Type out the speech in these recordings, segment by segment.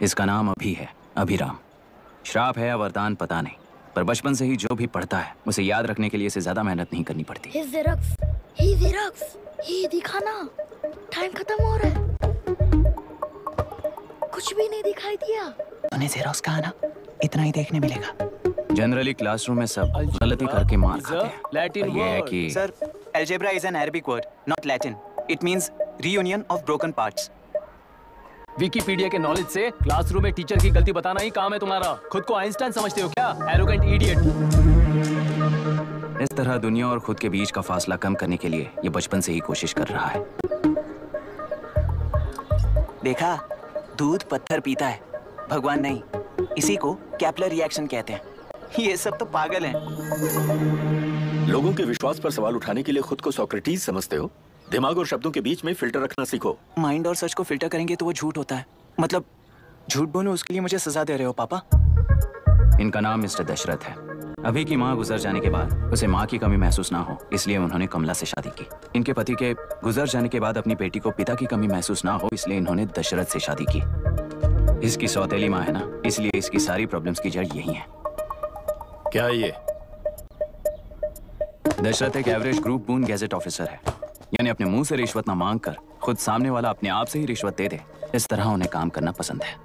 इसका नाम अभी है, अभिराम। श्राप है या वरदान पता नहीं, पर बचपन से ही जो भी पढ़ता है उसे याद रखने के लिए इसे ज्यादा मेहनत नहीं करनी पड़ती। ये दिखाना, टाइम खत्म हो रहा है। कुछ भी नहीं दिखाई दिया। उन्हें जेरोक्स कहा ना, इतना ही देखने मिलेगा। जनरली क्लासरूम में सब गलती करके मार खाते हैं। लैटिन ये है कि sir, algebra is an Arabic word, not Latin. It means reunion of broken parts. Wikipedia के नॉलेज से क्लासरूम में टीचर की गलती बताना ही काम है तुम्हारा। खुद को आइंस्टाइन समझते हो क्या? Arrogant idiot. इस तरह दुनिया और खुद के बीच का फासला कम करने के लिए ये बचपन से ही कोशिश कर रहा है। देखा, दूध पत्थर पीता है, भगवान नहीं। इसी को कैपलर रिएक्शन कहते हैं। ये सब तो पागल हैं। लोगों के विश्वास पर सवाल उठाने के लिए खुद को सोक्रेटिस समझते हो? दिमाग और शब्दों के बीच में फिल्टर रखना सीखो। माइंड और सच को फिल्टर करेंगे तो वो झूठ होता है। मतलब झूठ बोलो, उसके लिए मुझे सजा दे रहे हो पापा? इनका नाम मिस्टर दशरथ है। अभी की माँ गुजर जाने के बाद उसे माँ की कमी महसूस ना हो, इसलिए उन्होंने कमला से शादी की। इनके पति के गुजर जाने के बाद अपनी बेटी को पिता की कमी महसूस ना हो, इसलिए इन्होंने दशरथ से शादी की। इसकी सौतेली माँ है ना, इसलिए इसकी सारी प्रॉब्लम्स की जड़ यही है। क्या ये? दशरथ एक एवरेज ग्रुप बून गैजेट ऑफिसर है, यानी अपने मुंह से रिश्वत ना मांग कर खुद सामने वाला अपने आप से ही रिश्वत दे दे, इस तरह उन्हें काम करना पसंद है।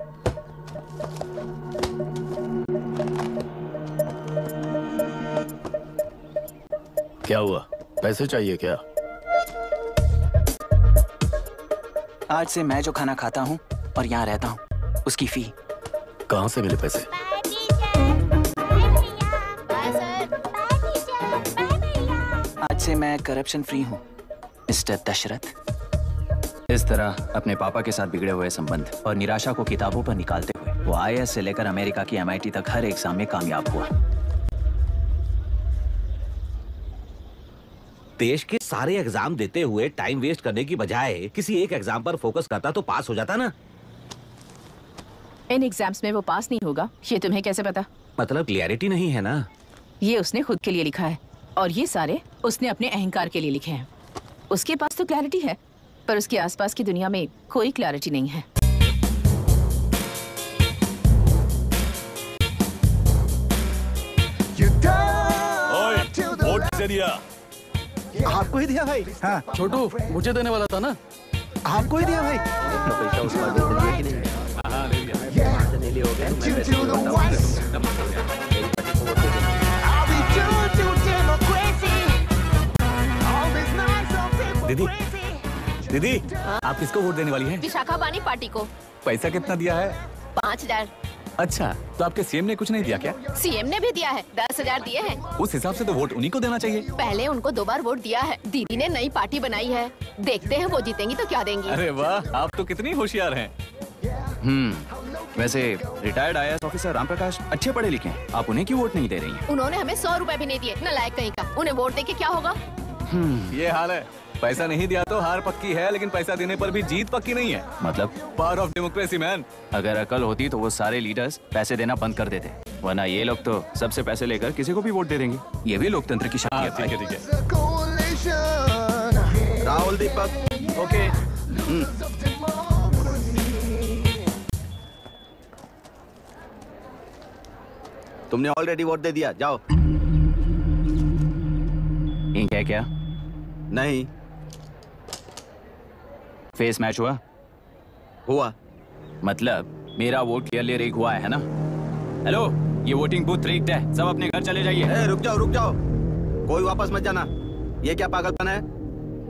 क्या हुआ? पैसे चाहिए क्या? आज से मैं जो खाना खाता हूँ और यहाँ रहता हूँ, उसकी फी। कहाँ से मिले पैसे? आज से मैं करप्शन फ्री हूँ, मिस्टर दशरथ। इस तरह अपने पापा के साथ बिगड़े हुए संबंध और निराशा को किताबों पर निकालते हुए वो IAS से लेकर अमेरिका की MIT तक हर एग्जाम में कामयाब हुआ। देश के सारे एग्जाम देते हुए टाइम वेस्ट करने की बजाय किसी एक एग्जाम पर फोकस करता तो पास हो जाता ना। इन एग्जाम्स में वो पास नहीं होगा, ये तुम्हें कैसे पता? मतलब क्लियरिटी नहीं है ना। ये उसने खुद के लिए लिखा है और ये सारे उसने अपने अहंकार के लिए लिखे हैं। उसके पास तो क्लैरिटी है, पर उसके आसपास की दुनिया में कोई क्लैरिटी नहीं है। वोट किसे दिया? आपको ही दिया भाई। हाँ छोटू, मुझे देने वाला था ना। आपको ही दिया भाई। पैसा उसका दिया कि नहीं? हाँ, ले लिया। दीदी, दीदी, आप किसको वोट देने वाली हैं? विशाखा बानी पार्टी को। पैसा कितना दिया है? 5000। अच्छा, तो आपके सीएम ने कुछ नहीं दिया क्या? सीएम ने भी दिया है, 10,000 दिए हैं। उस हिसाब से तो वोट उन्हीं को देना चाहिए। पहले उनको 2 बार वोट दिया है। दीदी ने नई पार्टी बनाई है, देखते हैं वो जीतेंगी तो क्या देंगी। अरे वाह, आप तो कितनी होशियार हैं। वैसे retired IAS officer Ram Prakash अच्छे पढ़े लिखे हैं, आप उन्हें क्यों वोट नहीं दे रही हैं? उन्होंने हमें 100 रुपए भी नहीं दिए, नालायक कहीं का। उन्हें वोट देके क्या होगा? ये हाल है। पैसा नहीं दिया तो हार पक्की है, लेकिन पैसा देने पर भी जीत पक्की नहीं है। मतलब पावर ऑफ डेमोक्रेसी मैन। अगर अकल होती तो वो सारे लीडर्स पैसे देना बंद कर देते, वरना ये लोग तो सबसे पैसे लेकर किसी को भी वोट दे देंगे। ये भी लोकतंत्र की शक्ति है। ठीक है, ठीक है। राहुल दीपक, ओके। तुमने ऑलरेडी वोट दे दिया, जाओ। इंक है क्या? नहीं फेस मैच हुआ? हुआ। मतलब मेरा वोट क्लियरली रिग हुआ है ना? हेलो, ये वोटिंग बूथ रिग्ड है, सब अपने घर चले जाइए। रुक जाओ, रुक जाओ, कोई वापस मत जाना। ये क्या पागलपन है?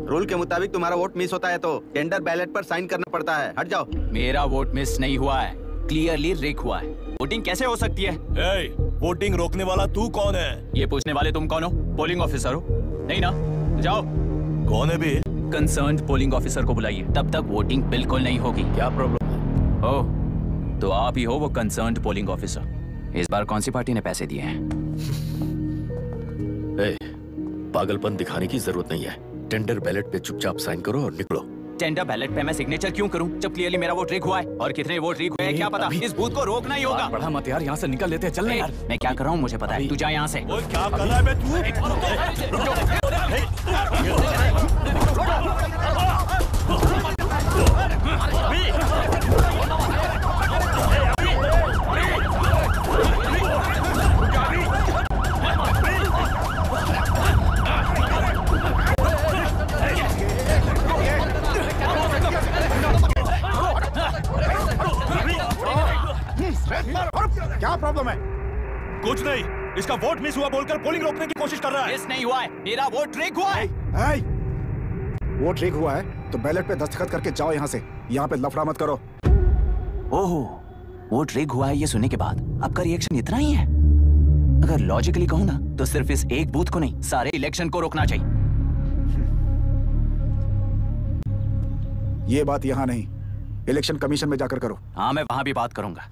रूल के मुताबिक तुम्हारा वोट मिस होता है तो टेंडर बैलेट पर साइन करना पड़ता है। हट जाओ। मेरा वोट मिस नहीं हुआ है, क्लियरली रिग हुआ है। वोटिंग कैसे हो सकती है? वोटिंग रोकने वाला तू कौन है? ये पूछने वाले तुम कौन हो? पोलिंग ऑफिसर हो? नहीं ना? जाओ। कौन है भी? कंसर्न्ड पोलिंग ऑफिसर को बुलाइए, तब तक वोटिंग बिल्कुल नहीं होगी। क्या प्रॉब्लम है? ओह, तो आप ही हो वो कंसर्न्ड पोलिंग ऑफिसर। इस बार कौन सी पार्टी ने पैसे दिए हैं? पागलपन दिखाने की जरूरत नहीं है। टेंडर बैलेट पे चुपचाप साइन करो और निकलो। टेंडर बैलेट पे मैं सिग्नेचर क्यों करूं जब क्लियरली मेरा वोट रिग हुआ है? और कितने वोट रिग हुए हैं क्या पता? इस बूथ को रोकना ही होगा। बड़ा मत यार, यहाँ से निकल लेते हैं। चल यार। मैं क्या कर रहा हूँ मुझे पता है, तू जा यहाँ से। क्या कर रहा है बे तू? क्या प्रॉब्लम है? कुछ नहीं, इसका वोट मिस हुआ बोलकर पोलिंग रोकने की कोशिश कर रहा है। मिस नहीं हुआ है, मेरा वोट ट्रिक हुआ है। वोट लीक हुआ है तो बैलेट पे दस्तखत करके जाओ यहाँ से। यहाँ पे लफड़ा मत करो। ओहो, वोट रिग हुआ है ये सुनने के बाद आपका रिएक्शन इतना ही है? अगर लॉजिकली कहूँ ना तो सिर्फ इस एक बूथ को नहीं, सारे इलेक्शन को रोकना चाहिए। ये बात यहाँ नहीं, इलेक्शन कमीशन में जाकर करो। हाँ, मैं वहां भी बात करूंगा।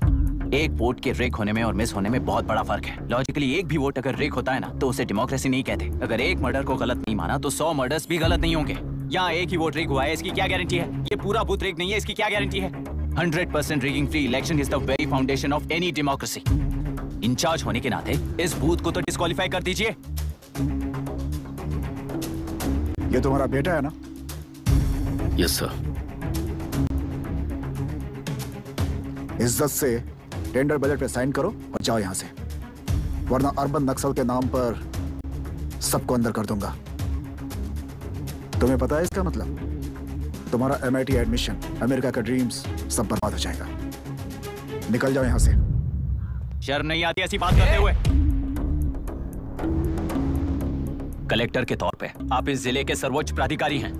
एक वोट के रेक होने में और मिस होने में बहुत बड़ा फर्क है। लॉजिकली एक भी वोट अगर रेक होता है ना तो उसे डेमोक्रेसी नहीं कहते। अगर एक मर्डर को गलत नहीं माना तो 100 मर्डर्स भी गलत नहीं होंगे। यहाँ एक ही वोट रेक हुआ है, इसकी क्या गारंटी है? ये पूरा बूथ रेक नहीं है, इसकी क्या गारंटी है? 100% rigging free election is the very foundation of any democracy. Incharge होने के नाते इस बूथ को तो डिस्क्वालीफाई कर दीजिए। ये तुम्हारा बेटा है ना? Yes sir. इज्जत से टेंडर बजट पे साइन करो और जाओ यहाँ से, वरना अर्बन नक्सल के नाम पर सबको अंदर कर दूंगा। तुम्हें पता है इसका मतलब? तुम्हारा MIT एडमिशन, अमेरिका का ड्रीम्स सब बर्बाद हो जाएगा। निकल जाओ यहाँ से। शर्म नहीं आती ऐसी बात करते हुए? कलेक्टर के तौर पे आप इस जिले के सर्वोच्च प्राधिकारी हैं।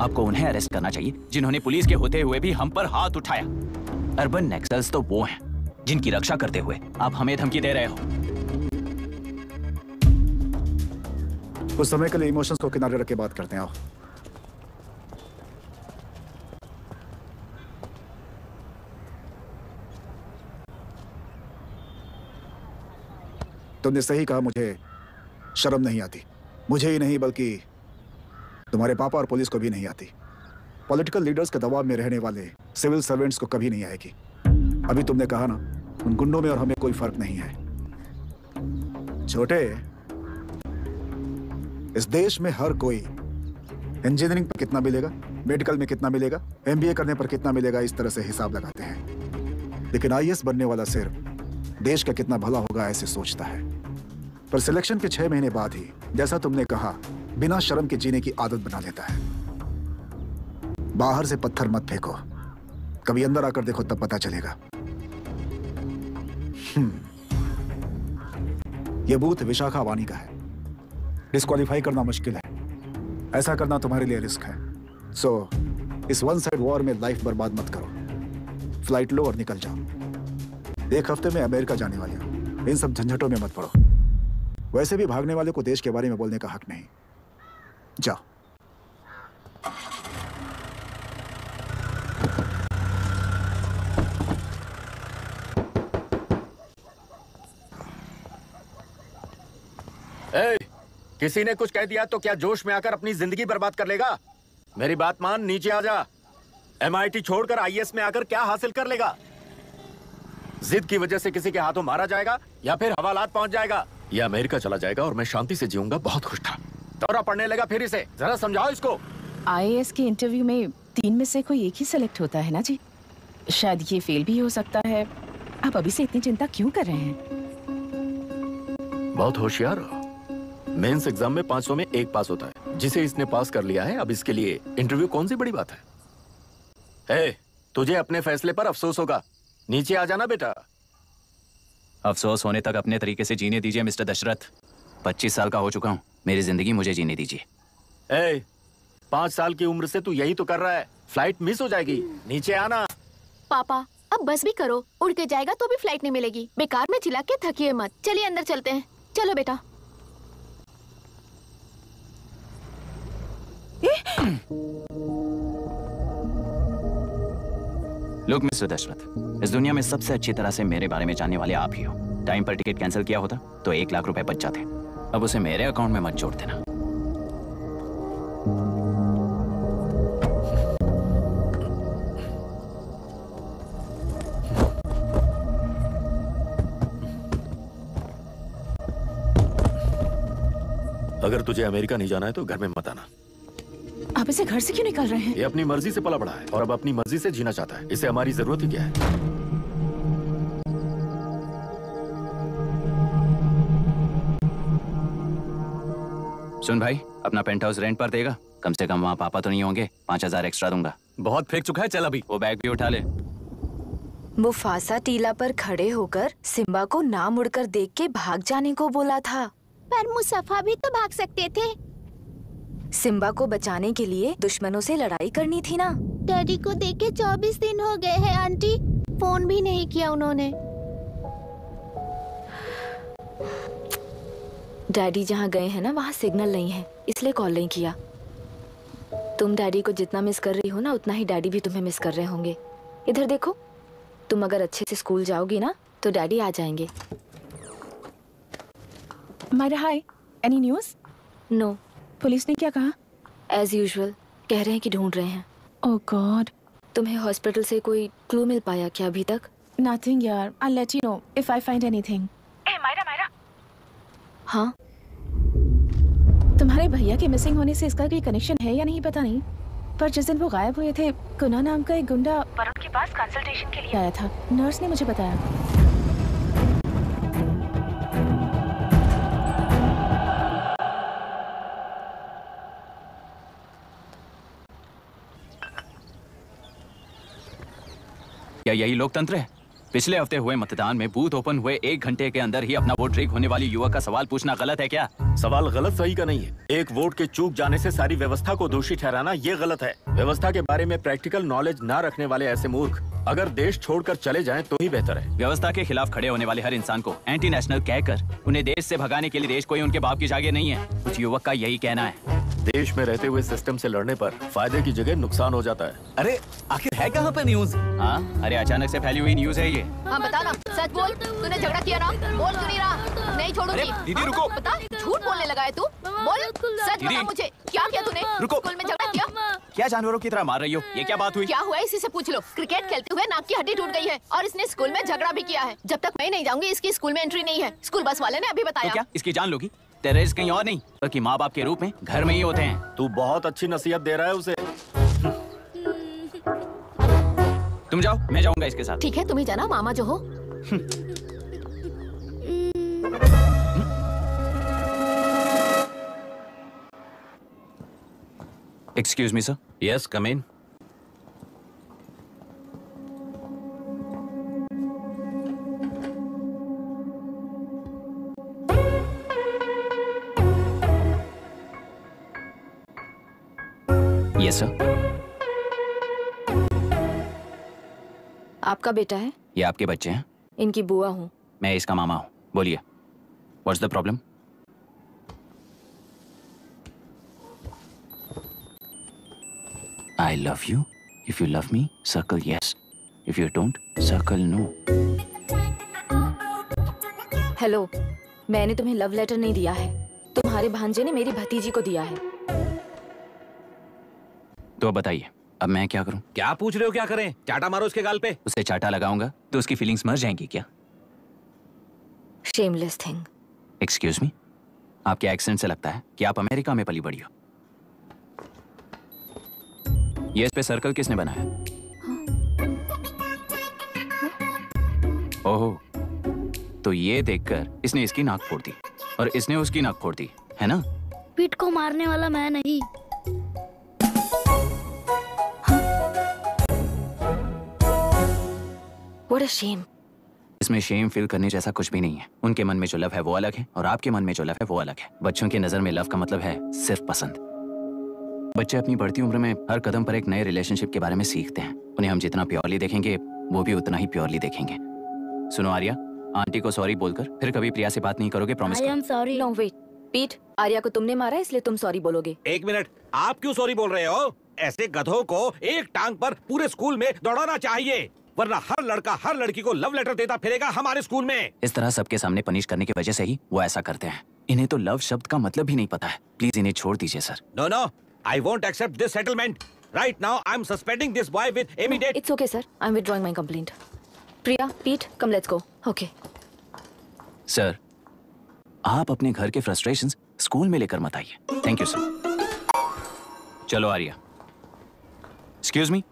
आपको उन्हें अरेस्ट करना चाहिए जिन्होंने पुलिस के होते हुए भी हम पर हाथ उठाया। अर्बन नक्सल्स तो वो हैं जिनकी रक्षा करते हुए आप हमें धमकी दे रहे हो। कुछ समय के लिए इमोशंस को किनारे रख के बात करते हैं। आओ। तुमने सही कहा, मुझे शर्म नहीं आती। मुझे ही नहीं बल्कि तुम्हारे पापा और पुलिस को भी नहीं आती। पॉलिटिकल लीडर्स के दबाव में रहने वाले सिविल सर्वेंट्स को कभी नहीं आएगी। अभी तुमने कहा ना, उन गुंडों में और हमें कोई फर्क नहीं है। छोटे, इस देश में हर कोई इंजीनियरिंग पर कितना मिलेगा, मेडिकल में कितना मिलेगा, MBA करने पर कितना मिलेगा, इस तरह से हिसाब लगाते हैं। लेकिन IAS बनने वाला सिर्फ देश का कितना भला होगा ऐसे सोचता है। पर सिलेक्शन के 6 महीने बाद ही, जैसा तुमने कहा, बिना शर्म के जीने की आदत बना लेता है। बाहर से पत्थर मत फेंको, कभी अंदर आकर देखो तब पता चलेगा। यह बूथ विशाखा वानी का है। डिस्क्वालीफाई करना मुश्किल है, ऐसा करना तुम्हारे लिए रिस्क है। सो इस वन साइड वॉर में लाइफ बर्बाद मत करो। फ्लाइट लो और निकल जाओ। 1 हफ्ते में अमेरिका जाने वाले हो, इन सब झंझटों में मत पड़ो। वैसे भी भागने वाले को देश के बारे में बोलने का हक नहीं। जाओ। किसी ने कुछ कह दिया तो क्या जोश में आकर अपनी जिंदगी बर्बाद कर लेगा? मेरी बात मान, नीचे आ जा। MIT छोड़कर IAS में आकर क्या हासिल कर लेगा? जिद की वजह से किसी के हाथों मारा जाएगा या फिर हवालात पहुंच जाएगा, या अमेरिका चला जाएगा और मैं शांति से जीऊंगा। बहुत खुश था। दौरा पड़ने लगा फिर इसे। जरा समझाओ इसको। IAS के इंटरव्यू में 3 में से कोई एक ही सेलेक्ट होता है ना जी? शायद ये फेल भी हो सकता है। आप अभी से इतनी चिंता क्यों कर रहे हैं? बहुत होशियार हो। मेंस एग्जाम में 500 में 1 पास होता है, जिसे इसने पास कर लिया है। अब इसके लिए इंटरव्यू कौन सी बड़ी बात है? तुझे अपने फैसले पर अफसोस होगा। नीचे आ जाना बेटा। अफसोस होने तक अपने तरीके से जीने दीजिए मिस्टर दशरथ। 25 साल का हो चुका हूँ, मेरी जिंदगी मुझे जीने दीजिए। 5 साल की उम्र से तू यही तो कर रहा है। फ्लाइट मिस हो जाएगी, नीचे आना। पापा, अब बस भी करो, उड़ के जाएगा तो भी फ्लाइट नहीं मिलेगी। बेकार में चिल्ला के थकिए मत। चलिए अंदर चलते हैं। चलो बेटा। लुक मिस्टर दशरथ, इस दुनिया में सबसे अच्छी तरह से मेरे बारे में जानने वाले आप ही हो। टाइम पर टिकट कैंसिल किया होता तो 1 लाख रुपए बच जाते। अब उसे मेरे अकाउंट में मत जोड़ देना। अगर तुझे अमेरिका नहीं जाना है तो घर में मत आना। आप इसे घर से क्यों निकाल रहे हैं? ये अपनी मर्जी से पला बड़ा है और अब अपनी मर्जी से जीना चाहता है। इसे हमारी जरूरत ही क्या है? सुन भाई, अपना पेंट हाउस रेंट पर देगा? कम से कम वहाँ पापा तो नहीं होंगे। 5000 एक्स्ट्रा दूंगा। बहुत फेंक चुका है, चल अभी। वो बैग भी उठा ले। मुफासा टीला पर खड़े होकर सिम्बा को ना मुड़कर देख के भाग जाने को बोला था। पर मुसफा भी तो भाग सकते थे। सिम्बा को बचाने के लिए दुश्मनों से लड़ाई करनी थी ना। डैडी को देखे 24 दिन हो गए हैं आंटी, फोन भी नहीं किया उन्होंने। डैडी जहाँ गए हैं ना वहाँ सिग्नल नहीं है, इसलिए कॉल नहीं किया। तुम डैडी को जितना मिस कर रही हो ना उतना ही डैडी भी तुम्हें मिस कर रहे होंगे। इधर देखो, तुम अगर अच्छे से स्कूल जाओगी ना तो डैडी आ जाएंगे। मायरा हाय, एनी न्यूज़? नो। पुलिस ने क्या कहा? एज यूजुअल कह रहे हैं कि ढूंढ रहे हैं। ओह गॉड। तुम्हें हॉस्पिटल से कोई क्लू मिल पाया क्या अभी तक? नथिंग यार, I let you know if I find anything. Myra. हाँ, तुम्हारे भैया के मिसिंग होने से इसका कोई कनेक्शन है या नहीं पता नहीं, पर जिस दिन वो गायब हुए थे कुना नाम का एक गुंडा वरुण के पास कंसल्टेशन के लिए आया था। नर्स ने मुझे बताया। क्या यही लोकतंत्र है? पिछले हफ्ते हुए मतदान में बूथ ओपन हुए 1 घंटे के अंदर ही अपना वोट रीक होने वाली युवक का सवाल पूछना गलत है क्या? सवाल गलत सही का नहीं है। एक वोट के चूक जाने से सारी व्यवस्था को दोषी ठहराना ये गलत है। व्यवस्था के बारे में प्रैक्टिकल नॉलेज ना रखने वाले ऐसे मूर्ख अगर देश छोड़कर चले जाएं तो ही बेहतर है। व्यवस्था के खिलाफ खड़े होने वाले हर इंसान को एंटी नेशनल कहकर उन्हें देश से भगाने के लिए देश कोई उनके बाप की जागीर नहीं है। कुछ युवक का यही कहना है। देश में रहते हुए सिस्टम से लड़ने पर फायदे की जगह नुकसान हो जाता है। अरे आखिर है कहाँ पे न्यूज़? हाँ, अरे अचानक से फैली हुई न्यूज़ है ये। हाँ बता ना, सच बोल, तूने झगड़ा किया ना? बोल क्यों नहीं रहा? नहीं छोड़ूंगी। दीदी रुको। बता, झूठ बोलने लगा है तू? बोल, सच बता मुझे, क्या किया तूने? रुको। स्कूल में झगड़ा किया? क्या जानवरों की तरह मार रही हो? ये क्या बात हुई? क्या हुआ इसी से पूछ लो। क्रिकेट खेलते हुए नाक की हड्डी टूट गई है और इसने स्कूल में झगड़ा भी किया है। जब तक मैं नहीं जाऊंगी इसकी स्कूल में एंट्री नहीं है। स्कूल बस वाले ने अभी तो बताया। क्या इसकी जान लोगी? टेररिस्ट कहीं और नहीं बल्कि माँ बाप के रूप में घर में ही होते हैं। तू बहुत अच्छी नसीहत दे रहा है उसे। तुम जाओ, मैं जाऊंगा इसके साथ। ठीक है, तुम ही जाना, मामा जो हो। Excuse me sir. Yes, come in. Yes sir. आपका बेटा है? ये आपके बच्चे हैं? इनकी बुआ हूँ। मैं इसका मामा हूँ। बोलिए, what's the problem? I love you. If you love me, circle yes. If you don't, circle no. Hello, मैंने तुम्हें लव लेटर नहीं दिया है। तुम्हारे भांजे ने मेरी भतीजी को दिया है। तो अब बताइए, अब मैं क्या करूं? क्या पूछ रहे हो? क्या करें? चाटा मारो उसके गाल पे। उसे चाटा लगाऊंगा तो उसकी फीलिंग्स मर जाएंगी क्या? Shameless thing. एक्सक्यूज मी, आपके एक्सेंट से लगता है कि आप अमेरिका में पली बड़ी हो। ये इस पे सर्कल किसने बनाया? ओहो, तो ये देखकर इसने इसकी नाक फोड़ दी और इसने उसकी नाक फोड़ दी, है ना? पीठ को मारने वाला मैं नहीं। What a shame. इसमें शेम फील करने जैसा कुछ भी नहीं है। उनके मन में जो लव है वो अलग है और आपके मन में जो लव है वो अलग है। बच्चों की नजर में लव का मतलब है सिर्फ पसंद। बच्चे अपनी बढ़ती उम्र में हर कदम पर एक नए रिलेशनशिप के बारे में सीखते हैं। उन्हें हम जितना प्योरली देखेंगे वो भी उतना ही प्योरली देखेंगे। सुनो आर्या, आंटी को सॉरी बोलकर फिर कभी प्रिया से बात नहीं करोगे, प्रॉमिस करो। सॉरी। No wait, पीट, आर्या को तुमने मारा इसलिए तुम सॉरी बोलोगे। एक मिनट, आप क्यों सॉरी बोल रहे हो? ऐसे गधों को एक टांग पर पूरे स्कूल में दौड़ाना चाहिए, वरना हर लड़का हर लड़की को लव लेटर देता फिरेगा हमारे स्कूल में। इस तरह सबके सामने पनिश करने की वजह से ही वो ऐसा करते हैं। इन्हें तो लव शब्द का मतलब भी नहीं पता है। प्लीज इन्हें छोड़ दीजिए sir. No no, I won't accept this settlement. Right now, I'm suspending this boy with immediate. It's okay, sir. I'm withdrawing my complaint. Priya, Pete, come, let's go. Okay. Sir, आप अपने घर के frustrations school में लेकर मत आइए। Thank you sir. चलो Arya. Excuse me,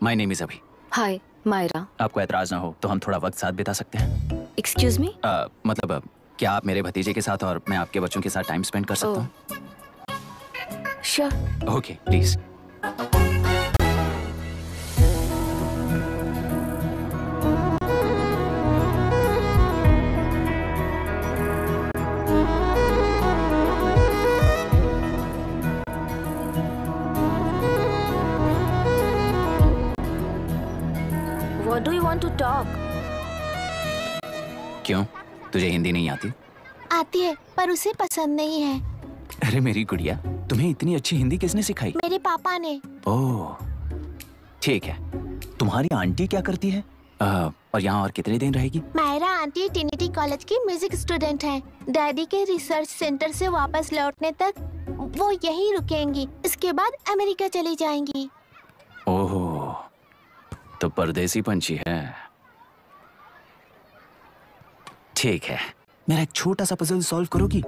my name is Abhi. Hi, Myra. आपको ऐतराज ना हो तो हम थोड़ा वक्त साथ बिता सकते हैं? Excuse me? मतलब क्या आप मेरे भतीजे के साथ और मैं आपके बच्चों के साथ टाइम स्पेंड कर सकता हूँ? Sure. Okay, please. What do you want to talk? क्यों, तुझे हिंदी नहीं आती? आती है, पर उसे पसंद नहीं है। अरे मेरी गुड़िया, तुम्हें इतनी अच्छी हिंदी किसने सिखाई? मेरे पापा ने। ओह, ठीक है। तुम्हारी आंटी क्या करती है? और यहाँ और कितने दिन रहेगी? मायरा आंटी ट्रिनिटी कॉलेज की म्यूजिक स्टूडेंट हैं। डैडी के रिसर्च सेंटर से वापस लौटने तक वो यहीं रुकेंगी। इसके बाद अमेरिका चली जाएंगी। ओह, तो परदेसी पंछी है। ठीक है, मेरा एक छोटा सा पजल सॉल्व करोगी?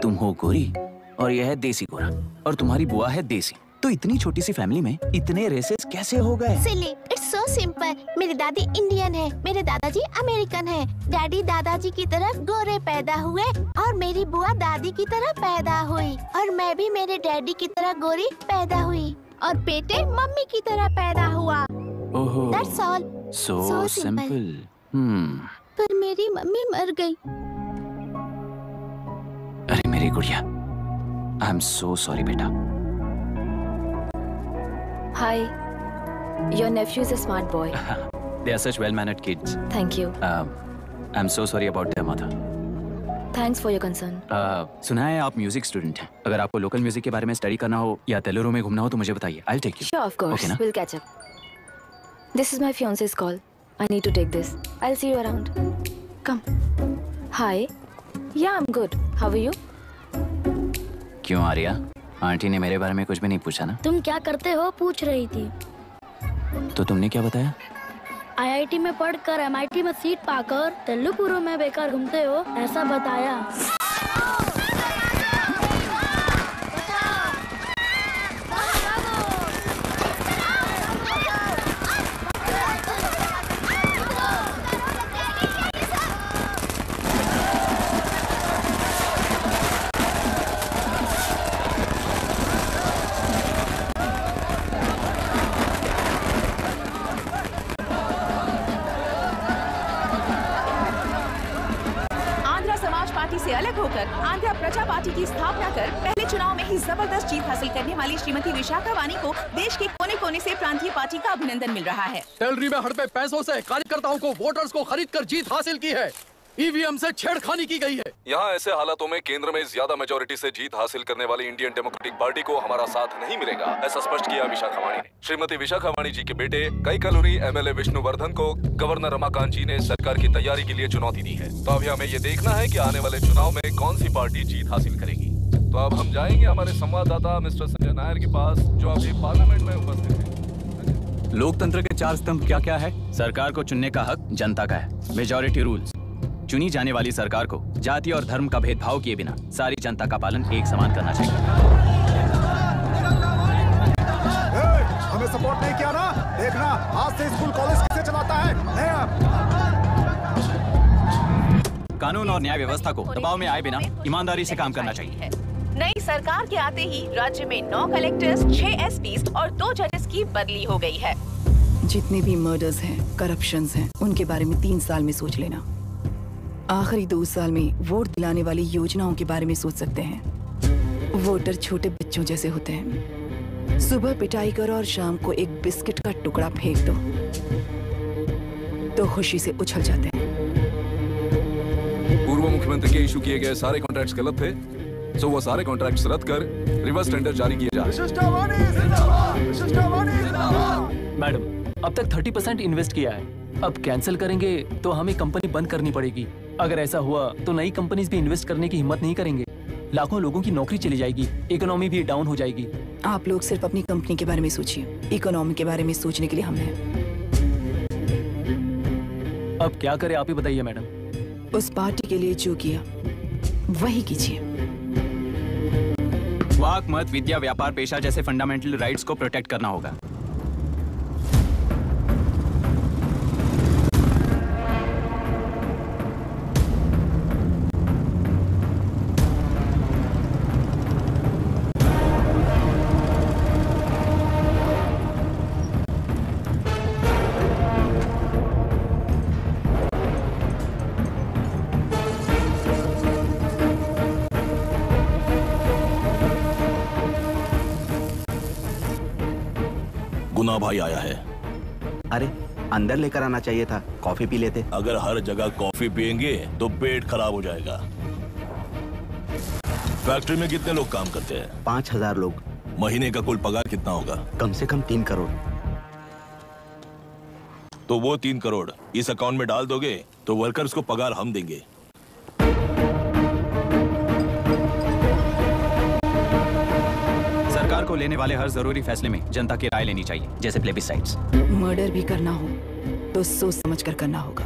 तुम हो गोरी और यह है देसी गोरा और तुम्हारी बुआ है देसी। तो इतनी छोटी सी फैमिली में इतने रेसेस कैसे हो गए? सिली, इट्स सो सिंपल। मेरी दादी इंडियन है, मेरे दादाजी अमेरिकन है। डैडी दादाजी की तरह गोरे पैदा हुए और मेरी बुआ दादी की तरह पैदा हुई और मैं भी मेरे डैडी की तरह गोरी पैदा हुई और बेटे मम्मी की तरह पैदा हुआ। ओहो, That's all. so simple. पर मेरी मम्मी मर गई। अरे मेरी गुड़िया, आई एम सो सॉरी बेटा। Hi. Your nephew is a smart boy. They are such well-mannered kids. Thank you. I'm so sorry about their mother. Thanks for your concern. सुना है आप म्यूजिक स्टूडेंट हैं। अगर आपको लोकल म्यूजिक के बारे में स्टडी करना हो या तेलुरु में घूमना हो तो मुझे बताइए। I'll take you. Sure, of course. Okay, ना? We'll catch up. This is my fiance's call. I need to take this. I'll see you around. Come. Hi. Yeah, I'm good. How are you? क्यों Arya? Aunty ने मेरे बारे में कुछ भी नहीं पूछा ना? तुम क्या करते हो पूछ रही थी। तो तुमने क्या बताया? IIT में पढ़कर MIT में सीट पाकर तेलुगु में बेकार घूमते हो ऐसा बताया। से अलग होकर आंध्र प्रजा पार्टी की स्थापना कर पहले चुनाव में ही जबरदस्त जीत हासिल करने वाली श्रीमती विशाखा वानी को देश के कोने कोने से प्रांतीय पार्टी का अभिनंदन मिल रहा है। टेलरी में हड़पे पैसों से कार्यकर्ताओं को वोटर्स को खरीद कर जीत हासिल की है। ईवीएम से छेड़खानी की गई है। यहाँ ऐसे हालातों में केंद्र में ज्यादा मेजोरिटी से जीत हासिल करने वाली इंडियन डेमोक्रेटिक पार्टी को हमारा साथ नहीं मिलेगा, ऐसा स्पष्ट किया विशाखा वाणी ने। श्रीमती विशाखा वाणी जी के बेटे कैकलुरी MLA विष्णुवर्धन को गवर्नर रमाकांत जी ने सरकार की तैयारी के लिए चुनौती दी है। तो अभी हमें ये देखना है कि आने वाले चुनाव में कौन सी पार्टी जीत हासिल करेगी। तो अब हम जाएंगे हमारे संवाददाता मिस्टर संजय नायर के पास, जो अभी पार्लियामेंट में उपस्थित है। लोकतंत्र के 4 स्तंभ क्या क्या है? सरकार को चुनने का हक जनता का है। Majority rules. चुनी जाने वाली सरकार को जाति और धर्म का भेदभाव किए बिना सारी जनता का पालन एक समान करना चाहिए। हमें सपोर्ट नहीं किया ना? देखना आज से स्कूल कॉलेज कैसे चलाता है। कानून और न्याय व्यवस्था को दबाव में आए बिना ईमानदारी से काम करना चाहिए। नई सरकार के आते ही राज्य में 9 कलेक्टर्स, 6 SPs और 2 जजेस की बदली हो गई है। जितने भी मर्डर्स हैं, करप्शंस हैं, उनके बारे में 3 साल में सोच लेना। आखिरी 2 साल में वोट दिलाने वाली योजनाओं के बारे में सोच सकते हैं। वोटर छोटे बच्चों जैसे होते हैं। सुबह पिटाई करो और शाम को एक बिस्किट का टुकड़ा फेंक दो तो खुशी से उछल जाते हैं। पूर्व मुख्यमंत्री के इशू किए गए सारे कॉन्ट्रैक्ट्स गलत थे, तो वो सारे कॉन्ट्रैक्ट्स रद्द कर रिवर्स टेंडर जारी किए जा रहे हैं। मैडम, अब तक 30% इन्वेस्ट किया है। अब कैंसिल करेंगे तो हमें कंपनी बंद करनी पड़ेगी। अगर ऐसा हुआ तो नई कंपनीज भी इन्वेस्ट करने की हिम्मत नहीं करेंगे। लाखों लोगों की नौकरी चली जाएगी, इकोनॉमी भी डाउन हो जाएगी। आप लोग सिर्फ अपनी कंपनी के बारे में सोचिए, इकोनॉमी के बारे में सोचने के लिए हम हैं। अब क्या करें आप ही बताइए मैडम। उस पार्टी के लिए जो किया वही कीजिए। वाक, मत, विद्या, व्यापार, पेशा जैसे फंडामेंटल राइट्स को प्रोटेक्ट करना होगा। गुना भाई आया है। अरे अंदर लेकर आना चाहिए था, कॉफी पी लेते। अगर हर जगह कॉफी पियेंगे तो पेट खराब हो जाएगा। फैक्ट्री में कितने लोग काम करते हैं? 5000 लोग। महीने का कुल पगार कितना होगा? कम से कम 3 करोड़। तो वो 3 करोड़ इस अकाउंट में डाल दोगे तो वर्कर्स को पगार हम देंगे। सरकार को लेने वाले हर जरूरी फैसले में जनता की राय लेनी चाहिए, जैसे प्लेबिसाइट्स। मर्डर भी करना हो तो सोच समझ कर करना होगा,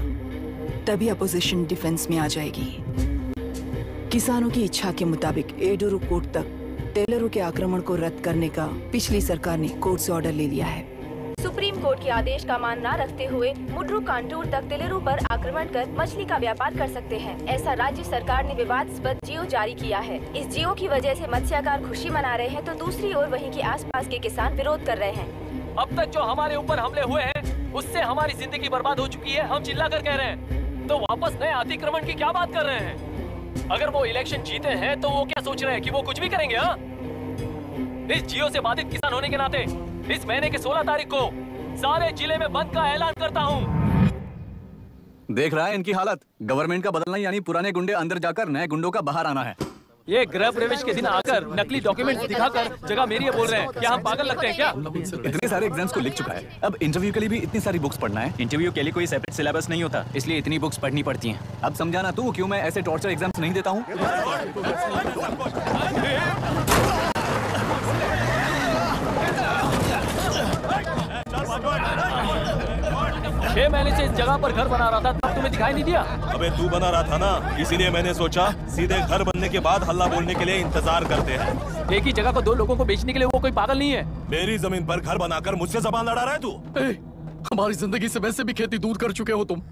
तभी अपोजिशन डिफेंस में आ जाएगी। किसानों की इच्छा के मुताबिक एडोरू कोर्ट तक टेलरों के आक्रमण को रद्द करने का पिछली सरकार ने कोर्ट से ऑर्डर ले लिया है। सुप्रीम कोर्ट के आदेश का मान न रखते हुए मुड्रू कांटूर तक टेलरों पर आक्रमण कर मछली का व्यापार कर सकते हैं, ऐसा राज्य सरकार ने विवादास्पद जियो जारी किया है। इस जियो की वजह से मत्स्यकार खुशी मना रहे हैं तो दूसरी ओर वहीं के आसपास के किसान विरोध कर रहे हैं। अब तक जो हमारे ऊपर हमले हुए हैं उससे हमारी जिंदगी बर्बाद हो चुकी है, हम चिल्ला कर कह रहे हैं, तो वापस नए अतिक्रमण की क्या बात कर रहे हैं? अगर वो इलेक्शन जीते हैं तो वो क्या सोच रहे हैं कि वो कुछ भी करेंगे? हाँ, इस जियो से बाधित किसान होने के नाते इस महीने के 16 तारीख को सारे जिले में बंद का ऐलान करता हूँ। देख रहा है इनकी हालत, गवर्नमेंट का बदलना यानी पुराने गुंडे अंदर जाकर नए गुंडों का बाहर आना है। ये गृह प्रवेश के दिन आकर नकली डॉक्यूमेंट्स दिखाकर जगह मेरी है बोल रहे हैं, क्या हम पागल लगते हैं क्या? इतने सारे एग्जाम्स को लिख चुका है, अब इंटरव्यू के लिए भी इतनी सारी बुक्स पढ़ना है। इंटरव्यू के लिए कोई सेपरेट सिलेबस नहीं होता, इसलिए इतनी बुक्स पढ़नी पड़ती हैं। अब समझाना तू क्यों मैं ऐसे टॉर्चर एग्जाम्स नहीं देता हूँ। 6 महीने से इस जगह पर घर बना रहा था, तब तुम्हें दिखाई नहीं दिया? अबे तू बना रहा था ना, इसीलिए मैंने सोचा सीधे घर बनने के बाद हल्ला बोलने के लिए इंतजार करते हैं। एक ही जगह को 2 लोगों को बेचने के लिए वो कोई पागल नहीं है। मेरी जमीन पर घर बनाकर मुझसे जबान लड़ा रहा है तू? हमारी जिंदगी से वैसे भी खेती दूर कर चुके हो तुम,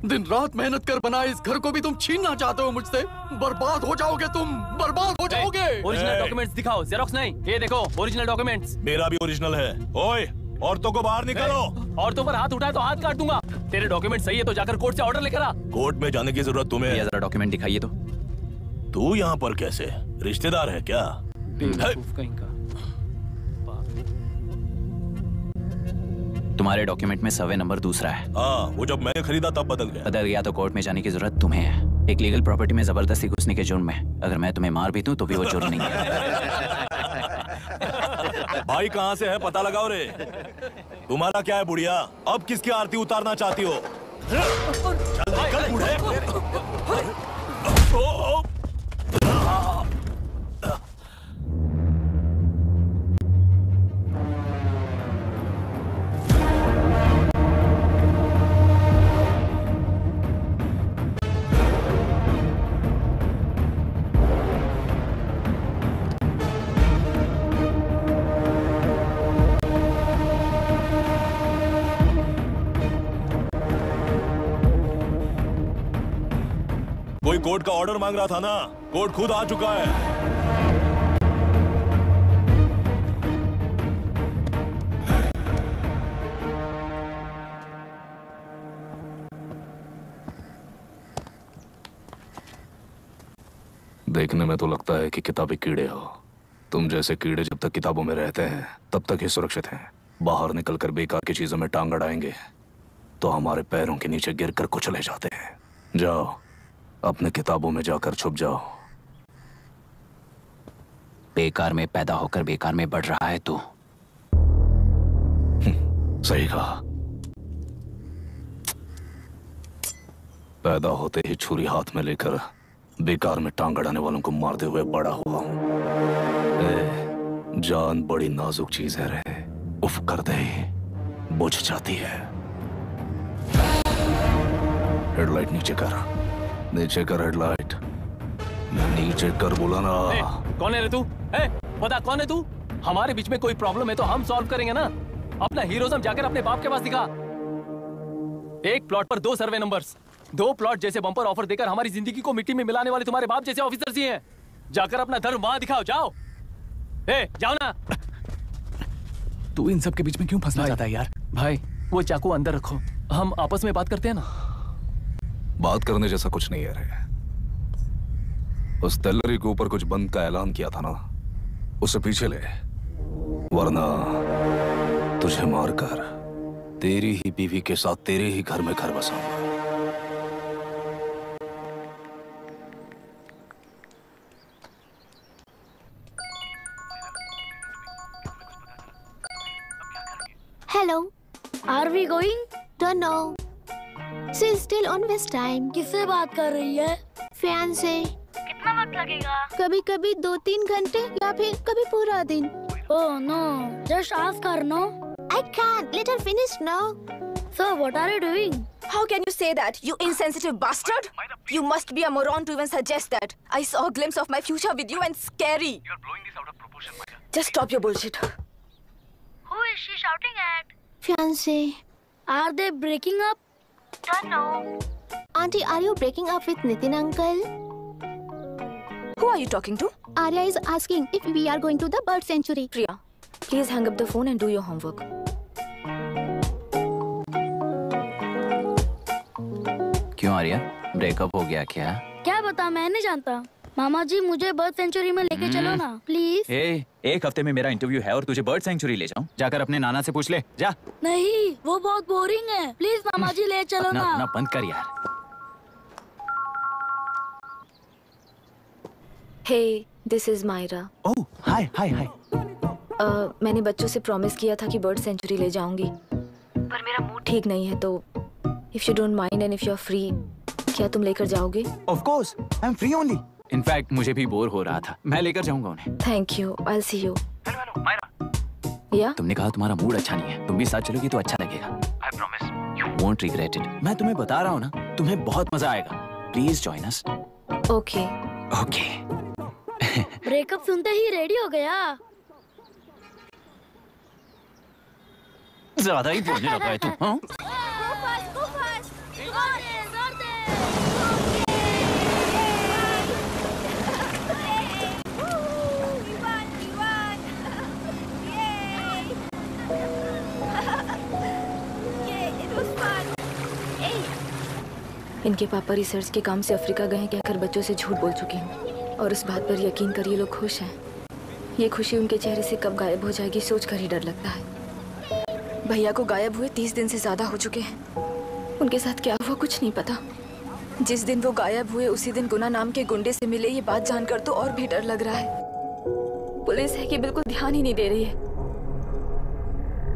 दिन रात मेहनत कर बनाए इस घर को भी तुम छीनना चाहते हो मुझसे। बर्बाद हो जाओगे तुम, बर्बाद हो जाओगे। ओरिजिनल डॉक्यूमेंट्स दिखाओ, जेरोक्स नहीं। ये देखो ओरिजिनल डॉक्यूमेंट्स। मेरा भी ओरिजिनल है। ओए, औरतों को बाहर निकालो। औरतों पर हाथ उठाए तो हाथ काट दूंगा। तेरे डॉक्यूमेंट सही है तो जाकर कोर्ट से ऑर्डर लेकर आ। कोर्ट में जाने की जरूरत तुम्हें? ये जरा डॉक्यूमेंट दिखाइए तो। तू यहाँ पर कैसे? रिश्तेदार है क्या? कहीं का। तुम्हारे डॉक्यूमेंट में सर्वे नंबर दूसरा है। हाँ, वो जब मैंने खरीदा तब बदल गया। बदल गया तो कोर्ट में जाने की जरूरत तुम्हें है। एक लीगल प्रॉपर्टी में जबरदस्ती घुसने के जुर्म में अगर मैं तुम्हें मार भी दूं तो भी वो जुर्म नहीं है। भाई कहाँ से है पता लगाओ रे। तुम्हारा क्या है बुढ़िया, अब किसकी आरती उतारना चाहती हो? चल निकल बूढ़े। कोई कोर्ट का ऑर्डर मांग रहा था ना, कोर्ट खुद आ चुका है। देखने में तो लगता है कि किताबी कीड़े हो। तुम जैसे कीड़े जब तक किताबों में रहते हैं तब तक ही सुरक्षित हैं। बाहर निकलकर बेकार की चीजों में टांग अड़ाएंगे तो हमारे पैरों के नीचे गिरकर कुचले जाते हैं। जाओ, अपने किताबों में जाकर छुप जाओ। बेकार में पैदा होकर बेकार में बढ़ रहा है तू। सही कहा। पैदा होते ही छुरी हाथ में लेकर बेकार में टांग अड़ाने वालों को मारते हुए बड़ा हुआ हूं। जान बड़ी नाजुक चीज है रे, उफ कर दे बुझ जाती है। हेडलाइट नीचे कर, नीचे कर हेडलाइट, नीचे कर बोला ना। कौन है रे तू? बता कौन है तू? हमारे बीच में कोई प्रॉब्लम है तो हम सॉल्व करेंगे ना। अपना हीरोइज्म जाकर अपने बाप के पास दिखा। एक प्लॉट पर 2 सर्वे नंबर्स, 2 प्लॉट जैसे बम्पर ऑफर देकर हमारी जिंदगी को मिट्टी में मिलाने वाले तुम्हारे बाप जैसे ऑफिसर्स ही हैं। जाकर अपना धर्म वहां दिखाओ, जाओ। जाओ ना। तू इन सब के बीच में क्यों फंसना चाहता है यार? भाई वो चाकू अंदर रखो, हम आपस में बात करते हैं ना। बात करने जैसा कुछ नहीं है रे। उस टेलरी के ऊपर कुछ बंद का ऐलान किया था ना, उसे पीछे ले, वरना तुझे मारकर तेरी ही बीवी के साथ तेरे ही घर में घर बसाऊंगा। Hello. Are we going? Don't know. She's still on West time. किससे बात कर रही है? Fiance. कितना वक्त लगेगा? कभी कभी 2-3 घंटे या फिर कभी पूरा दिन. Oh no, just ask her, no? I can't. Let her finish, no? So what are you doing? How can you say that, you insensitive bastard? You must be a moron to even suggest that. I saw a glimpse of my future with you and scary. You're blowing this out of proportion, Maya. Just stop your bullshit. Who is she shouting at? Fiance. Are they breaking up? Don't know. Auntie, are you breaking up with Nitin uncle? Who are you talking to? Arya is asking if we are going to the bird sanctuary. Priya, please hang up the phone and do your homework. क्यों Arya, breakup हो गया क्या? क्या बता, मैं नहीं जानता। मामा जी मुझे बर्ड सेंचुरी में लेके चलो ना, प्लीज। एक हफ्ते में मेरा इंटरव्यू है और तुझे बर्ड सेंचुरी ले जाऊं? जाकर अपने नाना से पूछ ले, जा। नहीं, वो बहुत बोरिंग है, प्लीज मामा जी ले चलो ना। ना बंद कर यार। Hey, this is Myra. Oh, hi. मैंने बच्चों से प्रॉमिस किया था कि बर्ड सेंचुरी ले जाऊंगी, पर मेरा मूड ठीक नहीं है, तो if you don't mind and if you're free, क्या तुम लेकर जाओगे? Of course, I'm free only. In fact, मुझे भी बोर हो रहा था, मैं लेकर जाऊंगा उन्हें। Thank you, I'll see you. Hello, Myra. Yeah? तुमने कहा तुम्हारा मूड अच्छा नहीं है, तुम भी साथ चलोगी तो अच्छा लगेगा। I promise. You won't regret it. मैं तुम्हें बता रहा हूँ ना, तुम्हें बहुत मजा आएगा। Please join us. Okay. Okay. Breakup सुनते ही रेडी हो गया। ज्यादा ही बोलने लगा है तू, हाँ? इनके पापा रिसर्च के काम से अफ्रीका गए कहकर बच्चों से झूठ बोल चुकी हूँ, और इस बात पर यकीन कर ये लोग खुश हैं। ये खुशी उनके चेहरे से कब गायब हो जाएगी सोचकर ही डर लगता है। भैया को गायब हुए 30 दिन से ज्यादा हो चुके हैं। उनके साथ क्या हुआ कुछ नहीं पता। जिस दिन वो गायब हुए उसी दिन गुना नाम के गुंडे से मिले, ये बात जानकर तो और भी डर लग रहा है। पुलिस है कि बिल्कुल ध्यान ही नहीं दे रही है।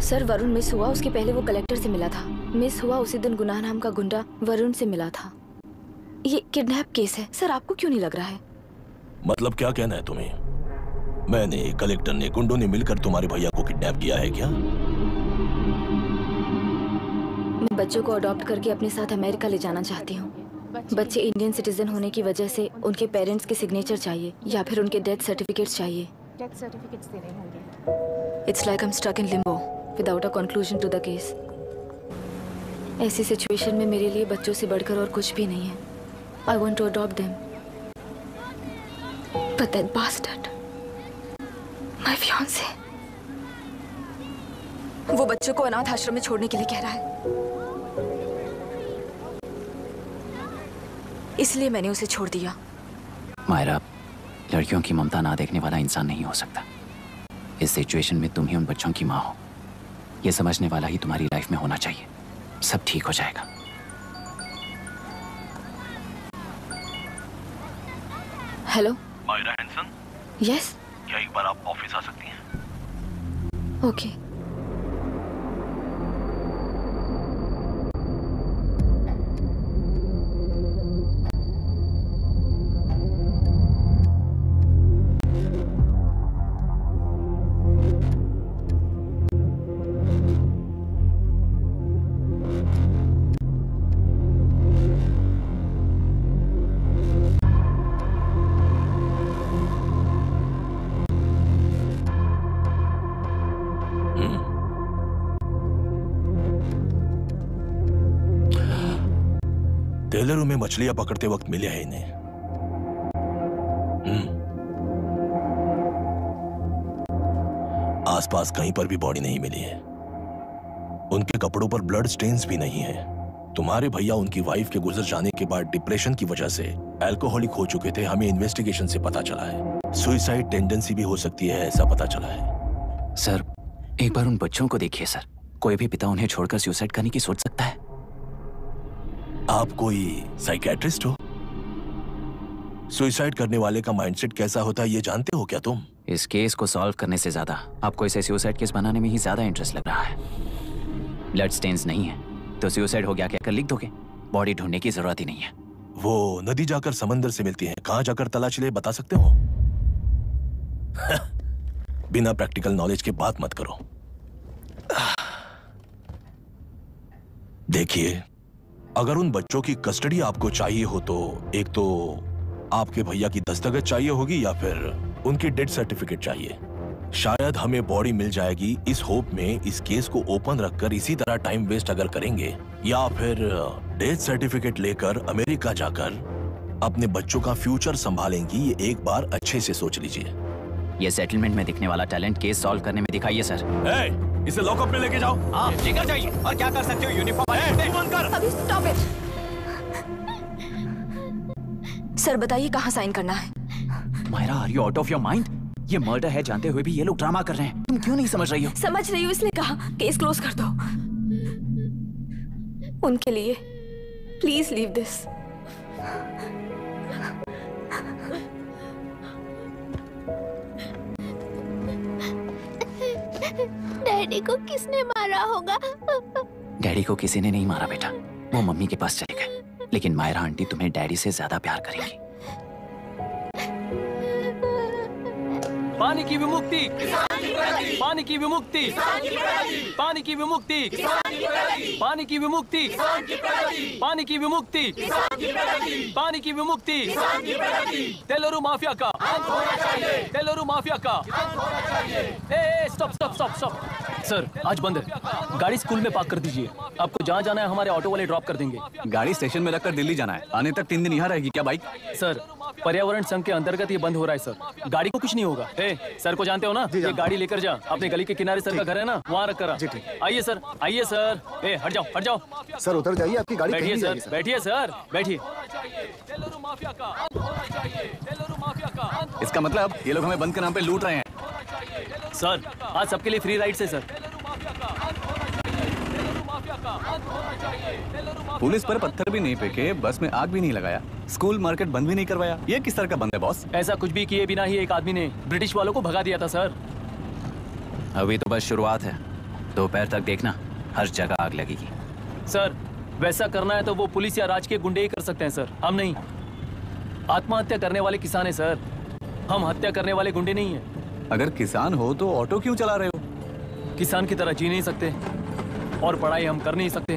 सर, वरुण मिस हुआ, उसके पहले वो कलेक्टर से मिला था। मिस हुआ उसी दिन गुनाह नाम का गुंडा वरुण से मिला था। ये किडनैप केस है सर, आपको क्यों नहीं लग रहा है? मतलब क्या कहना है तुम्हें? मैंने, कलेक्टर ने, गुंडों ने मिलकर तुम्हारे भैया को किडनैप किया है क्या? मैं बच्चों को अडॉप्ट करके अपने साथ अमेरिका ले जाना चाहती हूँ। बच्चे इंडियन सिटीजन होने की वजह से उनके पेरेंट्स के सिग्नेचर चाहिए या फिर उनके डेथ सर्टिफिकेट्स चाहिए। डेथ सर्टिफिकेट्स देने होंगे। It's like I'm stuck in limbo without a conclusion to the case. ऐसी सिचुएशन में मेरे लिए बच्चों से बढ़कर और कुछ भी नहीं है। I want to adopt them. But that bastard, my fiancé, वो बच्चों को अनाथ आश्रम में छोड़ने के लिए कह रहा है। इसलिए मैंने उसे छोड़ दिया। मायरा, लड़कियों की ममता ना देखने वाला इंसान नहीं हो सकता। इस सिचुएशन में तुम ही उन बच्चों की माँ हो, ये समझने वाला ही तुम्हारी लाइफ में होना चाहिए। सब ठीक हो जाएगा। Hello Myra Hansen? यस। क्या एक बार आप ऑफिस आ सकती हैं? ओके। टेलरों में मछलियां पकड़ते वक्त मिले हैं इन्हें। आसपास कहीं पर भी बॉडी नहीं मिली है। उनके कपड़ों पर ब्लड स्टेन्स भी नहीं है। तुम्हारे भैया उनकी वाइफ के गुजर जाने के बाद डिप्रेशन की वजह से अल्कोहलिक हो चुके थे। हमें इन्वेस्टिगेशन से पता चला है सुसाइड टेंडेंसी भी हो सकती है, ऐसा पता चला है। सर, एक बार उन बच्चों को देखिए सर, कोई भी पिता उन्हें छोड़कर सुसाइड करने की सोच सकता है? आप कोई साइकियाट्रिस्ट हो? सुसाइड करने वाले का माइंडसेट कैसा होता है ये जानते हो क्या तुम? इस केस को सॉल्व करने से ज्यादा आपको इसे सुसाइड केस बनाने में ही ज्यादा इंटरेस्ट लग रहा है। ब्लड स्टेन्स नहीं है तो सुसाइड हो गया कहकर लिख दोगे। बॉडी ढूंढने की जरूरत ही नहीं है। वो नदी जाकर समंदर से मिलती है, कहां जाकर तलाश ले बता सकते हो? बिना प्रैक्टिकल नॉलेज के बात मत करो। देखिए, अगर उन बच्चों की कस्टडी आपको चाहिए हो तो एक तो आपके भैया की दस्तखत चाहिए होगी या फिर उनकी डेथ सर्टिफिकेट चाहिए। शायद हमें बॉडी मिल जाएगी इस होप में इस केस को ओपन रखकर इसी तरह टाइम वेस्ट अगर करेंगे, या फिर डेथ सर्टिफिकेट लेकर अमेरिका जाकर अपने बच्चों का फ्यूचर संभालेंगी। ये एक बार अच्छे से सोच लीजिए। ये सेटलमेंट में दिखने वाला टैलेंट केस सॉल्व करने में दिखाइए सर। इसे लॉकअप में लेके जाओ। हाँ, लेकर जाइए। और क्या कर सकते हो? यूनिफॉर्म अभी स्टॉप इट। सर बताइए कहाँ साइन करना है? Myra, are you out of your mind? ये मर्डर है जानते हुए भी ये लोग ड्रामा कर रहे हैं। तुम क्यों नहीं समझ रही हो? समझ रही हूँ, इसलिए कहा केस क्लोज कर दो। उनके लिए प्लीज लीव दिस। डैडी को किसने मारा होगा? डैडी को किसी ने नहीं मारा बेटा, वो मम्मी के पास चले गए। लेकिन मायरा आंटी तुम्हें डैडी से ज्यादा प्यार करेंगी। पानी की विमुक्ति, पानी की विमुक्ति, पानी की विमुक्ति, पानी की विमुक्ति, पानी की विमुक्ति, पानी की विमुक्ति, तेलुरु माफिया का, तेलुरु माफिया का। Stop stop stop stop. Sir आज बंद है, गाड़ी स्कूल में पार्क कर दीजिए। आपको जहाँ जाना है हमारे ऑटो वाले ड्रॉप कर देंगे। गाड़ी स्टेशन में रखकर दिल्ली जाना है, आने तक 3 दिन यहाँ रहेगी क्या बाइक? सर पर्यावरण संघ के अंतर्गत ये बंद हो रहा है सर, गाड़ी को कुछ नहीं होगा। सर को जानते हो ना, ये गाड़ी लेकर जा, अपने गली के किनारे सर का घर है ना, वहाँ रख कर। आइए सर, आइए सर। हट जाओ, हट जाओ सर, उतर जाइए, आपकी गाड़ी बैठिए कहीं नहीं सर, बैठिए सर, बैठिए। इसका मतलब ये लोग हमें बंद के नाम पे लूट रहे हैं। सर आज सबके लिए फ्री राइड है सर। पुलिस पर पत्थर भी नहीं फेंके, बस में आग भी नहीं लगाया, स्कूल मार्केट बंद भी नहीं करवाया। ये किस तरह का बंद है बॉस? ऐसा कुछ भी किए बिना ही एक आदमी ने ब्रिटिश वालों को भगा दिया था सर। अभी तो बस शुरुआत है, दोपहर तक देखना हर जगह आग लगेगी। सर वैसा करना है तो वो पुलिस या राज के गुंडे ही कर सकते हैं सर, हम नहीं। आत्महत्या करने वाले किसान है सर, हम हत्या करने वाले गुंडे नहीं है। अगर किसान हो तो ऑटो क्यों चला रहे हो? किसान की तरह जी नहीं सकते और पढ़ाई हम कर नहीं सकते।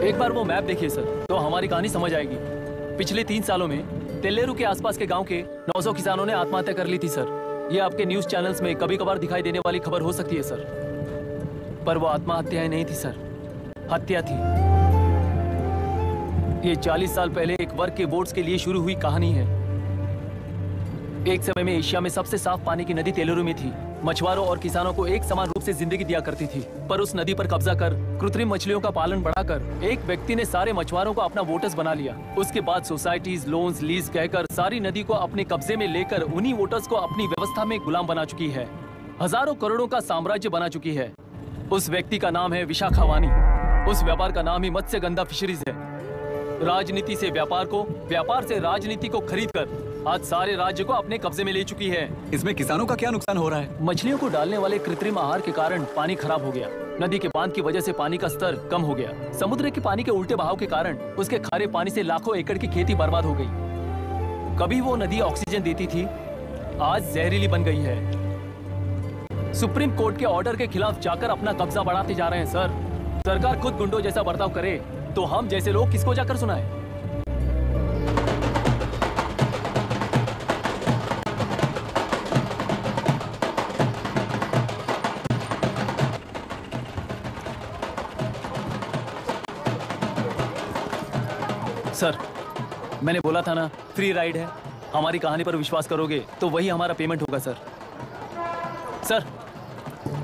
एक बार वो मैप देखिए सर तो हमारी कहानी समझ आएगी। पिछले 3 सालों में तेलेरू के आसपास के गांव के 900 किसानों ने आत्महत्या कर ली थी सर। ये आपके न्यूज चैनल्स में कभी कभार दिखाई देने वाली खबर हो सकती है सर, पर वो आत्महत्याएं नहीं थी सर, हत्या थी। ये 40 साल पहले एक वर्ग के वोट्स के लिए शुरू हुई कहानी है। एक समय में एशिया में सबसे साफ पानी की नदी तेलेरू में थी। मछुआरों और किसानों को एक समान रूप से जिंदगी दिया करती थी, पर उस नदी पर कब्जा कर कृत्रिम मछलियों का पालन बढ़ाकर एक व्यक्ति ने सारे मछुआरों को अपना वोटर्स बना लिया। उसके बाद सोसाइटीज, लोन्स, लीज कहकर सारी नदी को अपने कब्जे में लेकर उन्हीं वोटर्स को अपनी व्यवस्था में गुलाम बना चुकी है। हजारों करोड़ों का साम्राज्य बना चुकी है। उस व्यक्ति का नाम है विशाखावानी। उस व्यापार का नाम ही मत्स्यगंधा फिशरीज है। राजनीति से व्यापार को, व्यापार से राजनीति को खरीदकर आज सारे राज्य को अपने कब्जे में ले चुकी है। इसमें किसानों का क्या नुकसान हो रहा है? मछलियों को डालने वाले कृत्रिम आहार के कारण पानी खराब हो गया। नदी के बांध की वजह से पानी का स्तर कम हो गया। समुद्र के पानी के उल्टे बहाव के कारण उसके खारे पानी से लाखों एकड़ की खेती बर्बाद हो गई। कभी वो नदी ऑक्सीजन देती थी, आज जहरीली बन गई है। सुप्रीम कोर्ट के ऑर्डर के खिलाफ जाकर अपना कब्जा बढ़ाते जा रहे हैं सर। सरकार खुद गुंडों जैसा बर्ताव करे तो हम जैसे लोग किसको जाकर सुनाए? सर मैंने बोला था ना, फ्री राइड है। हमारी कहानी पर विश्वास करोगे तो वही हमारा पेमेंट होगा सर। सर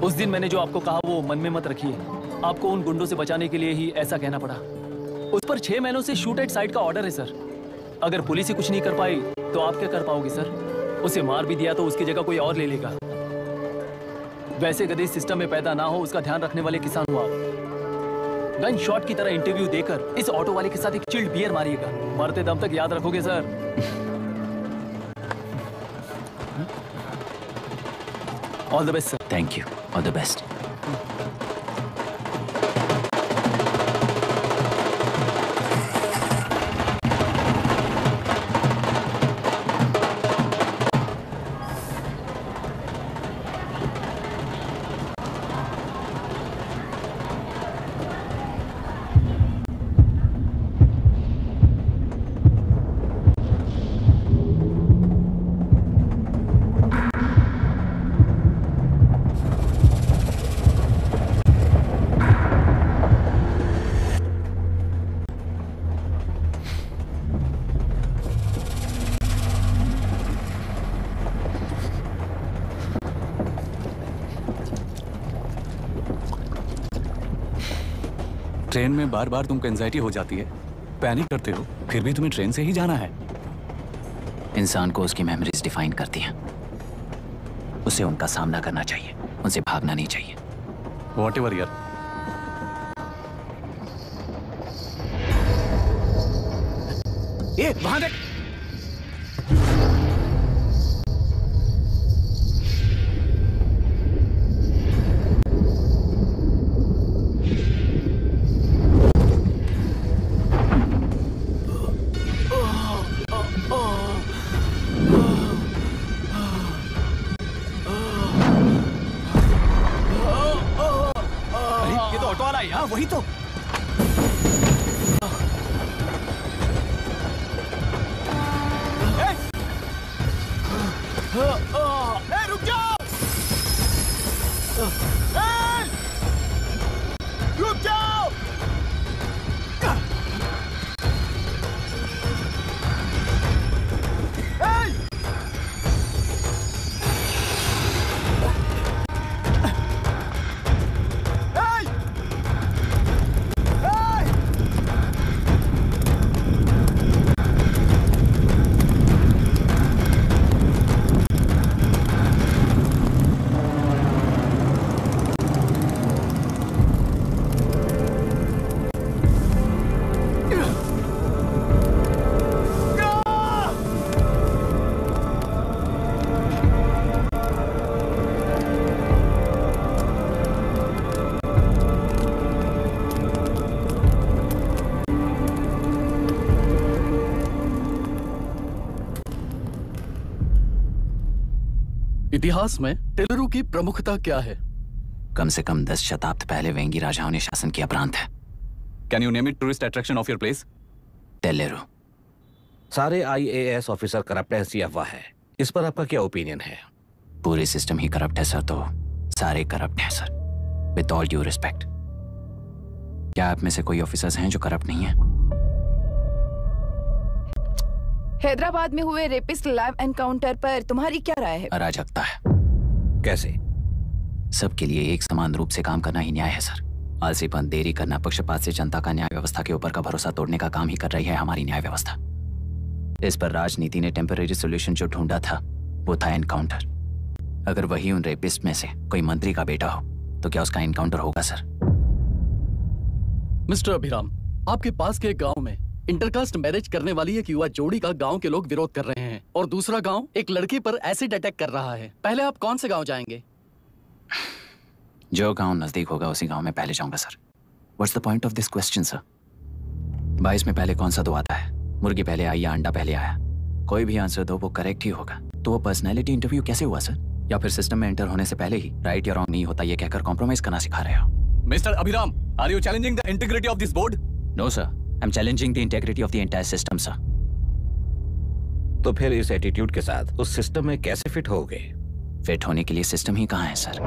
उस दिन मैंने जो आपको कहा वो मन में मत रखिए। आपको उन गुंडों से बचाने के लिए ही ऐसा कहना पड़ा। उस पर 6 महीनों से शूट एट साइट का ऑर्डर है सर। अगर पुलिस ही कुछ नहीं कर पाई तो आप क्या कर पाओगे सर? उसे मार भी दिया तो उसकी जगह कोई और ले लेगा। वैसे गधे सिस्टम में पैदा ना हो उसका ध्यान रखने वाले किसान हो आप। गन शॉट की तरह इंटरव्यू देकर इस ऑटो वाले के साथ एक चिल्ड बियर मारिएगा। मरते दम तक याद रखोगे sir. All the best sir. Thank you, all the best. Train में बार बार तुमको एंजाइटी हो जाती है, पैनिक करते हो, फिर भी तुम्हें ट्रेन से ही जाना है। इंसान को उसकी मेमोरीज डिफाइन करती हैं। उसे उनका सामना करना चाहिए, उनसे भागना नहीं चाहिए। व्हाटएवर यार। ये वहां देख। वही तो। रुक जाओ! रुक जाओ! इतिहास में टेलरों की प्रमुखता क्या है? कम से कम 10 शताब्द पहले वेंगी राजाओं ने शासन किया प्रांत है। Can you name it tourist attraction of your place? टेलेरो। सारे IAS ऑफिसर करप्ट है, ऐसी अफवाह है। इस पर आपका क्या ओपिनियन है? पूरे सिस्टम ही करप्ट है सर, तो सारे करप्ट हैं sir. With all due respect, क्या आप में से कोई ऑफिसर्स हैं जो करप्ट नहीं है? हैदराबाद में हुए रेपिस्ट लाइव एनकाउंटर पर तुम्हारी क्या राय है? अराजकता है। कैसे? सबके लिए एक समान रूप से काम करना ही न्याय है सर। आलसीपन, देरी करना, पक्षपात से जनता का न्याय व्यवस्था के ऊपर का भरोसा तोड़ने का काम ही कर रही है हमारी न्याय व्यवस्था। इस पर राजनीति ने टेम्परेरी सोल्यूशन जो ढूंढा था वो था एनकाउंटर। अगर वही उन रेपिस्ट में से कोई मंत्री का बेटा हो तो क्या उसका एनकाउंटर होगा सर? मिस्टर अभिराम, आपके पास के गांव में इंटरकास्ट मैरिज करने वाली एक युवा जोड़ी का गांव के लोग विरोध कर रहे हैं और दूसरा गांव एक लड़की पर एसिड अटैक कर रहा है। पहले आप कौन से गांव जाएंगे? जो गांव नजदीक होगा उसी गांव में पहले जाऊंगा sir. What's the point of this question sir? 22 में पहले कौन सा दो आता है? मुर्गी पहले आई या अंडा पहले आया? कोई भी आंसर दो वो करेक्ट ही होगा। तो वो पर्सनैलिटी इंटरव्यू कैसे हुआ सर? या फिर सिस्टम में एंटर होने से पहले ही राइट या रॉन्ग नहीं होता ये कहकर कॉम्प्रोमाइज करना सिखा रहे हो? Mister Abhiram, are you challenging the integrity of this board? No sir, I am challenging the integrity of the entire system sir. तो फिर इस एटीट्यूड के साथ उस सिस्टम में कैसे फिट होगे? फिट होने के लिए सिस्टम ही कहाँ है सर?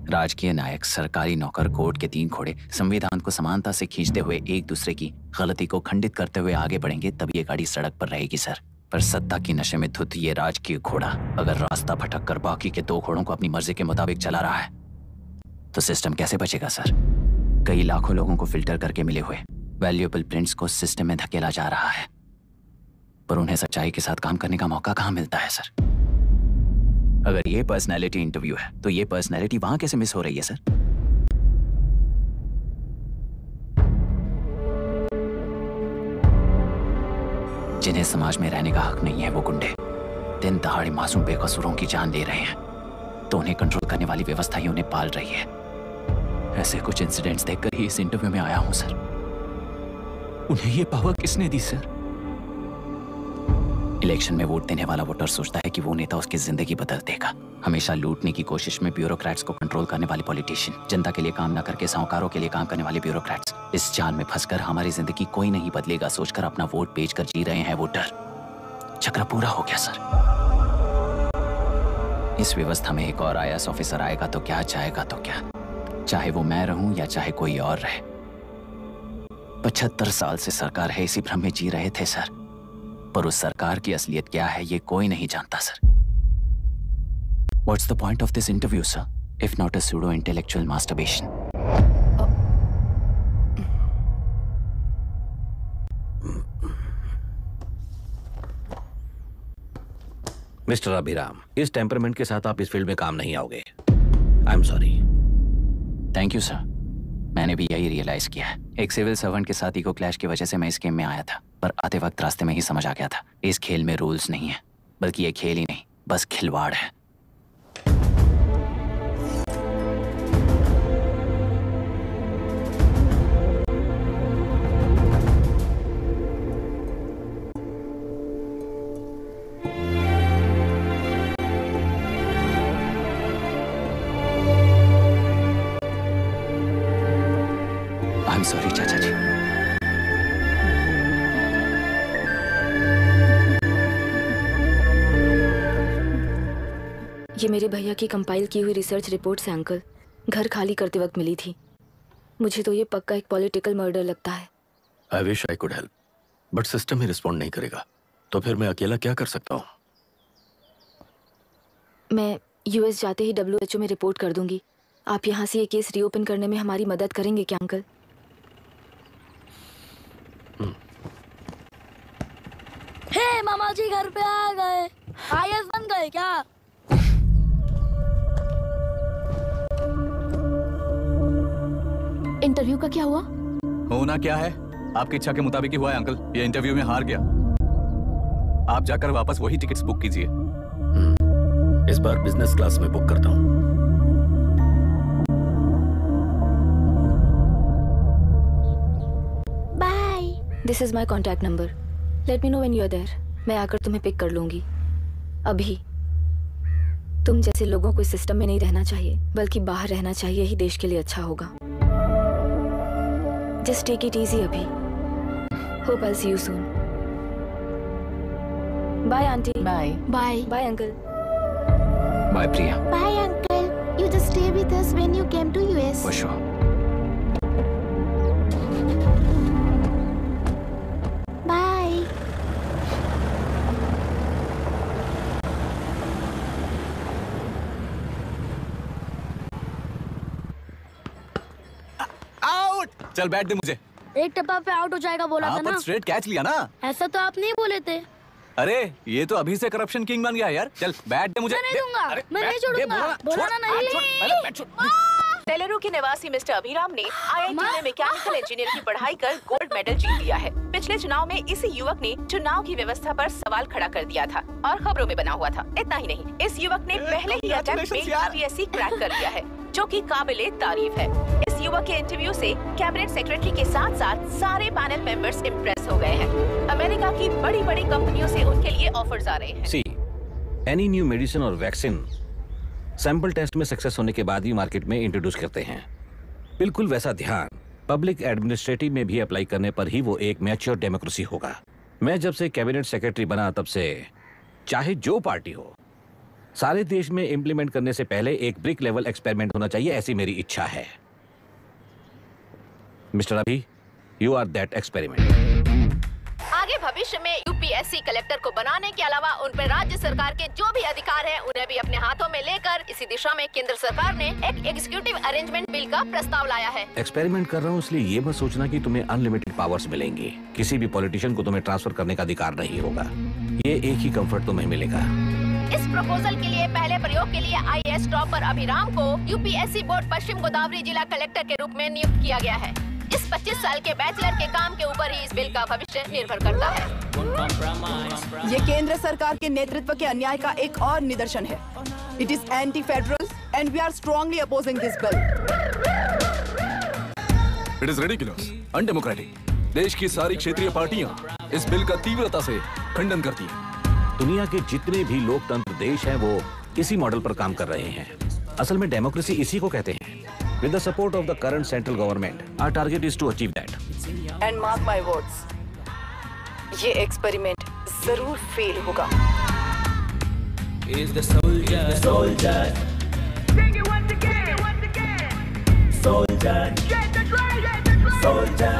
राजकीय नायक, सरकारी नौकर, कोर्ट के 3 घोड़े संविधान को समानता से खींचते हुए एक दूसरे की गलती को खंडित करते हुए आगे बढ़ेंगे तभी ये गाड़ी सड़क पर रहेगी सर। पर सत्ता की नशे में धुत ये राजकीय घोड़ा अगर रास्ता भटक कर बाकी के 2 घोड़ों को अपनी मर्जी के मुताबिक चला रहा है तो सिस्टम कैसे बचेगा सर? कई लाखों लोगों को फिल्टर करके मिले हुए वैल्यूएबल प्रिंट्स को सिस्टम में धकेला जा रहा है। पर उन्हें सच्चाई के साथ काम करने का मौका कहाँ मिलता है सर? अगर ये पर्सनैलिटी इंटरव्यू है तो ये पर्सनैलिटी वहां कैसे मिस हो रही है सर? जिन्हें समाज में रहने का हक नहीं है वो गुंडे दिन दहाड़े मासूम बेकसूरों की जान ले रहे हैं, तो उन्हें कंट्रोल करने वाली व्यवस्था ही उन्हें पाल रही है। ऐसे कुछ इंसिडेंट्स देखकर ही इस इंटरव्यू में आया हूं सर। उन्हें ये पावर किसने दी सर? इलेक्शन में वोट देने वाला वोटर सोचता है कि वो नेता उसकी जिंदगी बदल देगा। हमेशा लूटने की कोशिश में ब्यूरोक्रेट्स को कंट्रोल करने वाले पॉलिटिशियन, जनता के लिए काम न करके साहूकारों के लिए काम करने वाले ब्यूरोक्रेट्स, इस जाल में फंसकर हमारी जिंदगी कोई नहीं बदलेगा सोचकर अपना वोट बेचकर जी रहे हैं वोटर। चक्र पूरा हो गया सर। इस व्यवस्था में एक और IAS ऑफिसर आएगा तो क्या, जाएगा तो क्या, चाहे वो मैं रहूं या चाहे कोई और रहे। 75 साल से सरकार है इसी भ्रम में जी रहे थे सर, पर उस सरकार की असलियत क्या है ये कोई नहीं जानता sir. What's the point of this interview, sir, if not a pseudo-intellectual masturbation? Mister Abhiram, इस टेम्परमेंट के साथ आप इस फील्ड में काम नहीं आओगे। आई am sorry. Thank you sir. मैंने भी यही रियलाइज किया है। एक सिविल सर्वेंट के साथ ईगो क्लैश की वजह से मैं इस गेम में आया था, पर आते वक्त रास्ते में ही समझ आ गया था इस खेल में रूल्स नहीं है, बल्कि ये खेल ही नहीं बस खिलवाड़ है। I'm sorry, चाचा जी। ये मेरे भैया की कंपाइल की हुई रिसर्च रिपोर्ट से अंकल, घर खाली करते वक्त मिली थी। मुझे तो ये पक्का एक पॉलिटिकल मर्डर लगता है। I wish I could help, but system he respond नहीं करेगा, तो फिर मैं अकेला क्या कर सकता हूँ? मैं US जाते ही WHO में रिपोर्ट कर दूंगी। आप यहाँ से ये केस रीओपन करने में हमारी मदद करेंगे क्या अंकल? हे मामा जी घर पे आ गए। IAS बन गए क्या? इंटरव्यू का क्या हुआ? होना क्या है, आपकी इच्छा के मुताबिक ही हुआ है अंकल। ये इंटरव्यू में हार गया। आप जाकर वापस वही टिकट्स बुक कीजिए। इस बार बिजनेस क्लास में बुक करता हूँ। Bye. This is my contact number. Let me know when you are there. मैं आकर तुम्हें पिक कर लूंगी। अभी तुम जैसे लोगों को इस सिस्टम में नहीं रहना चाहिए, बल्कि बाहर रहना चाहिए, ही देश के लिए अच्छा होगा। जस्ट टेक इट इजी अभी। Hope I see you soon. Bye aunty. Bye. Bye. Bye uncle. Bye Priya. Bye, uncle. You just stay with us when you came to US. For sure. Bye. Out. चल बैठ दे मुझे। एक टप्पा पे out हो जाएगा बोला था ना। पर स्ट्रेट कैच लिया ना। ऐसा तो आप नहीं बोले थे। अरे ये तो अभी से करप्शन किंग बन गया यार। चल बैठ दे मुझे। मैं नहीं दूंगा। मैं नहीं छोड़ूंगा। बोला ना नहीं। तेलुरु के निवासी मिस्टर अभिराम ने IIT में मैकेनिकल इंजीनियर की पढ़ाई कर गोल्ड मेडल जीत लिया है। पिछले चुनाव में इसी युवक ने चुनाव की व्यवस्था पर सवाल खड़ा कर दिया था और खबरों में बना हुआ था। इतना ही नहीं, इस युवक ने पहले ही अटेम्प्ट में UPSC क्रैक कर लिया है, जो कि काबिले तारीफ है। इस युवक के इंटरव्यू से कैबिनेट सेक्रेटरी के साथ साथ सारे पैनल मेंबर्स इम्प्रेस हो गए हैं। अमेरिका की बड़ी बड़ी कंपनियों से उनके लिए ऑफर्स आ रहे हैं। सी, एनी न्यू मेडिसिन और वैक्सीन सैंपल टेस्ट में सक्सेस होने के बाद ही मार्केट में इंट्रोड्यूस करते हैं। बिल्कुल वैसा ध्यान पब्लिक एडमिनिस्ट्रेटिव में भी अप्लाई करने पर ही वो एक मैच्योर डेमोक्रेसी होगा। मैं जब से कैबिनेट सेक्रेटरी बना तब से चाहे जो पार्टी हो, सारे देश में इंप्लीमेंट करने से पहले एक ब्रिक लेवल एक्सपेरिमेंट होना चाहिए, ऐसी मेरी इच्छा है। मिस्टर अभी, यू आर दैट एक्सपेरिमेंट। आगे भविष्य में UP यूपीएससी कलेक्टर को बनाने के अलावा उन पर राज्य सरकार के जो भी अधिकार हैं उन्हें भी अपने हाथों में लेकर इसी दिशा में केंद्र सरकार ने एक एग्जीक्यूटिव अरेंजमेंट बिल का प्रस्ताव लाया है। एक्सपेरिमेंट कर रहा हूँ, इसलिए ये मत सोचना कि तुम्हें अनलिमिटेड पावर्स मिलेंगे। किसी भी पॉलिटिशियन को तुम्हें ट्रांसफर करने का अधिकार नहीं होगा। ये एक ही कंफर्ट तुम्हें मिलेगा। इस प्रपोजल के लिए पहले प्रयोग के लिए आईएएस टॉपर अभिराम को यूपीएससी बोर्ड पश्चिम गोदावरी जिला कलेक्टर के रूप में नियुक्त किया गया है। इस 25 साल के बैचलर के काम के ऊपर ही इस बिल का भविष्य निर्भर करता है। ये केंद्र सरकार के नेतृत्व के अन्याय का एक और निदर्शन है। It is anti federal and we are strongly opposing this bill. It is ridiculous, undemocratic. देश की सारी क्षेत्रीय पार्टियां इस बिल का तीव्रता से खंडन करती हैं। दुनिया के जितने भी लोकतंत्र देश हैं वो इसी मॉडल पर काम कर रहे हैं। असल में डेमोक्रेसी इसी को कहते हैं। With the support of the current central government, our target is to achieve that. And mark my words, ये एक्सपेरिमेंट जरूर फेल होगा। Is the soldier, Sing it once again, Soldier, get the dragon, Soldier.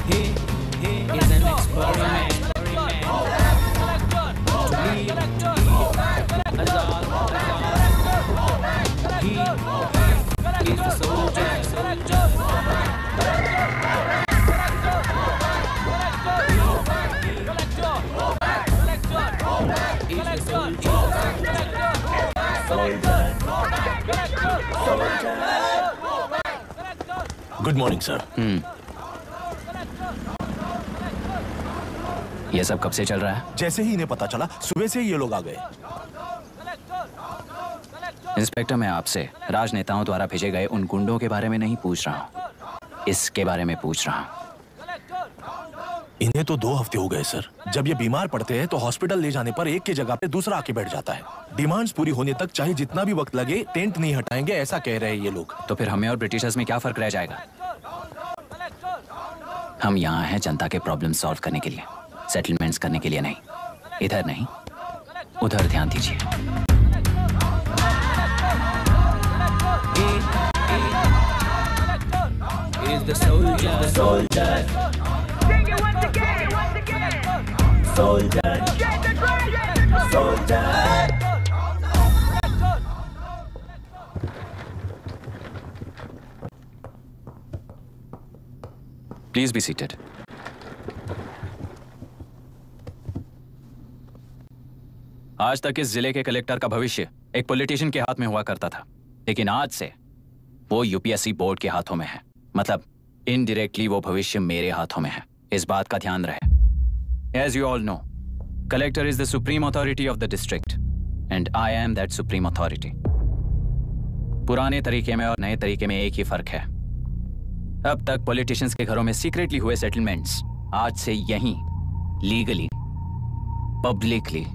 He is an experiment. He's the soldier. Good morning sir. ये सब कब से चल रहा है? जैसे ही इन्हें पता चला सुबह से ही ये लोग आ गए। इंस्पेक्टर, मैं आपसे राजनेताओं द्वारा भेजे गए उन गुंडों के बारे में नहीं पूछ रहा हूँ, इसके बारे में पूछ रहा हूँ। इन्हें तो 2 हफ्ते हो गए सर। जब ये बीमार पड़ते हैं तो हॉस्पिटल ले जाने पर एक की जगह पे दूसरा आके बैठ जाता है। डिमांड्स पूरी होने तक चाहे जितना भी वक्त लगे टेंट नहीं हटाएंगे, ऐसा कह रहे हैं ये लोग। तो फिर हमें और ब्रिटिशर्स में क्या फर्क रह जाएगा? हम यहाँ हैं जनता के प्रॉब्लम सॉल्व करने के लिए, सेटलमेंट्स करने के लिए नहीं। इधर नहीं, उधर ध्यान दीजिए। Is the soldier, Sing it once again, Soldier, get the dragon, Soldier. Please be seated. आज तक इस जिले के कलेक्टर का भविष्य एक पॉलिटिशियन के हाथ में हुआ करता था, लेकिन आज से वो यूपीएससी बोर्ड के हाथों में है। मतलब इनडायरेक्टली वो भविष्य मेरे हाथों में है। इस बात का ध्यान रहे। As you all know, collector is the supreme authority of the district, and I am that supreme authority. पुराने तरीके में और नए तरीके में एक ही फर्क है। अब तक पॉलिटिशियंस के घरों में सीक्रेटली हुए सेटलमेंट्स आज से यहीं लीगली, पब्लिकली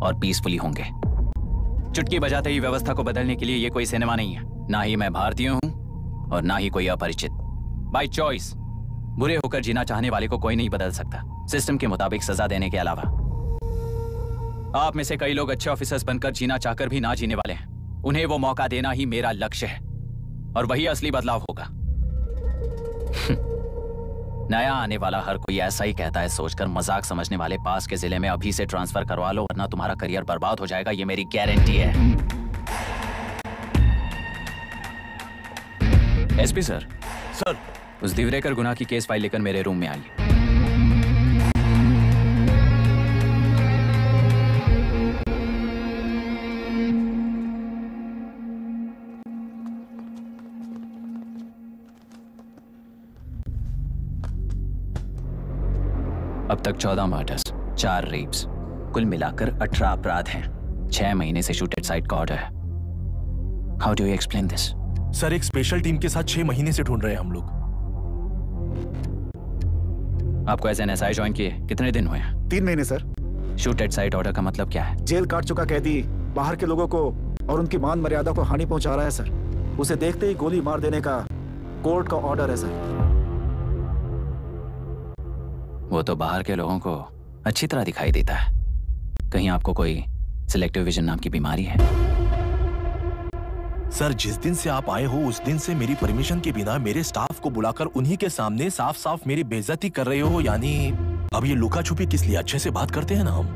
और पीसफुली होंगे। चुटकी बजाते ही व्यवस्था को बदलने के लिए ये कोई सिनेमा नहीं है। ना ही मैं भारतीय हूं और ना ही कोई अपरिचित। बाय चॉइस बुरे होकर जीना चाहने वाले को कोई नहीं बदल सकता, सिस्टम के मुताबिक सजा देने के अलावा। आप में से कई लोग अच्छे ऑफिसर्स बनकर जीना चाहकर भी ना जीने वाले हैं। उन्हें वो मौका देना ही मेरा लक्ष्य है और वही असली बदलाव होगा। नया आने वाला हर कोई ऐसा ही कहता है सोचकर मजाक समझने वाले पास के जिले में अभी से ट्रांसफर करवा लो, वरना तुम्हारा करियर बर्बाद हो जाएगा। ये मेरी गारंटी है। SP sir. सर। उस दिवरेकर गुनाह की केस फाइल लेकर मेरे रूम में आइए। अब तक 14 मर्डर्स, 4 रेप्स, कुल मिलाकर 18 अपराध हैं। 6 महीने से शूट एट साइट का ऑर्डर है। How do you explain this? Sir, एक स्पेशल टीम के साथ 6 महीने से ढूंढ रहे हैं हम लोग। आपको एज एन एसआई ज्वाइन किए कितने दिन हुए हैं? 3 महीने sir. Shoot at site order का मतलब क्या है? जेल काट चुका कैदी बाहर के लोगों को और उनकी मान मर्यादा को हानि पहुंचा रहा है सर। उसे देखते ही गोली मार देने का कोर्ट का ऑर्डर है सर। वो तो बाहर के लोगों को अच्छी तरह दिखाई देता है। कहीं आपको कोई सिलेक्टिव विजन नाम की बीमारी है? सर, जिस दिन से आप आए हो उस दिन से मेरी परमिशन के बिना मेरे स्टाफ को बुलाकर उन्हीं के सामने साफ साफ मेरी बेइज्जती कर रहे हो। यानी अब ये लुका छुपी किस लिए? अच्छे से बात करते हैं ना हम।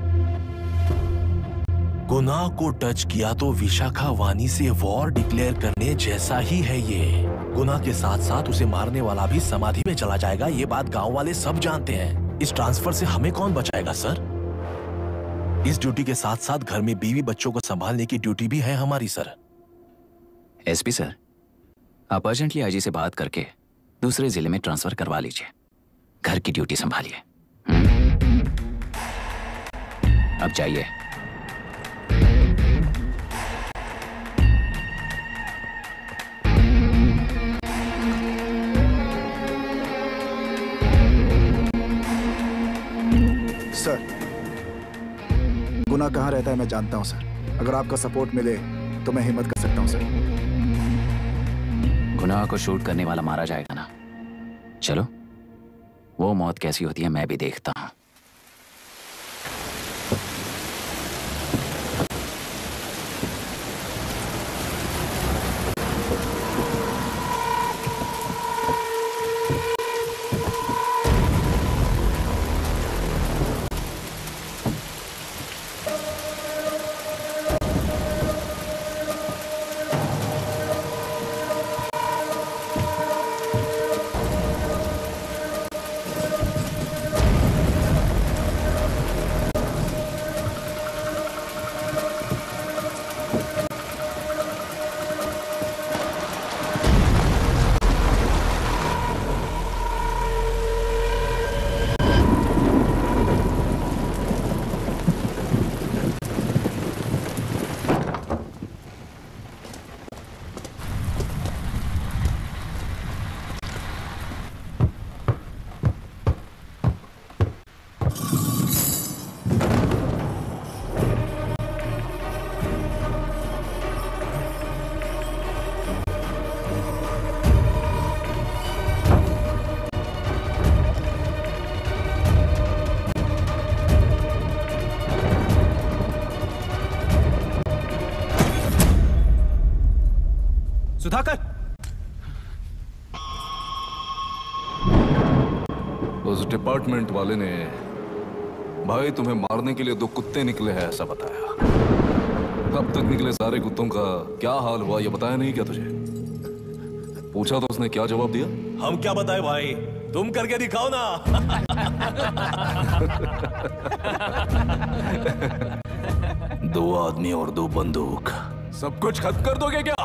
गुनाह को टच किया तो विशाखा वानी से वॉर डिक्लेयर करने जैसा ही है ये। गुनाह के साथ साथ उसे मारने वाला भी समाधि में चला जाएगा। ये बात गांव वाले सब जानते हैं। इस ट्रांसफर से हमें कौन बचाएगा सर? इस ड्यूटी के साथ साथ घर में बीवी बच्चों को संभालने की ड्यूटी भी है हमारी सर। एसपी सर, आप अर्जेंटली आईजी से बात करके दूसरे जिले में ट्रांसफर करवा लीजिए। घर की ड्यूटी संभालिए। अब जाइए। सर, गुनाह कहाँ रहता है मैं जानता हूँ सर। अगर आपका सपोर्ट मिले तो मैं हिम्मत कर सकता हूँ सर। गुनाह को शूट करने वाला मारा जाएगा ना? चलो, वो मौत कैसी होती है मैं भी देखता हूँ। सुधाकर, उस डिपार्टमेंट वाले ने भाई तुम्हें मारने के लिए 2 कुत्ते निकले हैं ऐसा बताया। अब तक निकले सारे कुत्तों का क्या हाल हुआ ये बताया नहीं क्या तुझे? पूछा तो उसने क्या जवाब दिया? हम क्या बताए भाई, तुम करके दिखाओ ना। 2 आदमी और 2 बंदूक, सब कुछ खत्म कर दोगे क्या?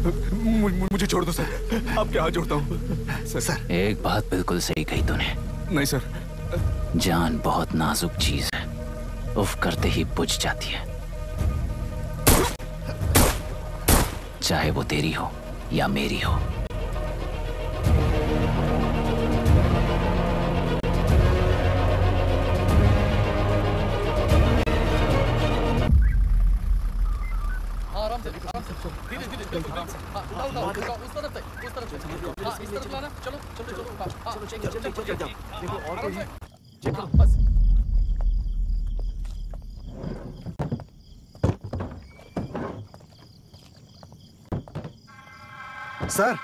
मुझे छोड़ दो सर, आपके हाथ जोड़ता हूँ सर। एक बात बिल्कुल सही कही तूने। नहीं सर। जान बहुत नाजुक चीज है, उफ करते ही बुझ जाती है, चाहे वो तेरी हो या मेरी हो। आराम से धीरे धीरे उठाओ उस तरफ से इस तरफ लाना। चलो चलो चलो देखो और कोई है, चलो बस। सर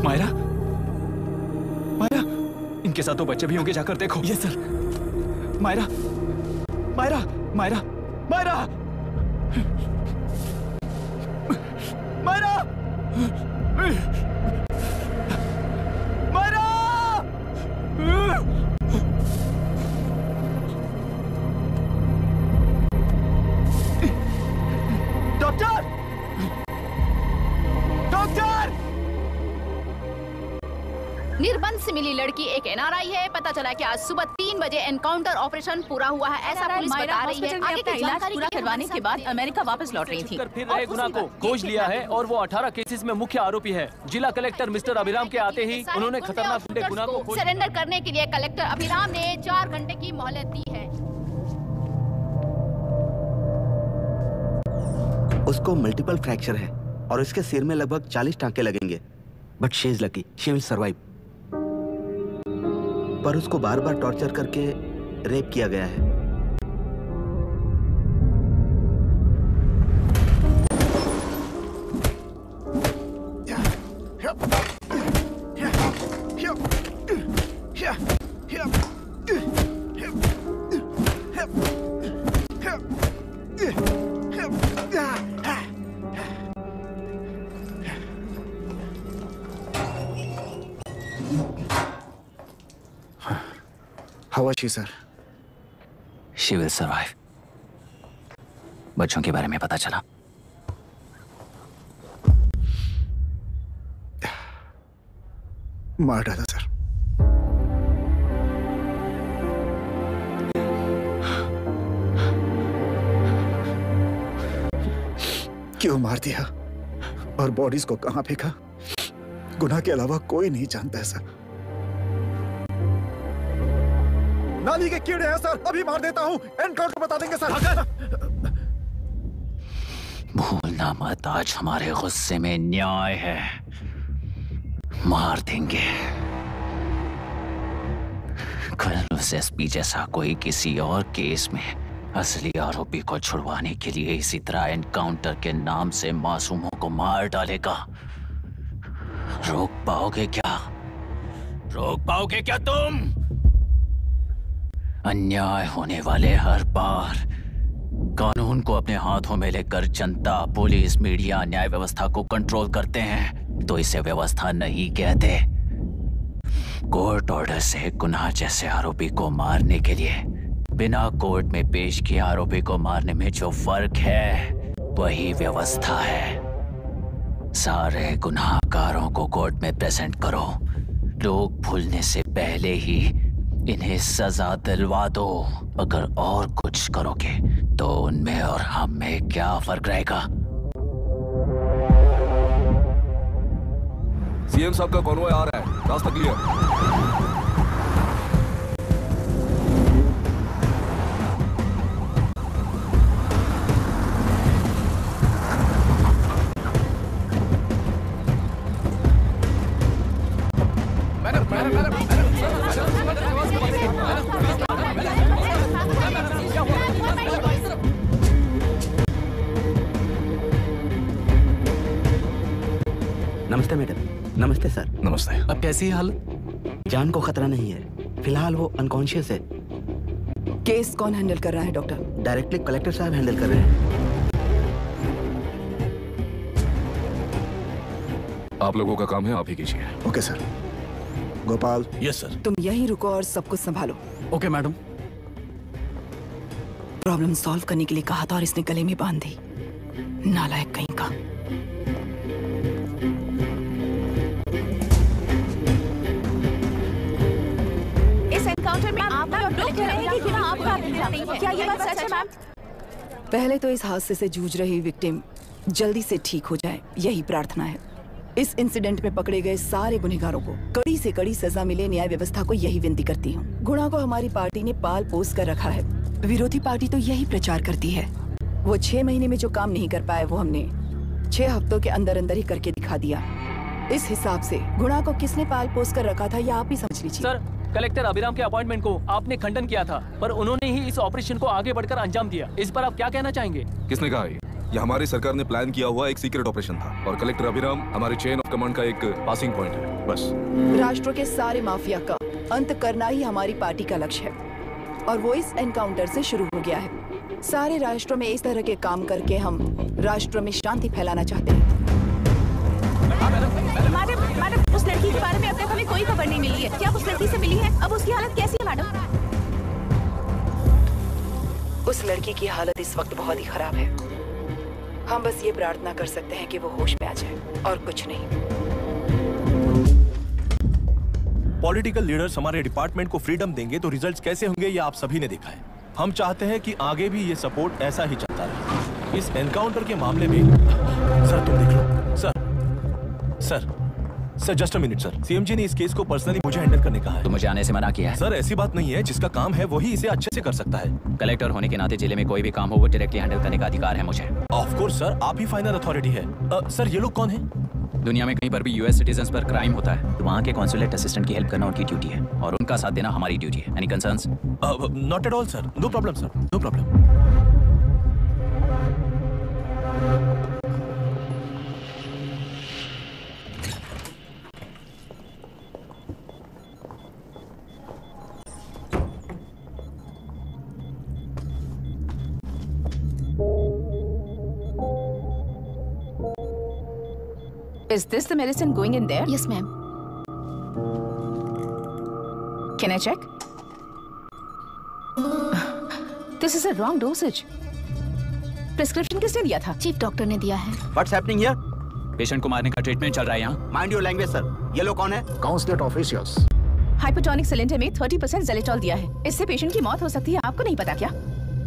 मायरा, मायरा, इनके साथ तो बच्चे भी होंगे, जाकर देखो। Yes sir. Myra, Myra, Myra, Myra, Myra, Myra, doctor, doctor. निर्बंध से मिली लड़की एक एनआरआई है। पता चला कि आज सुबह 3 बजे एनकाउंटर ऑपरेशन पूरा हुआ है, ऐसा पुलिस बता रही है। आगे की इलाज जानकारी पूरा करवाने के बाद अमेरिका वापस लौट रही थी। फिर रहे गुना को खोज लिया है और वो 18 केसेस में मुख्य आरोपी है। जिला कलेक्टर मिस्टर अभिराम के आते ही उन्होंने खतरनाक गुंडे गुना को खोज सरेंडर करने के लिए कलेक्टर अभिराम ने 4 घंटे की मोहलत दी है। उसको मल्टीपल फ्रैक्चर है और इसके सिर में लगभग 40 टांके लगेंगे, but she is lucky, she will survive. पर उसको बार बार टॉर्चर करके रेप किया गया है। How was she, sir? She will survive. बच्चों के बारे में पता चला? मार डाला सर। क्यों मार दिया और बॉडीज को कहां फेंका, गुनाह के अलावा कोई नहीं जानता है सर। नाली के कीड़े हैं सर, अभी मार देता हूं, एनकाउंटर बता देंगे सर। भूलना मत, आज हमारे गुस्से में न्याय है, मार देंगे। कल उस एसपी जैसा कोई किसी और केस में असली आरोपी को छुड़वाने के लिए इसी तरह एनकाउंटर के नाम से मासूमों को मार डालेगा। रोक पाओगे क्या? रोक पाओगे क्या तुम? अन्याय होने वाले हर बार कानून को अपने हाथों में लेकर जनता, पुलिस, मीडिया न्याय व्यवस्था को कंट्रोल करते हैं, तो इसे व्यवस्था नहीं कहते। कोर्ट ऑर्डर से गुनाह जैसे आरोपी को मारने के लिए बिना कोर्ट में पेश किए आरोपी को मारने में जो फर्क है वही व्यवस्था है। सारे गुनाहगारों को कोर्ट में प्रेजेंट करो, लोग भूलने से पहले ही इन्हें सजा दिलवा दो। अगर और कुछ करोगे तो उनमें और हम में क्या फर्क रहेगा? सीएम साहब का कॉन्वॉय आ रहा है, रास्ता क्लियर। नमस्ते मैडम। नमस्ते सर। नमस्ते। अब कैसी है हालत? जान को खतरा नहीं है, फिलहाल वो अनकॉन्शियस है। केस कौन हैंडल कर रहा है डॉक्टर? डायरेक्टली कलेक्टर साहब हैंडल कर रहे हैं। आप लोगों का काम है, आप ही कीजिए। Okay sir. Gopal. Yes sir. तुम यहीं रुको और सब कुछ संभालो। Okay madam. प्रॉब्लम सॉल्व करने के लिए कहा था और इसने गले में बांध दी। नालायक कहीं का। इस एनकाउंटर में आप लोग कह रहे हैं कि बिना आपका नहीं है। क्या ये बात सच है मैम? पहले तो इस हादसे से जूझ रही विक्टिम जल्दी से ठीक हो जाए, यही प्रार्थना है। इस इंसिडेंट में पकड़े गए सारे गुनहगारों को कड़ी से कड़ी सजा मिले, न्याय व्यवस्था को यही विनती करती हूँ। गुणा को हमारी पार्टी ने पाल पोस कर रखा है। विरोधी पार्टी तो यही प्रचार करती है। वो 6 महीने में जो काम नहीं कर पाए वो हमने 6 हफ्तों के अंदर अंदर ही करके दिखा दिया। इस हिसाब से गुणा को किसने पाल पोस कर रखा था ये आप ही समझ लीजिए। सर, कलेक्टर अभिराम के अपॉइंटमेंट को आपने खंडन किया था, पर उन्होंने ही इस ऑपरेशन को आगे बढ़कर अंजाम दिया। इस पर आप क्या कहना चाहेंगे? किसने कहा ये हमारी सरकार ने प्लान किया हुआ एक सीक्रेट ऑपरेशन था और कलेक्टर अभिराम हमारे चेन ऑफ कमांड का एक पासिंग पॉइंट है, बस। राष्ट्र के सारे माफिया का अंत करना ही हमारी पार्टी का लक्ष्य है और वो इस एनकाउंटर से शुरू हो गया है। सारे राष्ट्रों में इस तरह के काम करके हम राष्ट्र में शांति फैलाना चाहते हैं। मैडम, उस लड़की के बारे में अब तक हमें कोई खबर नहीं मिली है। क्या उस लड़की से मिली है? अब उसकी हालत कैसी है मैडम? उस लड़की की हालत इस वक्त बहुत ही खराब है। हम बस ये प्रार्थना कर सकते हैं कि वो होश में आ जाए और कुछ नहीं। पॉलिटिकल लीडर्स हमारे डिपार्टमेंट को फ्रीडम देंगे तो रिजल्ट्स कैसे होंगे ये आप सभी ने देखा है। हम चाहते हैं कि आगे भी ये सपोर्ट ऐसा ही चलता रहे। इस एनकाउंटर के मामले में सर तुम देख लो। Sir just a minute sir. CMG ने इस केस को पर्सनली मुझे हैंडल करने कहा है। तो मुझे आने से मना किया है। सर ऐसी बात नहीं है, जिसका काम है वही इसे अच्छे से कर सकता है। कलेक्टर होने के नाते जिले में कोई भी काम हो वो डायरेक्टली हैंडल करने का अधिकार है मुझे। ऑफ कोर्स सर, आप ही फाइनल अथॉरिटी है। सर ये लोग कौन है? दुनिया में कहीं पर भी यूएस सिटीजन्स पर क्राइम होता है तो वहाँ के कॉन्सुलेट असिस्टेंट की हेल्प करना उनकी ड्यूटी है और उनका साथ देना हमारी ड्यूटी है। Any concerns? Not at all sir, no problem sir, no problem. Is this the medicine going in there? Yes, ma'am. Can I check? This is a wrong dosage. Prescription किसने दिया था? चीफ डॉक्टर ने दिया है। What's happening here? Patient को मारने का treatment चल रहा है यहाँ। Mind your language, sir. ये लोग कौन है? Consulate officials. हाइपोटोनिक सिलेंडर में 30% ज़ेलेटॉल दिया है। इससे पेशेंट की मौत हो सकती है। आपको नहीं पता क्या?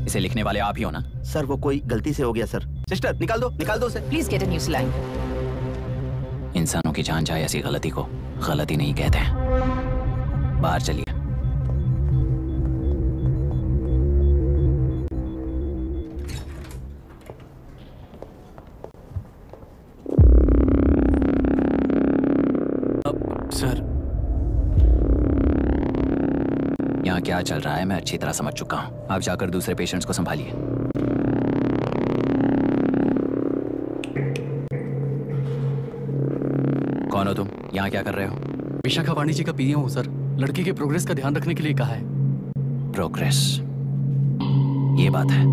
इसे लिखने वाले आप ही हो ना? सर वो कोई गलती से हो गया सर। सिस्टर निकाल दो उसे। Please get a new saline. इंसानों की जान जाए ऐसी गलती को गलती नहीं कहते हैं। बाहर चलिए। सर यहाँ क्या चल रहा है मैं अच्छी तरह समझ चुका हूँ। आप जाकर दूसरे पेशेंट्स को संभालिए। कौन हो तुम? यहाँ क्या कर रहे हो? विशाखा वाणी जी का पीए हूँ सर। लड़की के प्रोग्रेस का ध्यान रखने के लिए कहा है। प्रोग्रेस, ये बात है।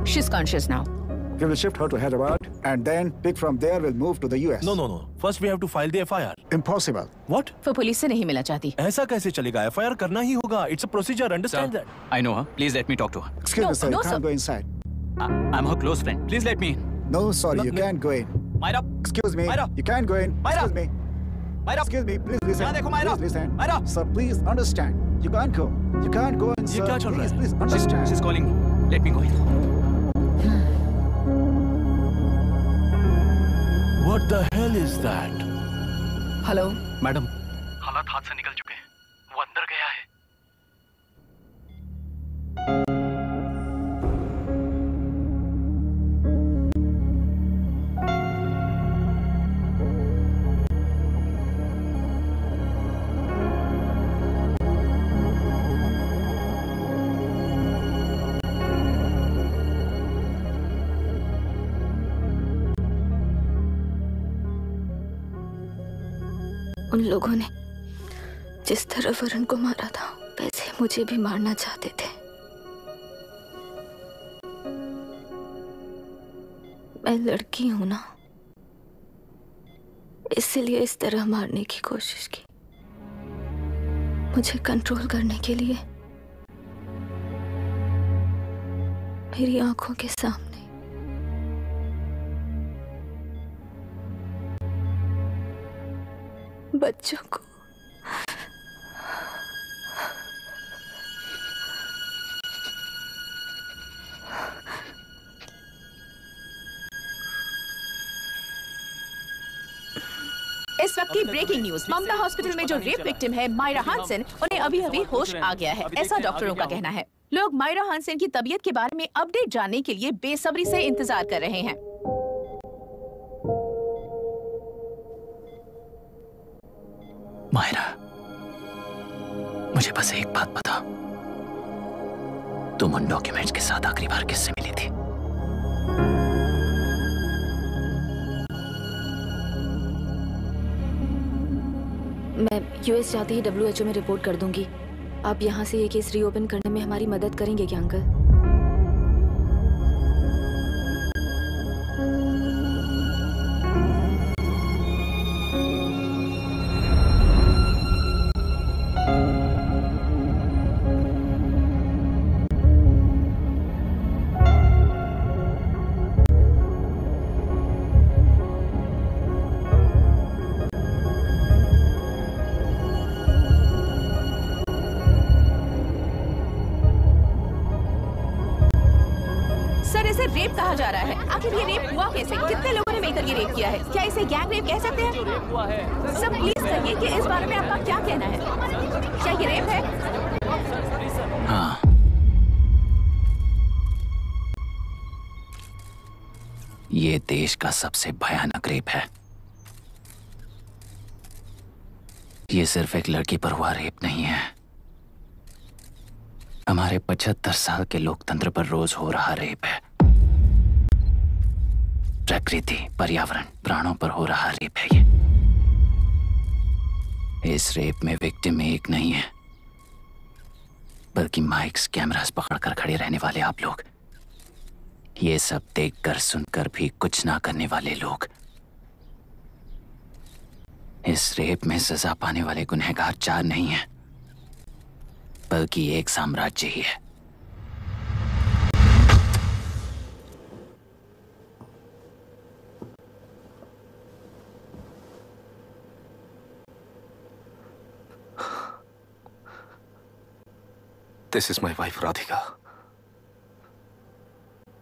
She's conscious now. We will shift her to Hyderabad and then pick from there will move to the US. No. First we have to file the FIR. Impossible. What? वो पुलिस से नहीं मिलना चाहती। ऐसा कैसे चलेगा? FIR करना ही होगा. It's a procedure. Understand that? I know her. Please let me talk to her. Excuse me, sir. You can't go inside. I'm her close friend. Please let me in. No, sorry, you can't go in. Myra. Excuse me. Myra. You can't go in. Myra. Excuse me. Myra. Excuse me. Please listen. यहाँ देखो Myra. Please listen. Myra. Sir, please understand. You can't go. You can't go in, sir. ये क्या चल रहा है? Please understand. She's calling me. Let me go in. What the hell is that? Hello madam, हालात हाथ से निकल चुके हैं। वो अंदर गया है। उन लोगों ने जिस तरह वरुण को मारा था वैसे मुझे भी मारना चाहते थे। मैं लड़की हूं ना, इसलिए इस तरह मारने की कोशिश की। मुझे कंट्रोल करने के लिए मेरी आंखों के सामने बच्चों को इस वक्त की ब्रेकिंग न्यूज। ममता हॉस्पिटल में जो रेप विक्टिम है मायरा हानसन, उन्हें अभी अभी होश आ गया है, ऐसा डॉक्टरों का कहना है। लोग मायरा हानसन की तबीयत के बारे में अपडेट जानने के लिए बेसब्री से इंतजार कर रहे हैं। मायरा, मुझे बस एक बात बता, तुम उन डॉक्यूमेंट्स के साथ आखिरी बार किससे मिली थी? मैं यूएस जाते ही WHO में रिपोर्ट कर दूंगी। आप यहाँ से ये केस रीओपन करने में हमारी मदद करेंगे क्या अंकल? रेप कहा जा रहा है। आखिर ये रेप हुआ कैसे? कितने लोगों ने मिलकर ये रेप किया है? क्या इसे गैंग रेप कह सकते हैं? सब प्लीज कहिए कि इस बारे में आपका क्या कहना है? क्या ये रेप है? हाँ, ये देश का सबसे भयानक रेप है। ये सिर्फ एक लड़की पर हुआ रेप नहीं है, हमारे 75 साल के लोकतंत्र पर रोज हो रहा रेप है। प्रकृति, पर्यावरण, प्राणों पर हो रहा रेप है ये। इस रेप में विक्टिम एक नहीं है, बल्कि माइक्स, कैमरास पकड़कर खड़े रहने वाले आप लोग, ये सब देखकर सुनकर भी कुछ ना करने वाले लोग। इस रेप में सजा पाने वाले गुनहगार 4 नहीं हैं, बल्कि एक साम्राज्य ही है। This is my wife Radhika.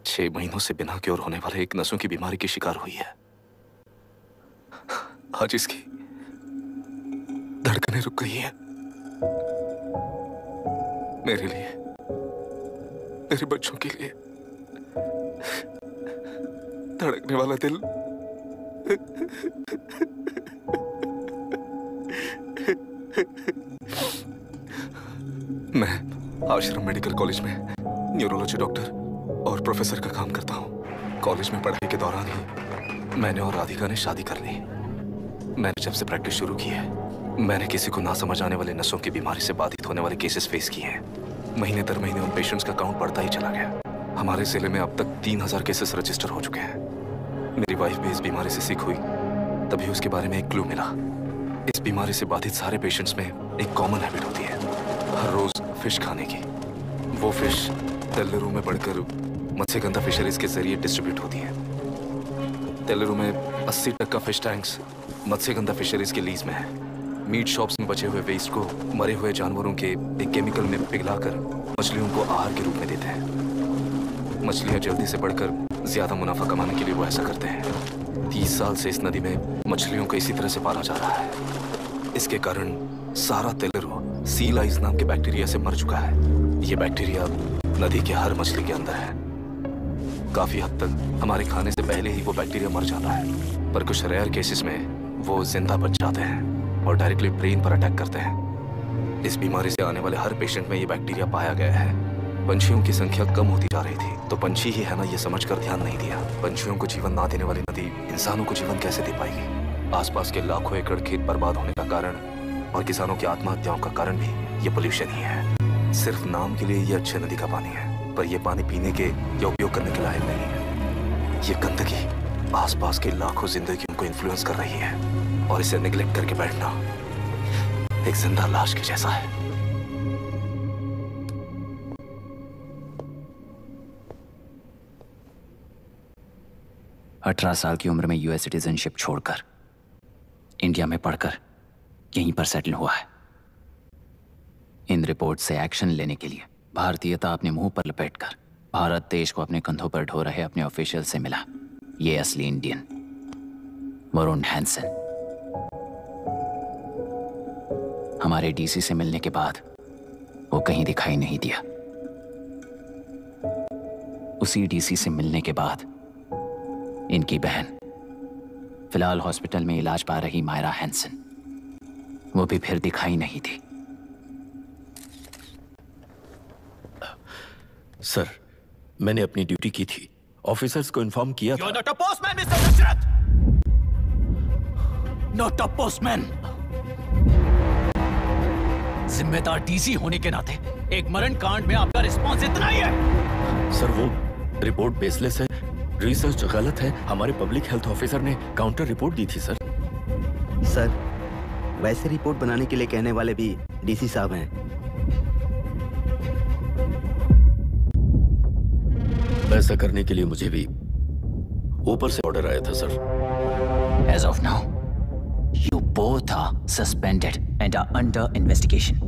6 महीनों से बिना क्योर होने वाले एक नसों की बीमारी की शिकार हुई है। आज इसकी धड़कनें रुक गई हैं। मेरे लिए, मेरे बच्चों के लिए धड़कने वाला दिल मैं आश्रम मेडिकल कॉलेज में न्यूरोलॉजी डॉक्टर और प्रोफेसर का काम करता हूँ। कॉलेज में पढ़ाई के दौरान ही मैंने और राधिका ने शादी कर ली। मैंने जब से प्रैक्टिस शुरू की है, मैंने किसी को ना समझ आने वाले नसों की बीमारी से बाधित होने वाले केसेस फेस किए हैं। महीने दर महीने उन पेशेंट्स का काउंट बढ़ता ही चला गया। हमारे जिले में अब तक 3000 केसेस रजिस्टर हो चुके हैं। मेरी वाइफ भी इस बीमारी से सिक हुई, तभी उसके बारे में एक क्लू मिला। इस बीमारी से बाधित सारे पेशेंट्स में एक कॉमन हैबिट होती है, हर रोज फिश खाने की। वो फिश तेलुरु में बढ़कर मत्स्यगंधा फिशरीज के जरिए डिस्ट्रीब्यूट होती है। तेलुरु में 80% फिश टैंक्स मत्स्यगंधा फिशरीज के लीज में है। मीट शॉप्स में बचे हुए वेस्ट को मरे हुए जानवरों के एक केमिकल में पिघलाकर मछलियों को आहार के रूप में देते हैं। मछलियां जल्दी से बढ़कर ज्यादा मुनाफा कमाने के लिए वो ऐसा करते हैं। 30 साल से इस नदी में मछलियों को इसी तरह से पाला जा रहा है। इसके कारण सारा तेलुरु सी लाइस नाम के बैक्टीरिया से मर चुका है। ये बैक्टीरिया नदी के हर मछली के अंदर है। काफी हद तक हमारे खाने से पहले ही वो बैक्टीरिया मर जाता है, पर कुछ रेयर केसेस में वो जिंदा बच जाते हैं और डायरेक्टली ब्रेन पर अटैक करते हैं। इस बीमारी से आने वाले हर पेशेंट में ये बैक्टीरिया पाया गया है। पंछियों की संख्या कम होती जा रही थी, तो पंछी ही है ना ये समझकर ध्यान नहीं दिया। पंछियों को जीवन ना देने वाली नदी इंसानों को जीवन कैसे दे पाएगी? आसपास के लाखों एकड़ खेत बर्बाद होने का कारण और किसानों की आत्महत्याओं का कारण भी ये पोल्यूशन ही है। सिर्फ नाम के लिए ये अच्छी नदी का पानी है, पर ये पानी पीने के या उपयोग करने के लायक नहीं है। ये गंदगी आसपास के लाखों जिंदगियों को इन्फ्लुएंस कर रही है और इसे निगलेक्ट करके बैठना एक जिंदा लाश के जैसा है। अठारह साल की उम्र में यूएस सिटीजनशिप छोड़कर इंडिया में पढ़कर यहीं पर सेटल हुआ है। इन रिपोर्ट से एक्शन लेने के लिए भारतीयता अपने मुंह पर लपेटकर भारत देश को अपने कंधों पर ढो रहे अपने ऑफिशियल से मिला ये असली इंडियन वरुण हैंसन। हमारे डीसी से मिलने के बाद वो कहीं दिखाई नहीं दिया। उसी डीसी से मिलने के बाद इनकी बहन फिलहाल हॉस्पिटल में इलाज पा रही मायरा हैंसन, वो भी फिर दिखाई नहीं थी। सर, मैंने अपनी ड्यूटी की थी, ऑफिसर्स को इन्फॉर्म किया था। Not a postman, Mr. Dashrath! Not a postman! जिम्मेदार डीसी होने के नाते एक मरण कांड में आपका रिस्पॉन्स इतना ही है। सर, वो रिपोर्ट बेसलेस है, रिसर्च गलत है। हमारे पब्लिक हेल्थ ऑफिसर ने काउंटर रिपोर्ट दी थी सर। सर, वैसे रिपोर्ट बनाने के लिए कहने वाले भी डीसी साहब हैं। ऐसा करने के लिए मुझे भी ऊपर से ऑर्डर आया था sir. As of now, you both are suspended and are under investigation.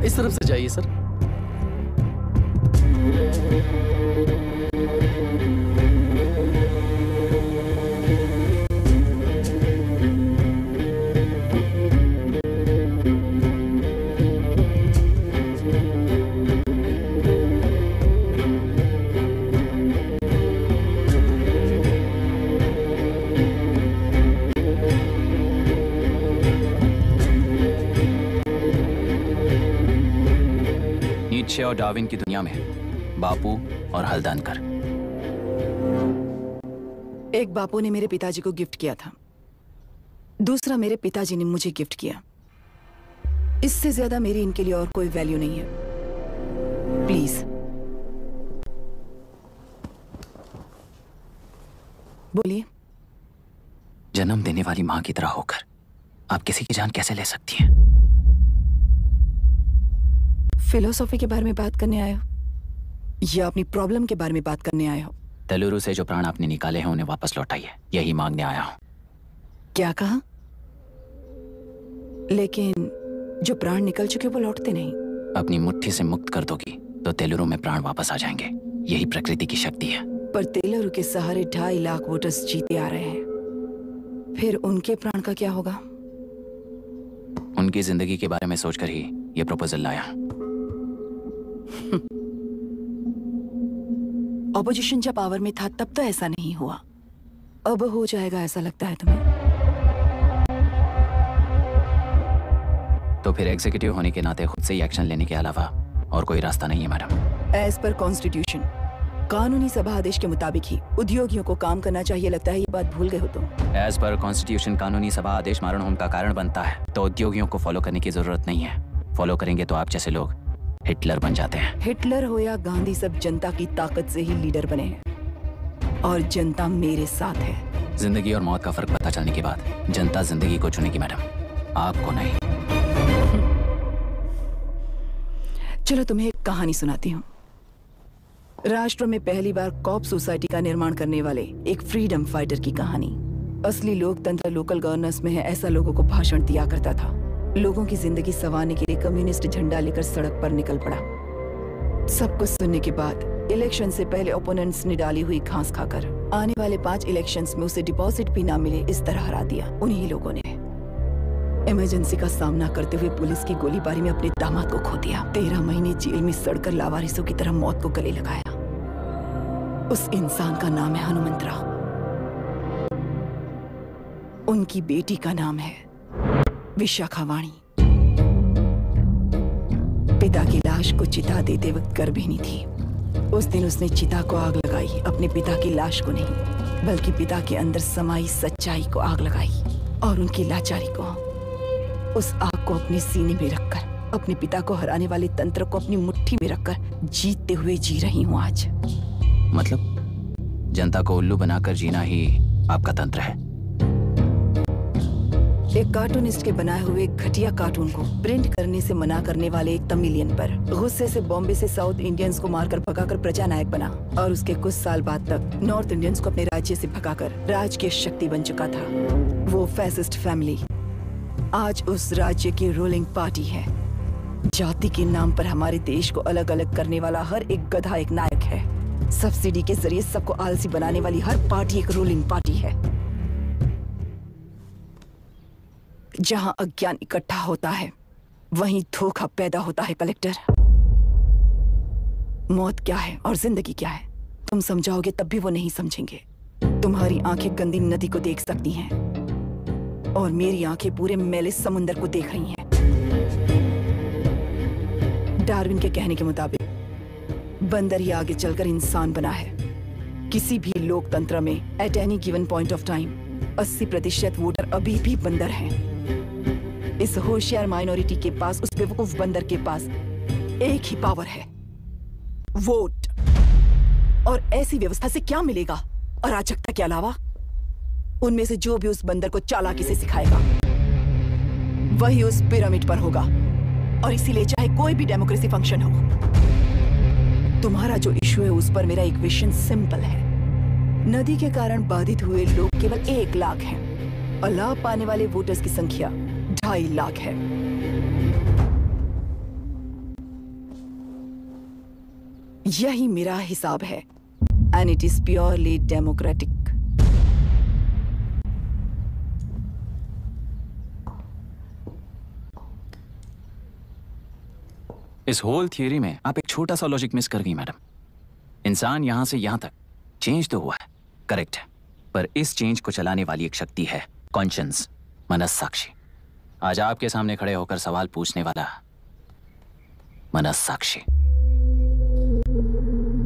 इस तरफ से जाइए सर। नीत्शे और डार्विन की दुनिया में बापू और हल्दानकर। एक बापू ने मेरे पिताजी को गिफ्ट किया था, दूसरा मेरे पिताजी ने मुझे गिफ्ट किया। इससे ज्यादा मेरी इनके लिए और कोई वैल्यू नहीं है। प्लीज बोलिए। जन्म देने वाली मां की तरह होकर आप किसी की जान कैसे ले सकती हैं? फिलोसॉफी के बारे में बात करने आए हो या अपनी प्रॉब्लम के बारे में बात करने आए हो? तेलुरु से जो प्राण आपने निकाले हैं उन्हें वापस लौटाइए, यही मांगने आया हूं। क्या कहा? लेकिन जो प्राण निकल चुके वो लौटते नहीं। अपनी मुट्ठी से मुक्त कर दोगी तो तेलुरु में प्राण वापस आ जाएंगे, यही प्रकृति की शक्ति है। पर तेलुरु के सहारे 2.5 लाख वोटर्स जीते आ रहे हैं, फिर उनके प्राण का क्या होगा? उनकी जिंदगी के बारे में सोचकर ही ये प्रपोजल लाया। ऑपोजिशन जब पावर में था तब तो ऐसा नहीं हुआ, अब हो जाएगा ऐसा लगता है तुम्हें? तो फिर एग्जीक्यूटिव होने के नाते खुद से ही एक्शन लेने के अलावा और कोई रास्ता नहीं है मैडम। एज पर कॉन्स्टिट्यूशन कानूनी सभा आदेश के मुताबिक ही उद्योगियों को काम करना चाहिए। लगता है ये बात भूल गए हो तुम। एज पर कॉन्स्टिट्यूशन कानूनी सभा आदेश मारण होम का कारण बनता है, तो उद्योगियों को फॉलो करने की जरूरत नहीं है। फॉलो करेंगे तो आप जैसे लोग हिटलर बन जाते हैं। हिटलर हो या गांधी, सब जनता की ताकत से ही लीडर बने हैं और जनता मेरे साथ है। जिंदगी और मौत का फर्क पता चलने के बाद जनता जिंदगी को चुनेगी मैडम, आपको नहीं। चलो तुम्हें एक कहानी सुनाती हूँ। राष्ट्र में पहली बार कॉप सोसाइटी का निर्माण करने वाले एक फ्रीडम फाइटर की कहानी। असली लोकतंत्र लोकल गवर्नेंस में है, ऐसा लोगों को भाषण दिया करता था। लोगों की जिंदगी संवारने के लिए कम्युनिस्ट झंडा लेकर सड़क पर निकल पड़ा। सब कुछ सुनने के बाद इलेक्शन से पहले ओपोनेंट्स ने डाली हुई घास खाकर आने वाले 5 इलेक्शंस में उसे डिपॉजिट भी ना मिले इस तरह हरा दिया। उन्हीं लोगों ने इमरजेंसी का सामना करते हुए पुलिस की गोलीबारी में अपने दामाद को खो दिया। 13 महीने जेल में सड़कर लावारिसों की तरह मौत को गले लगाया। उस इंसान का नाम है हनुमंतराव। उनकी बेटी का नाम है विशाखावाणी। पिता की लाश को चिता देते वक्त गर्भिणी थी। उस दिन उसने चिता को आग लगाई, अपने पिता की लाश को नहीं, बल्कि पिता के अंदर समाई सच्चाई को आग लगाई और उनकी लाचारी को। उस आग को अपने सीने में रखकर, अपने पिता को हराने वाले तंत्र को अपनी मुट्ठी में रखकर जीतते हुए जी रही हूँ आज। मतलब जनता को उल्लू बनाकर जीना ही आपका तंत्र है? एक कार्टूनिस्ट के बनाए हुए एक घटिया कार्टून को प्रिंट करने से मना करने वाले एक तमिलियन पर गुस्से से बॉम्बे से साउथ इंडियंस को मारकर भगाकर प्रजानायक बना और उसके कुछ साल बाद तक नॉर्थ इंडियंस को अपने राज्य से भगाकर राजकीय शक्ति बन चुका था। वो फैसिस्ट फैमिली आज उस राज्य की रूलिंग पार्टी है। जाति के नाम पर हमारे देश को अलग अलग करने वाला हर एक गधा एक नायक है। सब्सिडी के जरिए सबको आलसी बनाने वाली हर पार्टी एक रूलिंग पार्टी है। जहां अज्ञान इकट्ठा होता है वहीं धोखा पैदा होता है। कलेक्टर, मौत क्या है और जिंदगी क्या है तुम समझाओगे तब भी वो नहीं समझेंगे। तुम्हारी आंखें गंदी नदी को देख सकती हैं और मेरी आंखें पूरे मैले समुंदर को देख रही हैं। डार्विन के कहने के मुताबिक बंदर ही आगे चलकर इंसान बना है। किसी भी लोकतंत्र में at any given point of time 80% voter अभी भी बंदर हैं। इस होशियार माइनॉरिटी के पास, उस बेवकूफ बंदर के पास एक ही पावर है, वोट। और ऐसी व्यवस्था से क्या मिलेगा अराजकता के अलावा? उनमें से जो भी उस बंदर को चालाकी से सिखाएगा वही उस पिरामिड पर होगा। और इसीलिए चाहे कोई भी डेमोक्रेसी फंक्शन हो, तुम्हारा जो इशू है उस पर मेरा इक्वेशन सिंपल है। नदी के कारण बाधित हुए लोग केवल 1 लाख हैं और लाभ पाने वाले वोटर्स की संख्या 2.5 लाख है। यही मेरा हिसाब है and it is purely democratic. इस होल थियरी में आप एक छोटा सा लॉजिक मिस कर गई मैडम। इंसान यहां से यहां तक चेंज तो हुआ है, करेक्ट है, पर इस चेंज को चलाने वाली एक शक्ति है कॉन्शियंस, मनस्साक्षी। आज आपके सामने खड़े होकर सवाल पूछने वाला मनस्साक्षी।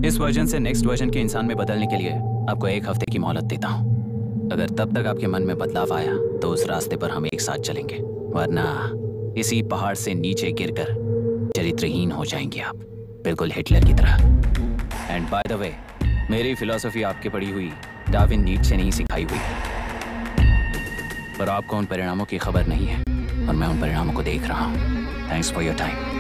इस वर्जन से नेक्स्ट वर्जन के इंसान में बदलने के लिए आपको 1 हफ्ते की मोहलत देता हूं। अगर तब तक आपके मन में बदलाव आया तो उस रास्ते पर हम एक साथ चलेंगे, वरना इसी पहाड़ से नीचे गिरकर चरित्रहीन हो जाएंगे आप, बिल्कुल हिटलर की तरह। एंड बाय द वे, मेरी फिलॉसफी आपके पढ़ी हुई डार्विन नीट्शे नहीं सिखाई हुई है, पर आपको उन परिणामों की खबर नहीं है और मैं उन परिणामों को देख रहा हूं। Thanks for your time.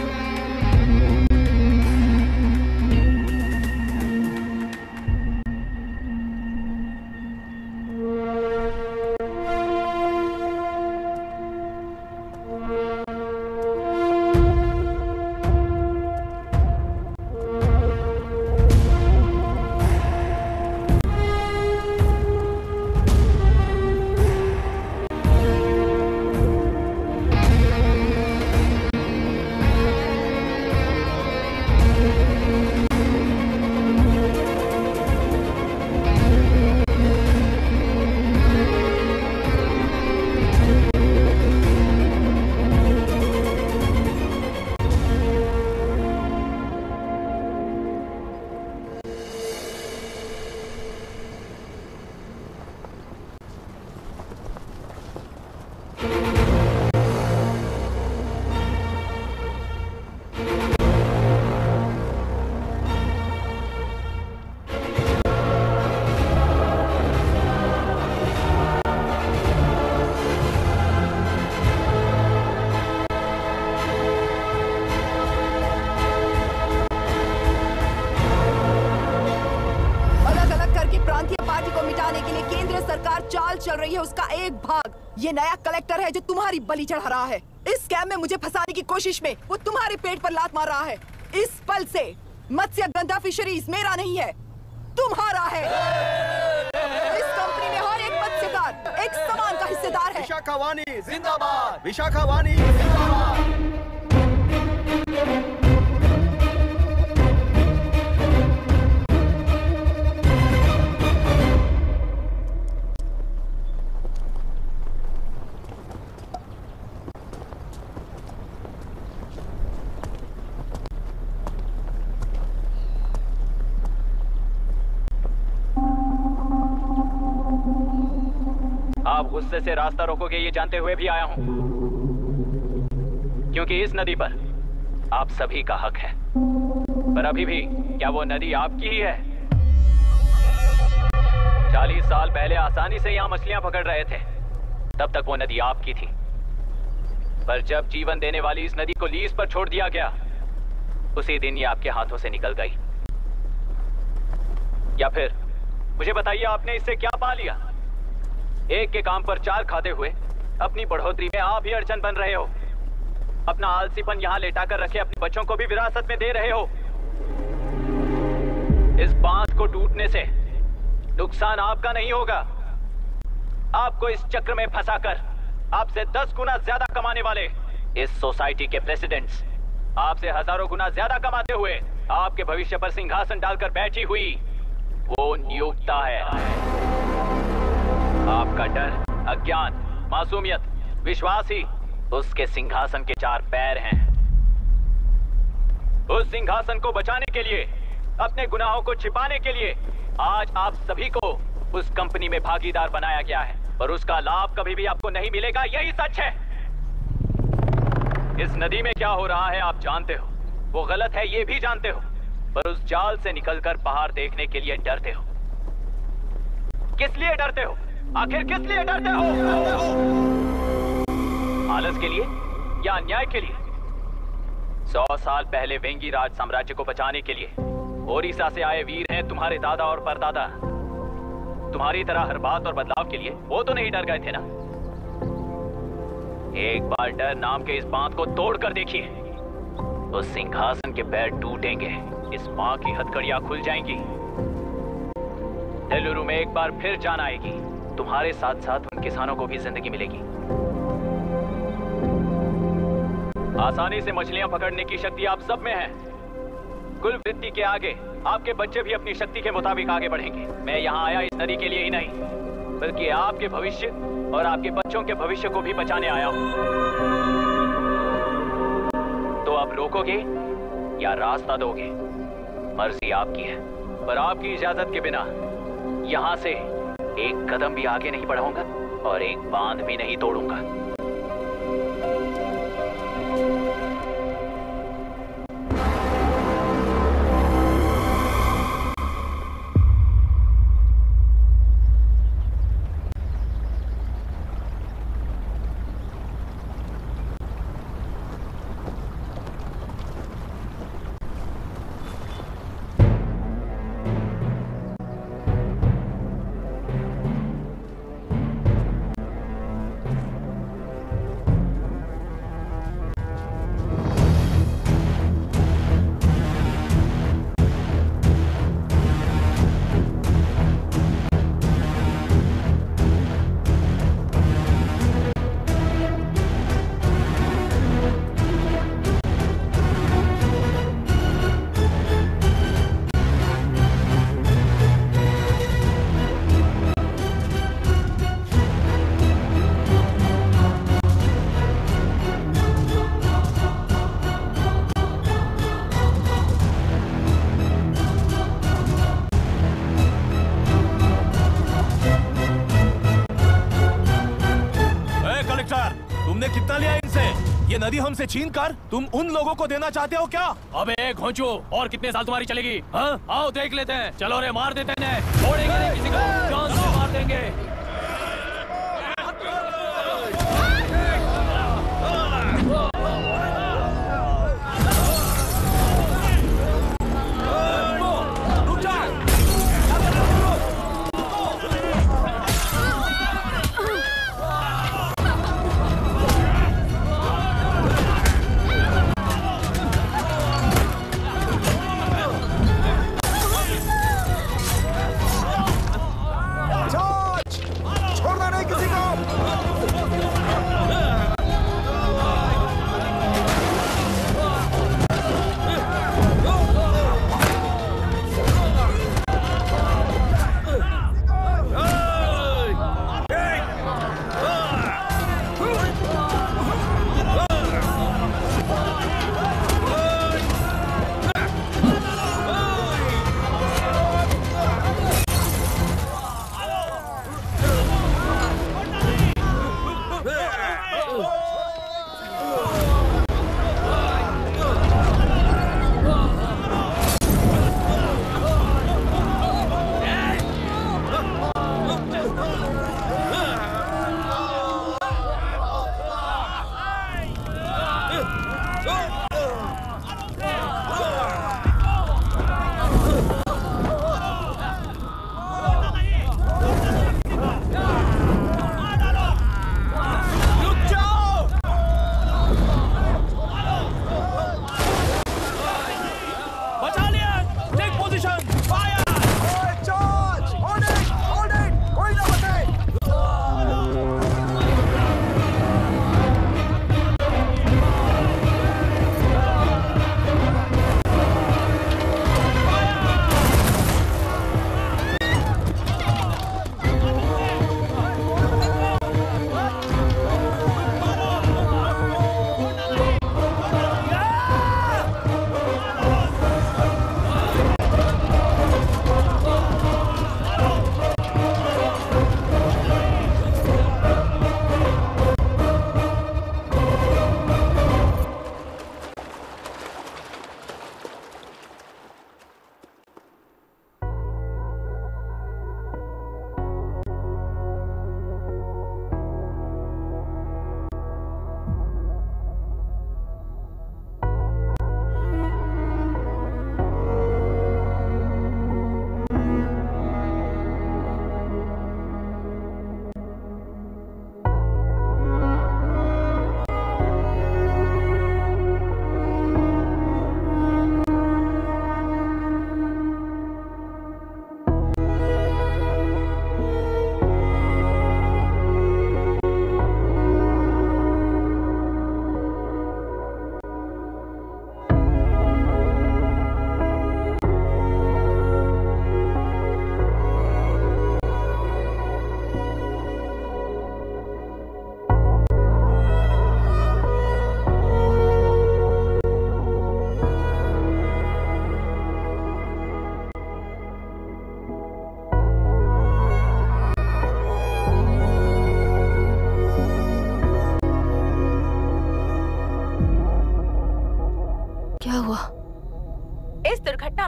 लगातार चाल चल रही है उसका एक भाग ये नया कलेक्टर है जो तुम्हारी बलि चढ़ा रहा है। इस स्कैम में मुझे फंसाने की कोशिश में वो तुम्हारे पेट पर लात मार रहा है। इस पल से मत्स्य गंधा फिशरीज मेरा नहीं है, तुम्हारा है। इस कंपनी में हर एक मत्स्यकार एक समान का हिस्सेदार है। विशाखावाणी जिंदाबाद, विशाखावाणी जिंदाबाद। आप गुस्से से रास्ता रोकोगे ये जानते हुए भी आया हूं, क्योंकि इस नदी पर आप सभी का हक है। पर अभी भी क्या वो नदी आपकी ही है? 40 साल पहले आसानी से यहां मछलियां पकड़ रहे थे, तब तक वो नदी आपकी थी। पर जब जीवन देने वाली इस नदी को लीज पर छोड़ दिया गया, उसी दिन ये आपके हाथों से निकल गई। या फिर मुझे बताइए, आपने इससे क्या पा लिया? एक के काम पर चार खाते हुए अपनी बढ़ोतरी में आप ही अड़चन बन रहे हो। अपना आलसीपन यहाँ लेटा कर रखे अपने बच्चों को भी विरासत में दे रहे हो। इस बांध को टूटने से नुकसान आपका नहीं होगा। आपको इस चक्र में फंसाकर आपसे 10 गुना ज्यादा कमाने वाले इस सोसाइटी के प्रेसिडेंट्स आपसे हजारों गुना ज्यादा कमाते हुए आपके भविष्य पर सिंहासन डालकर बैठी हुई वो नियोक्ता है। आपका डर, अज्ञान, मासूमियत, विश्वास ही उसके सिंहासन के 4 पैर हैं। उस सिंहासन को बचाने के लिए, अपने गुनाहों को छिपाने के लिए आज आप सभी को उस कंपनी में भागीदार बनाया गया है, पर उसका लाभ कभी भी आपको नहीं मिलेगा। यही सच है। इस नदी में क्या हो रहा है आप जानते हो, वो गलत है ये भी जानते हो, पर उस जाल से निकलकर बाहर देखने के लिए डरते हो। किस लिए डरते हो? आखिर किस लिए डरते हो? आलस के लिए या अन्याय के लिए? 100 साल पहले वेंगी राज साम्राज्य को बचाने के लिए ओडिशा से आए वीर हैं तुम्हारे दादा और परदादा। तुम्हारी तरह हर बात और बदलाव के लिए वो तो नहीं डर गए थे ना। एक बार डर नाम के इस बांध को तोड़ कर देखिए, उस सिंहासन के पैर टूटेंगे, इस मां की हथकड़ियां खुल जाएंगी। तेलुरु में एक बार फिर जान आएगी, तुम्हारे साथ साथ उन किसानों को भी जिंदगी मिलेगी। आसानी से मछलियां पकड़ने की शक्ति आप सब में है। कुल वृत्ति के आगे आपके बच्चे भी अपनी शक्ति के मुताबिक आगे बढ़ेंगे। मैं यहाँ आया इस नदी के लिए ही नहीं, बल्कि आपके भविष्य और आपके बच्चों के भविष्य को भी बचाने आया हूँ। तो आप रोकोगे या रास्ता दोगे, मर्जी आपकी है, पर आपकी इजाजत के बिना यहाँ से एक कदम भी आगे नहीं बढ़ाऊंगा और एक बांध भी नहीं तोड़ूंगा। ये नदी हमसे छीन कर तुम उन लोगों को देना चाहते हो क्या? अबे घोंचो, और कितने साल तुम्हारी चलेगी? हाँ, आओ देख लेते हैं। चलो रे, मार देते हैं, छोड़ेंगे नहीं किसी को, जान से मार देंगे।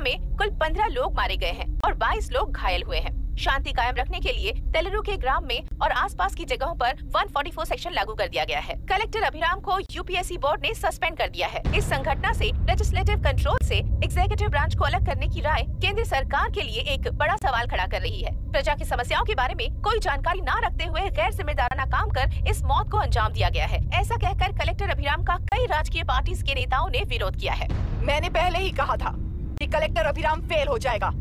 में कुल 15 लोग मारे गए हैं और 22 लोग घायल हुए हैं। शांति कायम रखने के लिए तेलुरु के ग्राम में और आसपास की जगहों पर 144 सेक्शन लागू कर दिया गया है। कलेक्टर अभिराम को यूपीएससी बोर्ड ने सस्पेंड कर दिया है। इस संघटना से लेजिस्लेटिव कंट्रोल से एग्जीक्यूटिव ब्रांच को अलग करने की राय केंद्र सरकार के लिए एक बड़ा सवाल खड़ा कर रही है। प्रजा की समस्याओं के बारे में कोई जानकारी न रखते हुए गैर जिम्मेदाराना काम कर इस मौत को अंजाम दिया गया है। ऐसा कहकर कलेक्टर अभिराम का कई राजकीय पार्टी के नेताओं ने विरोध किया है। मैंने पहले ही कहा था कि कलेक्टर अभिराम फेल हो जाएगा।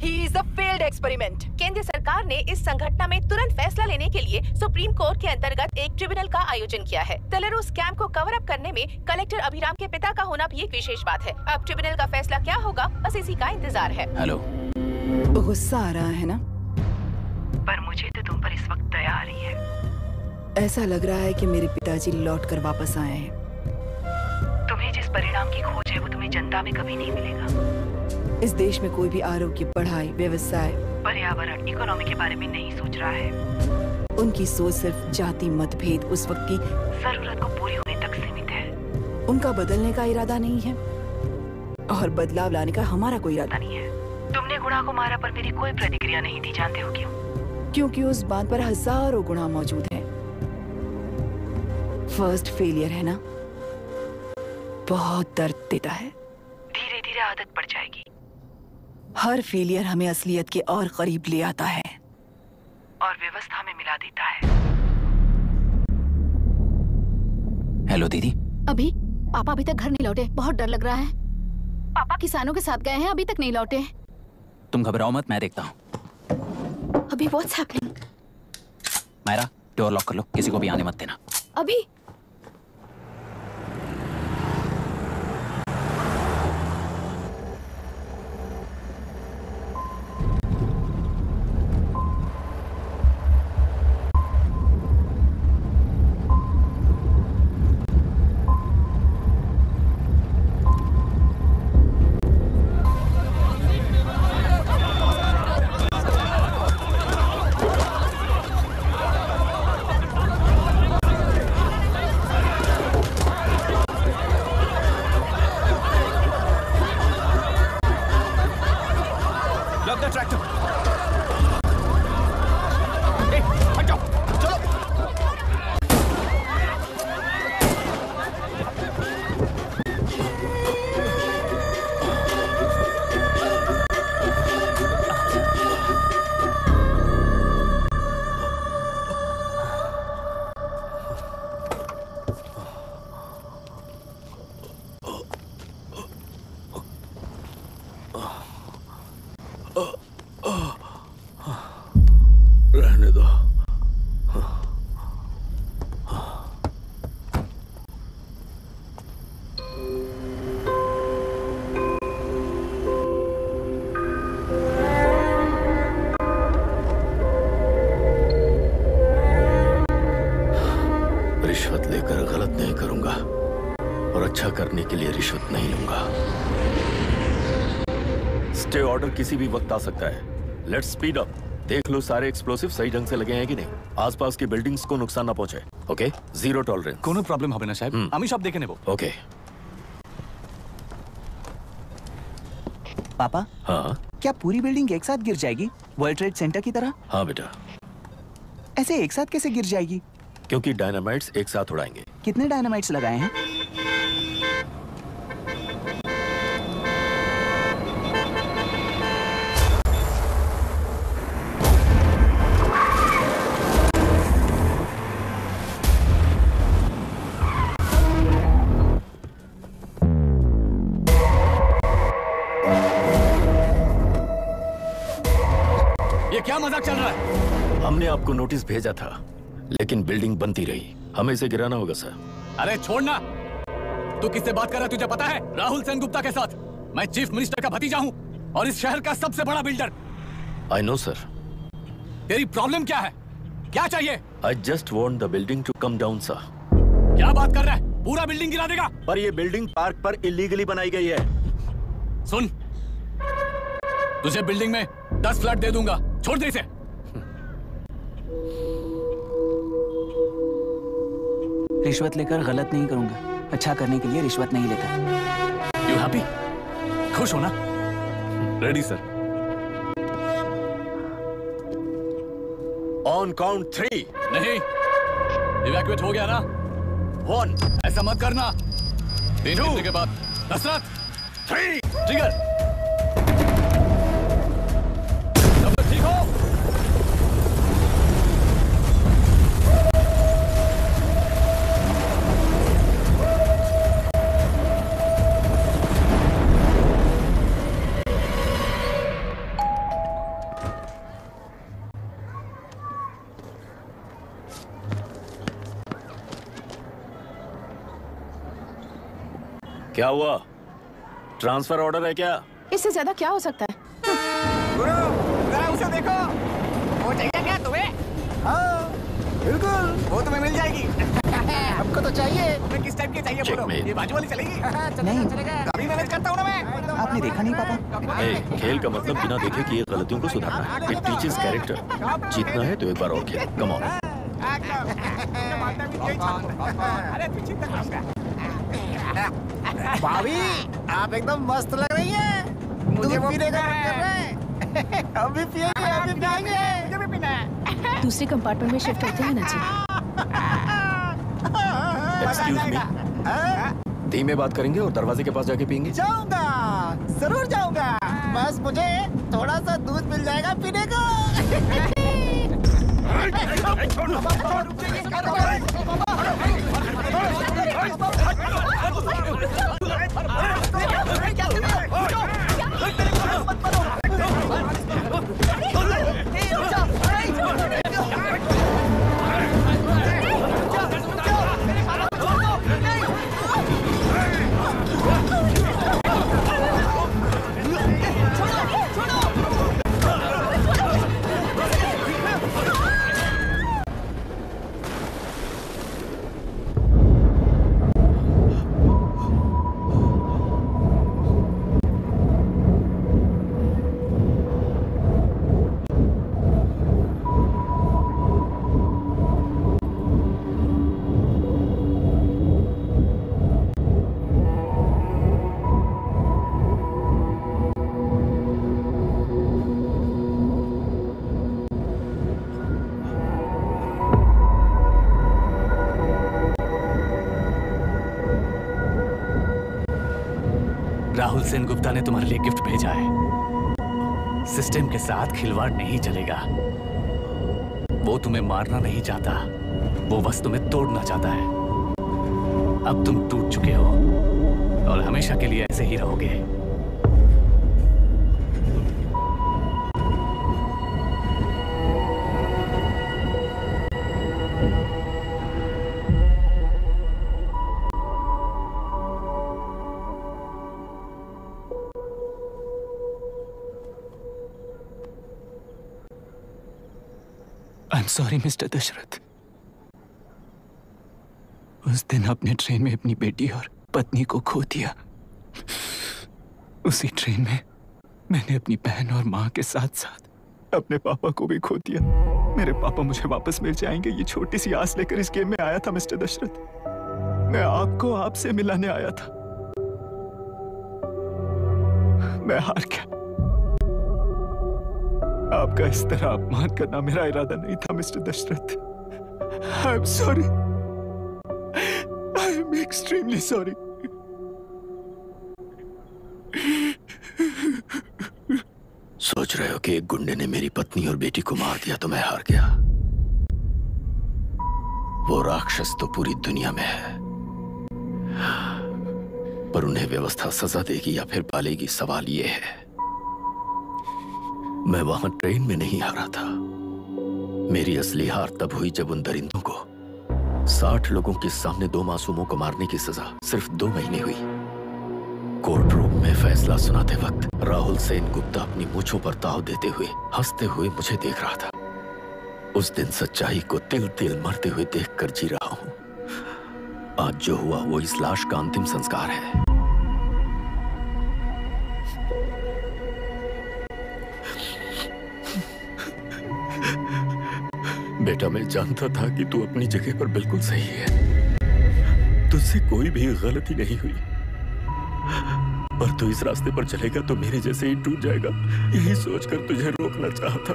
He is a failed experiment. केंद्र सरकार ने इस संघटना में तुरंत फैसला लेने के लिए सुप्रीम कोर्ट के अंतर्गत एक ट्रिब्यूनल का आयोजन किया है। तेलुरु स्कैम को कवर अप करने में कलेक्टर अभिराम के पिता का होना भी एक विशेष बात है। अब ट्रिब्यूनल का फैसला क्या होगा, बस इसी का इंतजार है। हेलो, गुस्सा आ रहा है ना? पर मुझे तो तुम पर इस वक्त दया आ रही है। ऐसा लग रहा है कि मेरे पिताजी लौट कर वापस आए हैं। तुम्हें जिस परिणाम की खोज है वो तुम्हें जनता में कभी नहीं मिलेगा। इस देश में कोई भी आरोग्य, पढ़ाई, व्यवसाय, पर्यावरण, इकोनॉमी के बारे में नहीं सोच रहा है। उनकी सोच सिर्फ जाति मतभेद उस वक्त की जरूरत को पूरी होने तक सीमित है। उनका बदलने का इरादा नहीं है और बदलाव लाने का हमारा कोई इरादा नहीं है। तुमने गुणा को मारा पर मेरी कोई प्रतिक्रिया नहीं थी, जानते हो क्यों? क्योंकि उस बात पर हजारों गुणा मौजूद है। फर्स्ट फेलियर है ना, बहुत दर्द देता है। धीरे धीरे आदत पड़ जाएगी। हर फेलियर हमें असलियत के और करीब ले आता है और व्यवस्था में मिला देता है। हेलो दीदी। अभी पापा अभी तक घर नहीं लौटे, बहुत डर लग रहा है। पापा किसानों के साथ गए हैं, अभी तक नहीं लौटे। तुम घबराओ मत, मैं देखता हूँ। अभी what's happening? Myra, door lock कर लो, किसी को भी आने मत देना। अभी रहने दो। रिश्वत लेकर गलत नहीं करूंगा और अच्छा करने के लिए रिश्वत नहीं लूंगा। स्टे ऑर्डर किसी भी वक्त आ सकता है। Let's speed up. देख लो सारे एक्सप्लोसिव सही ढंग से लगे हैं कि नहीं। आसपास की बिल्डिंग्स को नुकसान ना पहुंचे। Okay, zero tolerance. कोनो प्रॉब्लम হবে না সাহেব, আমি সব দেখে নেব। ओके। पापा, हाँ क्या पूरी बिल्डिंग एक साथ गिर जाएगी, वर्ल्ड ट्रेड सेंटर की तरह? हाँ बेटा। ऐसे एक साथ कैसे गिर जाएगी? क्योंकि डायनामाइट्स एक साथ उड़ाएंगे। कितने डायनामाइट्स लगाए हैं? ये क्या मजाक चल रहा है? हमने आपको नोटिस भेजा था, लेकिन बिल्डिंग बनती रही। हमें इसे गिराना होगा सर। अरे छोड़ना। तू किससे बात कर रहा है तुझे पता है? राहुल सेनगुप्ता के साथ। मैं चीफ मिनिस्टर का भतीजा हूँ और इस शहर का सबसे बड़ा बिल्डर। I know sir. तेरी प्रॉब्लम क्या है? क्या चाहिए? I just want the building to come down sir. क्या बात कर रहा है? पूरा बिल्डिंग गिरा देगा? पर ये बिल्डिंग पार्क पर इलीगली बनाई गई है। सुन, तुझे बिल्डिंग में 10 फ्लैट दे दूंगा, छोड़ दे इसे। रिश्वत लेकर गलत नहीं करूंगा, अच्छा करने के लिए रिश्वत नहीं लेता। You happy? खुश हो ना? Ready sir. On count 3। नहीं, इवैक्यूएट हो गया ना? 1। ऐसा मत करना। 3 घंटे के बाद। दशरथ 3। ट्रिगर। सब लोग ठीक हो? क्या हुआ? ट्रांसफर ऑर्डर है क्या? इससे ज्यादा क्या हो सकता है? गुरु, जरा उसे देखो। वो चाहिए क्या तुम्हें? हाँ, बिल्कुल। वो तुम्हें मिल जाएगी। हमको तो चाहिए। तुम्हें किस टाइप की चाहिए बोलो? ये बाजू वाली चलेगी? नहीं। गाड़ी मैनेज करता हूँ ना मैं। आपने देखा नहीं पापा? खेल का मतलब बिना देखे किए गलतियों को सुधारना है। It teaches character. जीतना है तो एक बार और खेल। Come on. अरे पीछे तक आऊंगा। भाभी, आप एकदम मस्त लग रही हैं। मुझे पीने का मन कर रहा है। हम भी पिएंगे, हम भी पिएंगे। मुझे भी पीना है। दूसरे कंपार्टमेंट में शिफ्ट होते हैं ना जी। Excuse me. धीमे बात करेंगे और दरवाजे के पास जाके पियेंगे। जाऊंगा, जरूर जाऊंगा। बस मुझे थोड़ा सा दूध मिल जाएगा पीने को। राहुल सेन गुप्ता ने तुम्हारे लिए गिफ्ट भेजा है। सिस्टम के साथ खिलवाड़ नहीं चलेगा। वो तुम्हें मारना नहीं चाहता, वो बस तुम्हें तोड़ना चाहता है। अब तुम टूट चुके हो और हमेशा के लिए ऐसे ही रहोगे। I'm sorry, mister Dasharath. उस दिन अपने ट्रेन में अपनी बेटी और पत्नी को खो दिया। उसी ट्रेन में मैंने अपनी बहन और माँ के साथ साथ अपने पापा को भी खो दिया। मेरे पापा मुझे वापस मिल जाएंगे, ये छोटी सी आस लेकर इस गेम में आया था मिस्टर दशरथ। मैं आपको आपसे मिलाने आया था। मैं हार गया। आपका इस तरह अपमान करना मेरा इरादा नहीं था mister Dashrath. I am sorry. I am extremely sorry. सोच रहे हो कि एक गुंडे ने मेरी पत्नी और बेटी को मार दिया तो मैं हार गया? वो राक्षस तो पूरी दुनिया में है, पर उन्हें व्यवस्था सजा देगी या फिर पालेगी, सवाल ये है। मैं वहां ट्रेन में नहीं हारा था। मेरी असली हार तब हुई जब उन दरिंदों को 60 लोगों के सामने 2 मासूमों को मारने की सजा सिर्फ 2 महीने हुई। कोर्ट रूम में फैसला सुनाते वक्त राहुल सेन गुप्ता अपनी मूंछों पर ताव देते हुए हंसते हुए मुझे देख रहा था। उस दिन सच्चाई को तिल तिल मरते हुए देखकर जी रहा हूं। आज जो हुआ वो इस लाश का अंतिम संस्कार है। बेटा, मैं जानता था कि तू अपनी जगह पर बिल्कुल सही है। तुझसे कोई भी गलती नहीं हुई, और तू इस रास्ते पर चलेगा तो मेरे जैसे ही टूट जाएगा, यही सोचकर तुझे रोकना चाहता।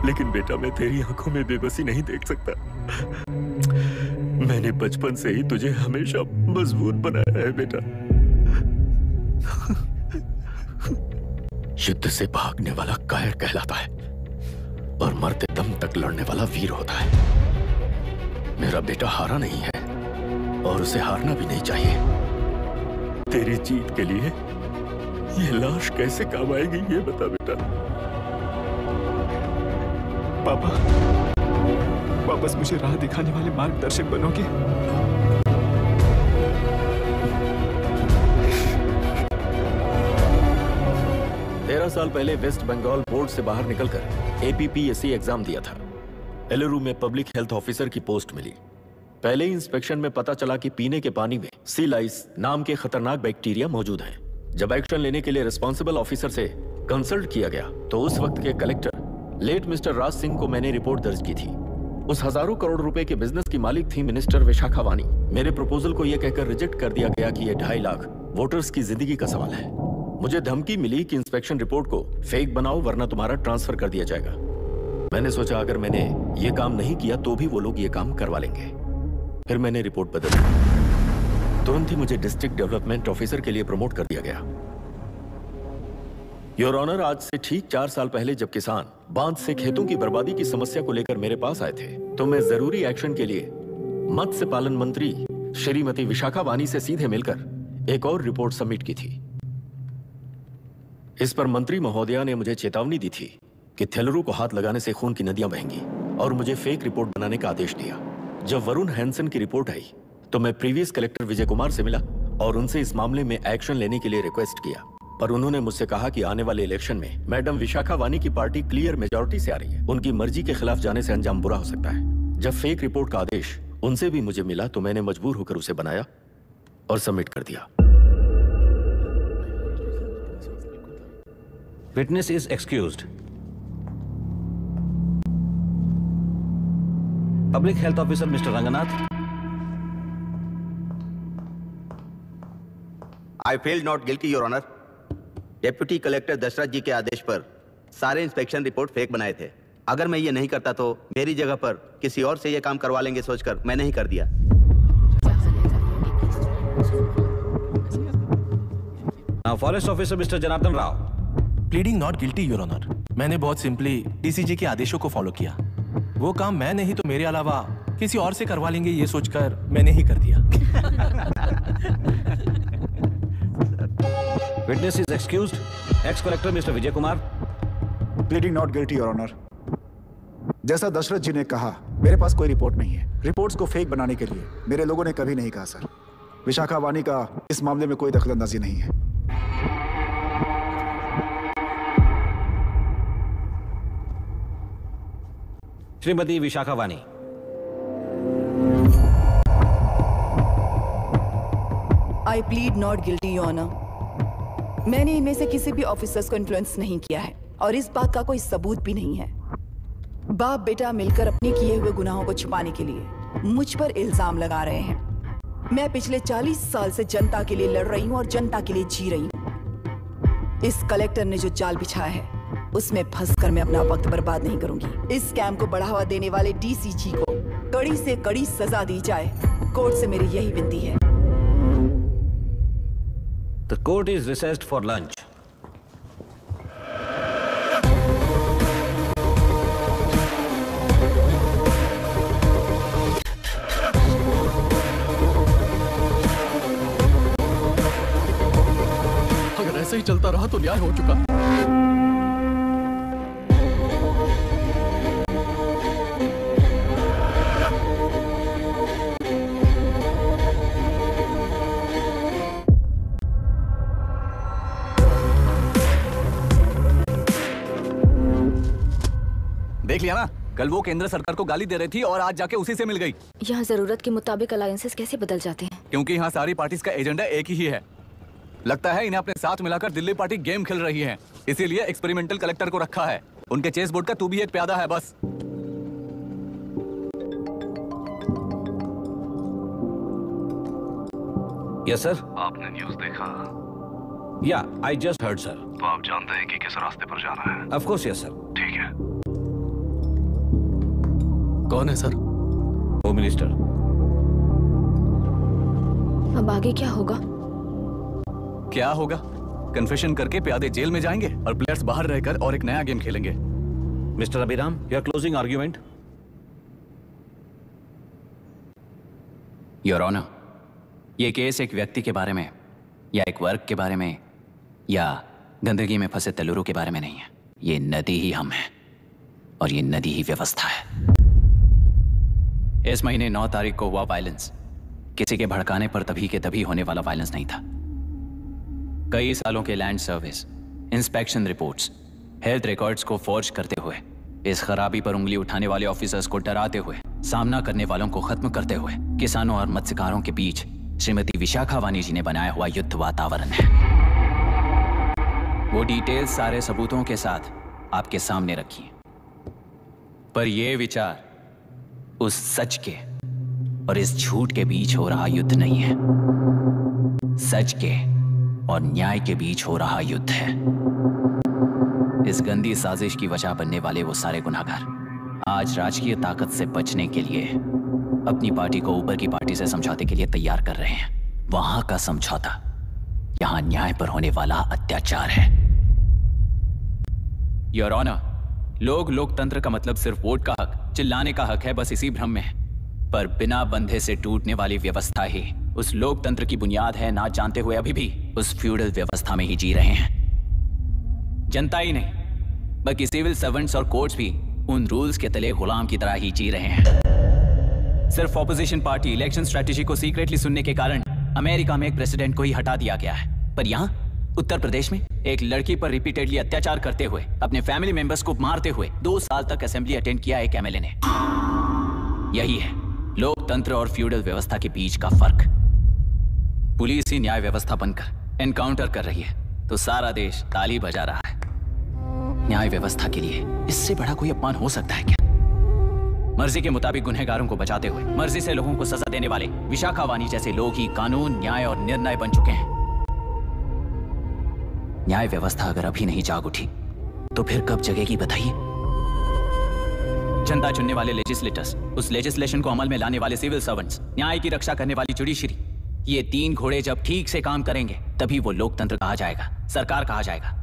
लेकिन बेटा, मैं तेरी आंखों में बेबसी नहीं देख सकता। मैंने बचपन से ही तुझे हमेशा मजबूत बनाया है बेटा। युद्ध से भागने वाला कायर कहलाता है और मरते दम तक लड़ने वाला वीर होता है। मेरा बेटा हारा नहीं है और उसे हारना भी नहीं चाहिए। तेरी जीत के लिए ये लाश कैसे काम आएगी, ये बता बेटा। पापा, वापस मुझे राह दिखाने वाले मार्गदर्शक बनोगे? 13 साल पहले वेस्ट बंगाल बोर्ड से बाहर निकलकर APPSC एग्जाम दिया था। एलुरु में पब्लिक हेल्थ ऑफिसर की पोस्ट मिली। पहले ही इंस्पेक्शन में पता चला कि पीने के पानी में सी लाइस नाम के खतरनाक बैक्टीरिया मौजूद हैं। जब एक्शन लेने के लिए रिस्पॉन्सिबल ऑफिसर से कंसल्ट किया गया तो उस वक्त के collector late mister Raj Singh को मैंने रिपोर्ट दर्ज की थी। उस हजारों करोड़ रुपए के बिजनेस की मालिक थी मिनिस्टर विशाखा वानी। मेरे प्रपोजल को यह कहकर रिजेक्ट कर दिया गया कि यह 2.5 लाख वोटर्स की जिंदगी का सवाल है। मुझे धमकी मिली कि इंस्पेक्शन रिपोर्ट को फेक बनाओ वरना तुम्हारा ट्रांसफर कर दिया जाएगा। मैंने सोचा अगर मैंने ये काम नहीं किया तो भी वो लोग ये काम करवा लेंगे। फिर मैंने रिपोर्ट बदली। तुरंत ही मुझे डिस्ट्रिक्ट डेवलपमेंट ऑफिसर के लिए प्रमोट कर दिया गया। योर ऑनर, आज से ठीक 4 साल पहले जब किसान बांध से खेतों की बर्बादी की समस्या को लेकर मेरे पास आए थे तो मैं जरूरी एक्शन के लिए मत्स्य पालन मंत्री श्रीमती विशाखा वानी से सीधे मिलकर एक और रिपोर्ट सबमिट की थी। इस पर मंत्री महोदया ने मुझे चेतावनी दी थी कि थेलरू को हाथ लगाने से खून की नदियां बहेंगी और मुझे फेक रिपोर्ट बनाने का आदेश दिया। जब वरुण हैंसन की रिपोर्ट आई तो मैं प्रीवियस कलेक्टर विजय कुमार से मिला और उनसे इस मामले में एक्शन लेने के लिए रिक्वेस्ट किया, पर उन्होंने मुझसे कहा कि आने वाले इलेक्शन में मैडम विशाखा वानी की पार्टी क्लियर मेजॉरिटी से आ रही है, उनकी मर्जी के खिलाफ जाने से अंजाम बुरा हो सकता है। जब फेक रिपोर्ट का आदेश उनसे भी मुझे मिला तो मैंने मजबूर होकर उसे बनाया और सबमिट कर दिया। Witness is excused. Public Health Officer Mr. Ranganath. I failed not guilty, Your Honor. Deputy collector Dashrath ji के आदेश पर सारे इंस्पेक्शन रिपोर्ट फेक बनाए थे। अगर मैं ये नहीं करता तो मेरी जगह पर किसी और से ये काम करवा लेंगे सोचकर मैं नहीं कर दिया। Now, Forest Officer Mr. Janardhan Rao. Pleading not guilty your honour. मैंने बहुत सिंपली डीसीजी के आदेशों को फॉलो किया। वो काम मैं नहीं तो मेरे अलावा किसी और से करवा लेंगे ये सोचकर मैंने ही कर दिया। Witness is excused. Ex-collector Mr. Vijay Kumar. Pleading not guilty, Your Honor. जैसा दशरथ जी ने कहा, मेरे पास कोई रिपोर्ट नहीं है। रिपोर्ट्स को फेक बनाने के लिए मेरे लोगों ने कभी नहीं कहा सर। विशाखा वानी का इस मामले में कोई दखलंदाजी नहीं है। Shrimati Vishakha Vani. I plead not guilty your honour. मैंने इनमें से किसी भी ऑफिसर्स को इन्फ्लुएंस नहीं किया है और इस बात का कोई सबूत भी नहीं है। बाप बेटा मिलकर अपने किए हुए गुनाहों को छुपाने के लिए मुझ पर इल्जाम लगा रहे हैं। मैं पिछले 40 साल से जनता के लिए लड़ रही हूँ और जनता के लिए जी रही हूँ। इस कलेक्टर ने जो जाल बिछाया है उसमें फंसकर मैं अपना वक्त बर्बाद नहीं करूंगी। इस स्कैम को बढ़ावा देने वाले डीसीजी को कड़ी से कड़ी सजा दी जाए, कोर्ट से मेरी यही विनती है। The court is recessed for lunch. अगर ऐसे ही चलता रहा तो न्याय हो चुका। देख लिया ना, कल वो केंद्र सरकार को गाली दे रही थी और आज जाके उसी से मिल गई। यहाँ जरूरत के मुताबिक अलायंसेस कैसे बदल जाते हैं? क्योंकि यहाँ सारी पार्टीज का एजेंडा एक ही है। लगता है इन्हें अपने साथ मिलाकर दिल्ली पार्टी गेम खेल रही है, इसीलिए एक्सपेरिमेंटल कलेक्टर को रखा है। उनके चेस बोर्ड का तू भी एक प्यादा है बस। Yes sir. आपने न्यूज़ देखा? या आई जस्ट हर्ड सर। तो आप जानते हैं कि किस रास्ते पर जाना है? Of course yes sir. ठीक है। कौन है सर? Home minister. अब आगे क्या होगा? क्या होगा? कन्फेशन करके प्यादे जेल में जाएंगे और प्लेयर्स बाहर रहकर और एक नया गेम खेलेंगे। Mister Abhiram, your closing argument. Your honour, ये केस एक व्यक्ति के बारे में या एक वर्ग के बारे में या गंदगी में फंसे तेलुरु के बारे में नहीं है। ये नदी ही हम हैं और ये नदी ही व्यवस्था है। इस महीने 9 तारीख को हुआ वायलेंस किसी के भड़काने पर तभी के तभी होने वाला वायलेंस नहीं था। कई सालों के land service, inspection reports, health records को फॉर्ज करते हुए, इस खराबी पर उंगली उठाने वाले ऑफिसर्स को डराते हुए, सामना करने वालों को खत्म करते हुए किसानों और मत्स्यकारों के बीच श्रीमती विशाखावानी जी ने बनाया हुआ युद्ध वातावरण है। वो डिटेल्स सारे सबूतों के साथ आपके सामने रखी हैं। पर यह विचार उस सच के और इस झूठ के बीच हो रहा युद्ध नहीं है, सच के और न्याय के बीच हो रहा युद्ध है। इस गंदी साजिश की वजह बनने वाले वो सारे गुनहगार आज राजकीय ताकत से बचने के लिए अपनी पार्टी को ऊपर की पार्टी से समझौते के लिए तैयार कर रहे हैं। वहां का समझौता यहां न्याय पर होने वाला अत्याचार है। योर ऑनर, लोग लोकतंत्र का मतलब सिर्फ वोट का हक, चिल्लाने का हक है, बस इसी भ्रम में है। पर बिना बंधे से टूटने वाली व्यवस्था ही उस लोकतंत्र की बुनियाद है, ना जानते हुए अभी भी उस फ्यूडल व्यवस्था में ही जी रहे हैं। जनता ही नहीं बल्कि सिविल सर्वेंट्स और कोर्ट्स भी उन रूल्स के तले गुलाम की तरह ही जी रहे हैं। सिर्फ ऑपोजिशन पार्टी इलेक्शन स्ट्रेटेजी को सीक्रेटली सुनने के कारण अमेरिका में एक प्रेसिडेंट को ही हटा दिया गया है, पर यहाँ उत्तर प्रदेश में एक लड़की पर रिपीटेडली अत्याचार करते हुए, अपने फैमिली मेंबर्स को मारते हुए 2 साल तक असेंबली अटेंड किया एक एमएलए ने। यही है लोकतंत्र और फ्यूडल व्यवस्था के बीच का फर्क। पुलिस ही न्याय व्यवस्था बनकर एनकाउंटर कर रही है तो सारा देश ताली बजा रहा है। न्याय व्यवस्था के लिए इससे बड़ा कोई अपमान हो सकता है क्या? मर्जी के मुताबिक गुनहगारों को बचाते हुए मर्जी से लोगों को सजा देने वाले विशाखावानी जैसे लोग ही कानून, न्याय और निर्णय बन चुके हैं। न्याय व्यवस्था अगर अभी नहीं जाग उठी तो फिर कब जगेगी बताइए? जनता चुनने वाले लेजिस्लेटर्स, उस लेजिस्लेशन को अमल में लाने वाले सिविल सर्वेंट्स, न्याय की रक्षा करने वाली जुडिशरी, ये 3 घोड़े जब ठीक से काम करेंगे तभी वो लोकतंत्र कहा जाएगा, सरकार कहा जाएगा।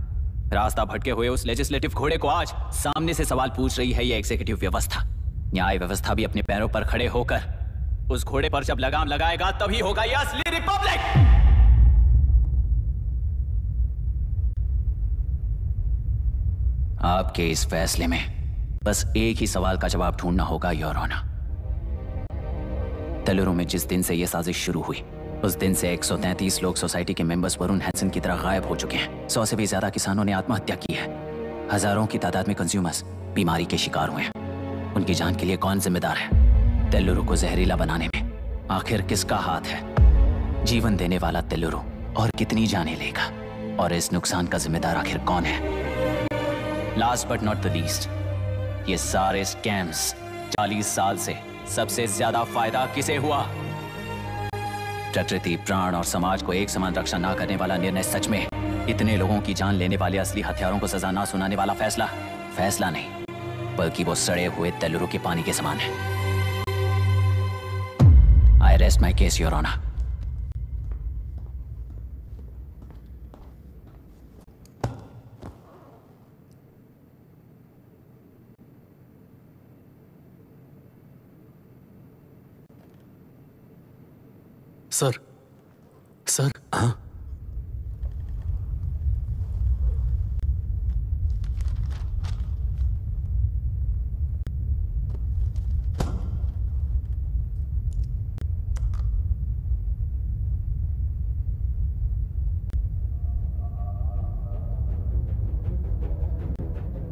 रास्ता भटके हुए उस लेजिस्लेटिव घोड़े को आज सामने से सवाल पूछ रही है ये एग्जीक्यूटिव व्यवस्था। न्याय व्यवस्था भी अपने पैरों पर खड़े होकर उस घोड़े पर जब लगाम लगाएगा तभी होगा ये असली रिपब्लिक। आपके इस फैसले में बस एक ही सवाल का जवाब ढूंढना होगा योर ऑनर। तेलुरु में जिस दिन से यह साजिश शुरू हुई उस दिन से 133 लोग सोसाइटी के मेंबर्स वरुण हैंसन की तरह गायब हो चुके हैं। 100 से भी ज्यादा किसानों ने आत्महत्या की है। हजारों की तादाद में कंज्यूमर्स बीमारी के शिकार हुए हैं। उनकी जान के लिए कौन जिम्मेदार है? तेलुरु को जहरीला बनाने में आखिर किसका हाथ है? जीवन देने वाला तेलुरु और कितनी जाने लेगा? और इस नुकसान का जिम्मेदार आखिर कौन है? Last but not the least, ये सारे स्कैम्स 40 साल से सबसे ज्यादा फायदा किसे हुआ? प्रकृति, प्राण और समाज को एक समान रक्षा ना करने वाला निर्णय सच में इतने लोगों की जान लेने वाले असली हथियारों को सजा ना सुनाने वाला फैसला नहीं बल्कि वो सड़े हुए तेलुरु के पानी के समान है। I rest my case your honour. Sir हाँ,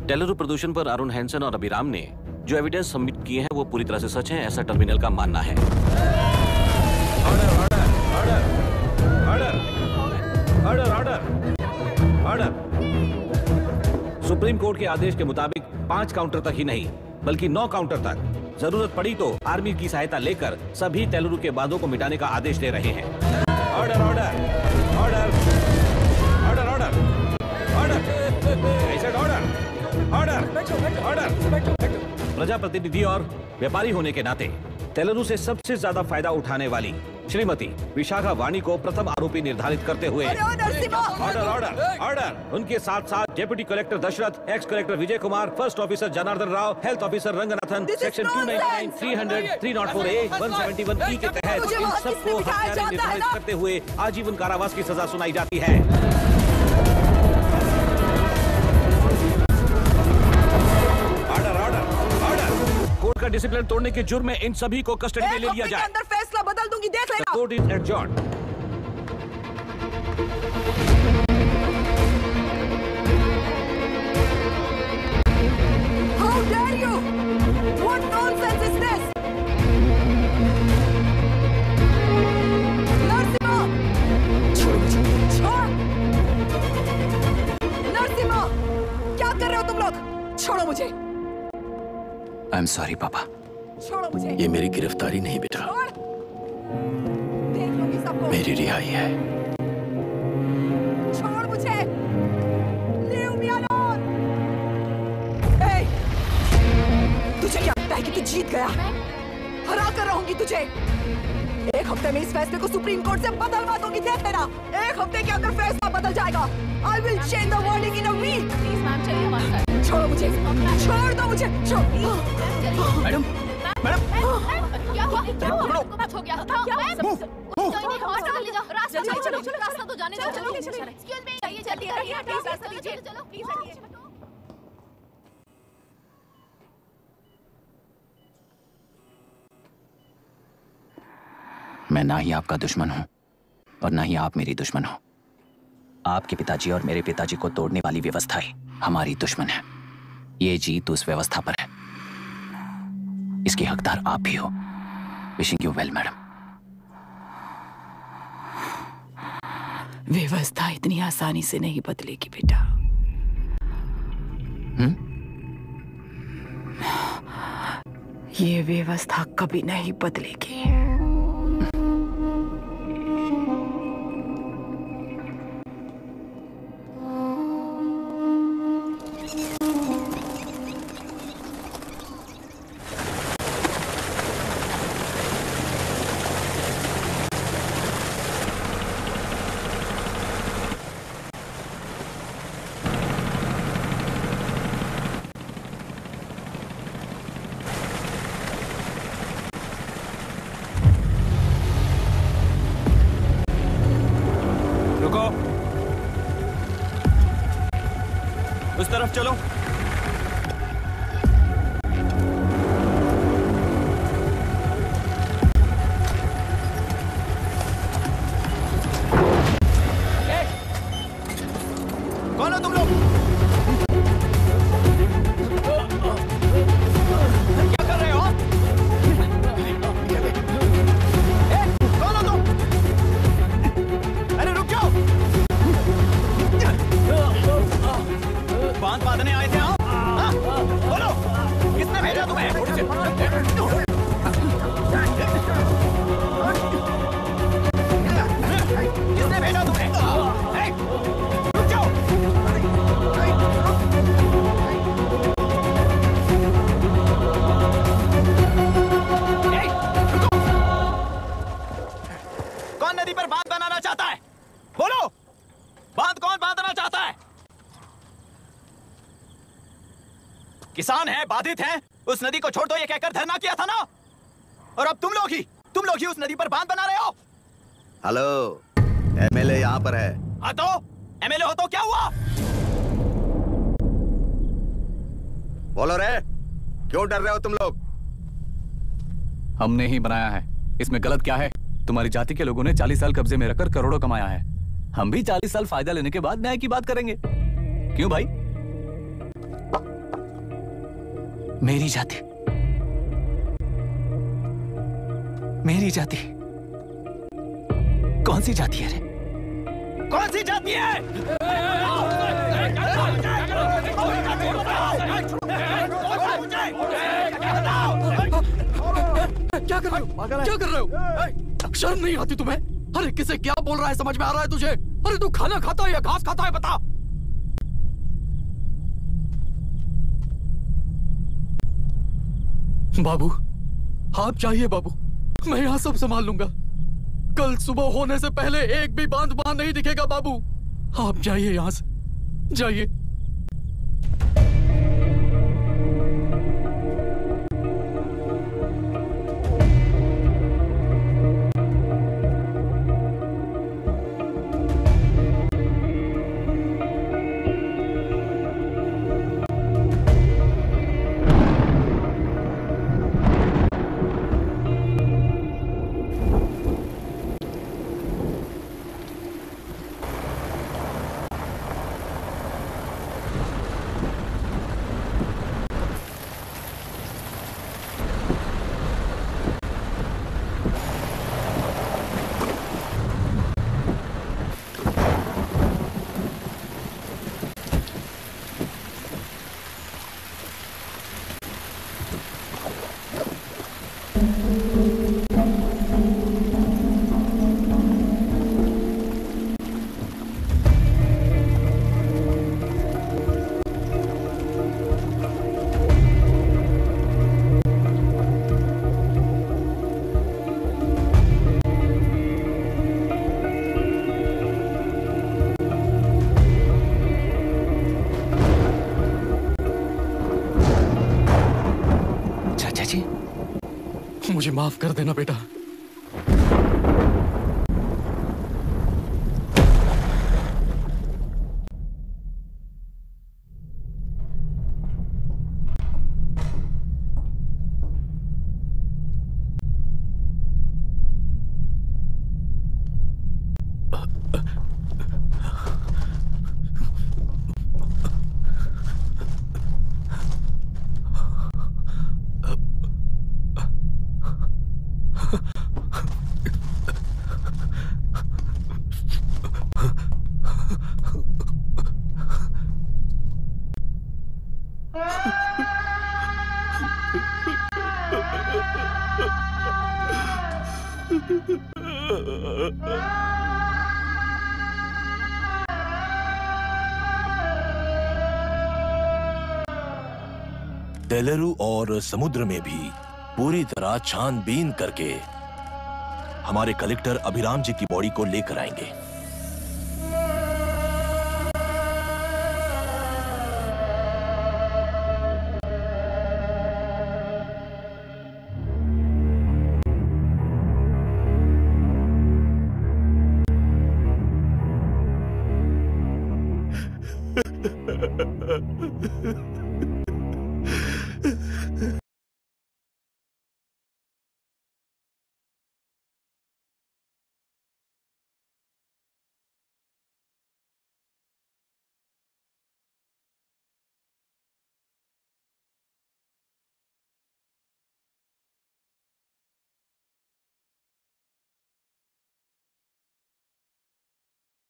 तेलुरु प्रदूषण पर अरुण हैंसन और अभिराम ने जो एविडेंस सबमिट किए हैं वो पूरी तरह से सच है, ऐसा टर्मिनल का मानना है। सुप्रीम कोर्ट के आदेश के मुताबिक 5 काउंटर तक ही नहीं बल्कि 9 काउंटर तक जरूरत पड़ी तो आर्मी की सहायता लेकर सभी तेलुरु के बांधों को मिटाने का आदेश दे रहे हैं। Order order order order order order ऐसे ऑर्डर ऑर्डर। प्रजाप्रतिनिधि और व्यापारी होने के नाते तेलुगु से सबसे ज्यादा फायदा उठाने वाली श्रीमती विशाखा वाणी को प्रथम आरोपी निर्धारित करते हुए ऑर्डर ऑर्डर ऑर्डर। उनके साथ साथ deputy collector Dashrath, ex collector Vijay Kumar, first officer Janardhan Rao, health officer Ranganathan, section 299, 300, 304A, 171E के तहत इन सबको हत्यारे निर्धारित करते हुए आजीवन कारावास की सजा सुनाई जाती है। कोर्ट का डिसिप्लिन तोड़ने के जुर्म में इन सभी को कस्टडी में ले लिया जाए। अंदर फैसला बदल दूंगी, देख लेना। Court is adjourned. How dare you? What nonsense is this? Narasimha, छोड़। नरसिम्हा, क्या कर रहे हो तुम लोग? छोड़ो मुझे। आई एम सॉरी पापा। छोड़ो मुझे। ये मेरी गिरफ्तारी नहीं बेटा, मेरी रिहाई है। छोड़ मुझे। Leave me alone. Hey, तुझे क्या लगता है कि तू जीत गया? हरा कर रहूंगी तुझे। एक हफ्ते में इस फैसले को सुप्रीम कोर्ट से बदलवा दूंगी, देख लेना। एक हफ्ते के अंदर फैसला बदल जाएगा। I will change the verdict in a week. छोड़ो मुझे, छोड़ दो मुझे, मैडम क्या हुआ? कुछ हो गया? रास्ता तो जाने दो। एक्सक्यूज मी, चाहिए जल्दी करिए। चलो प्लीज। मैं ना ही आपका दुश्मन हूं और ना ही आप मेरी दुश्मन हो। आपके पिताजी और मेरे पिताजी को तोड़ने वाली व्यवस्था ही हमारी दुश्मन है। ये जीत उस व्यवस्था पर है, इसकी हकदार आप भी हो। Wishing you well madam. व्यवस्था इतनी आसानी से नहीं बदलेगी बेटा। ये व्यवस्था कभी नहीं बदलेगी। उस तरफ चलो। कौन हो तुम लोग? क्या कर रहे हो? कौन हो तुम? अरे रुक जाओ। बांध बांधने आए थे आप? हाँ? बोलो, किसने भेजा तुम्हें? किसने भेजा तुम्हें? रुक जाओ। कौन नदी पर बांध बनाना चाहता है? बोलो, बांध कौन बांधना चाहता है? किसान हैं, बाधित हैं, उस नदी को छोड़ दो ये कहकर धरना किया था ना। और अब तुम लोग ही उस नदी पर बांध बना रहे हो। हेलो, एमएलए यहाँ पर है। हाँ तो एमएलए हो तो क्या हुआ? बोलो रे, क्यों डर रहे हो तुम लोग? हमने ही बनाया है, इसमें गलत क्या है? तुम्हारी जाति के लोगों ने 40 साल कब्जे में रखकर करोड़ों कमाया है। हम भी 40 साल फायदा लेने के बाद न्याय की बात करेंगे। क्यों भाई? मेरी जाति, मेरी जाति कौन सी जाति है रे? कौन सी जाति है? क्या कर रहे हो? क्या कर रहे हो? शर्म नहीं आती तुम्हें? अरे किसे क्या बोल रहा है, समझ में आ रहा है तुझे? अरे तू खाना खाता है या घास खाता है, बता। बाबू आप चाहिए बाबू, मैं यहाँ सब संभाल लूंगा। कल सुबह होने से पहले एक भी बांध वहां नहीं दिखेगा बाबू। आप जाइए यहाँ से, जाइए। मुझे माफ कर देना बेटा। तेलुरु और समुद्र में भी पूरी तरह छानबीन करके हमारे कलेक्टर अभिराम जी की बॉडी को लेकर आएंगे।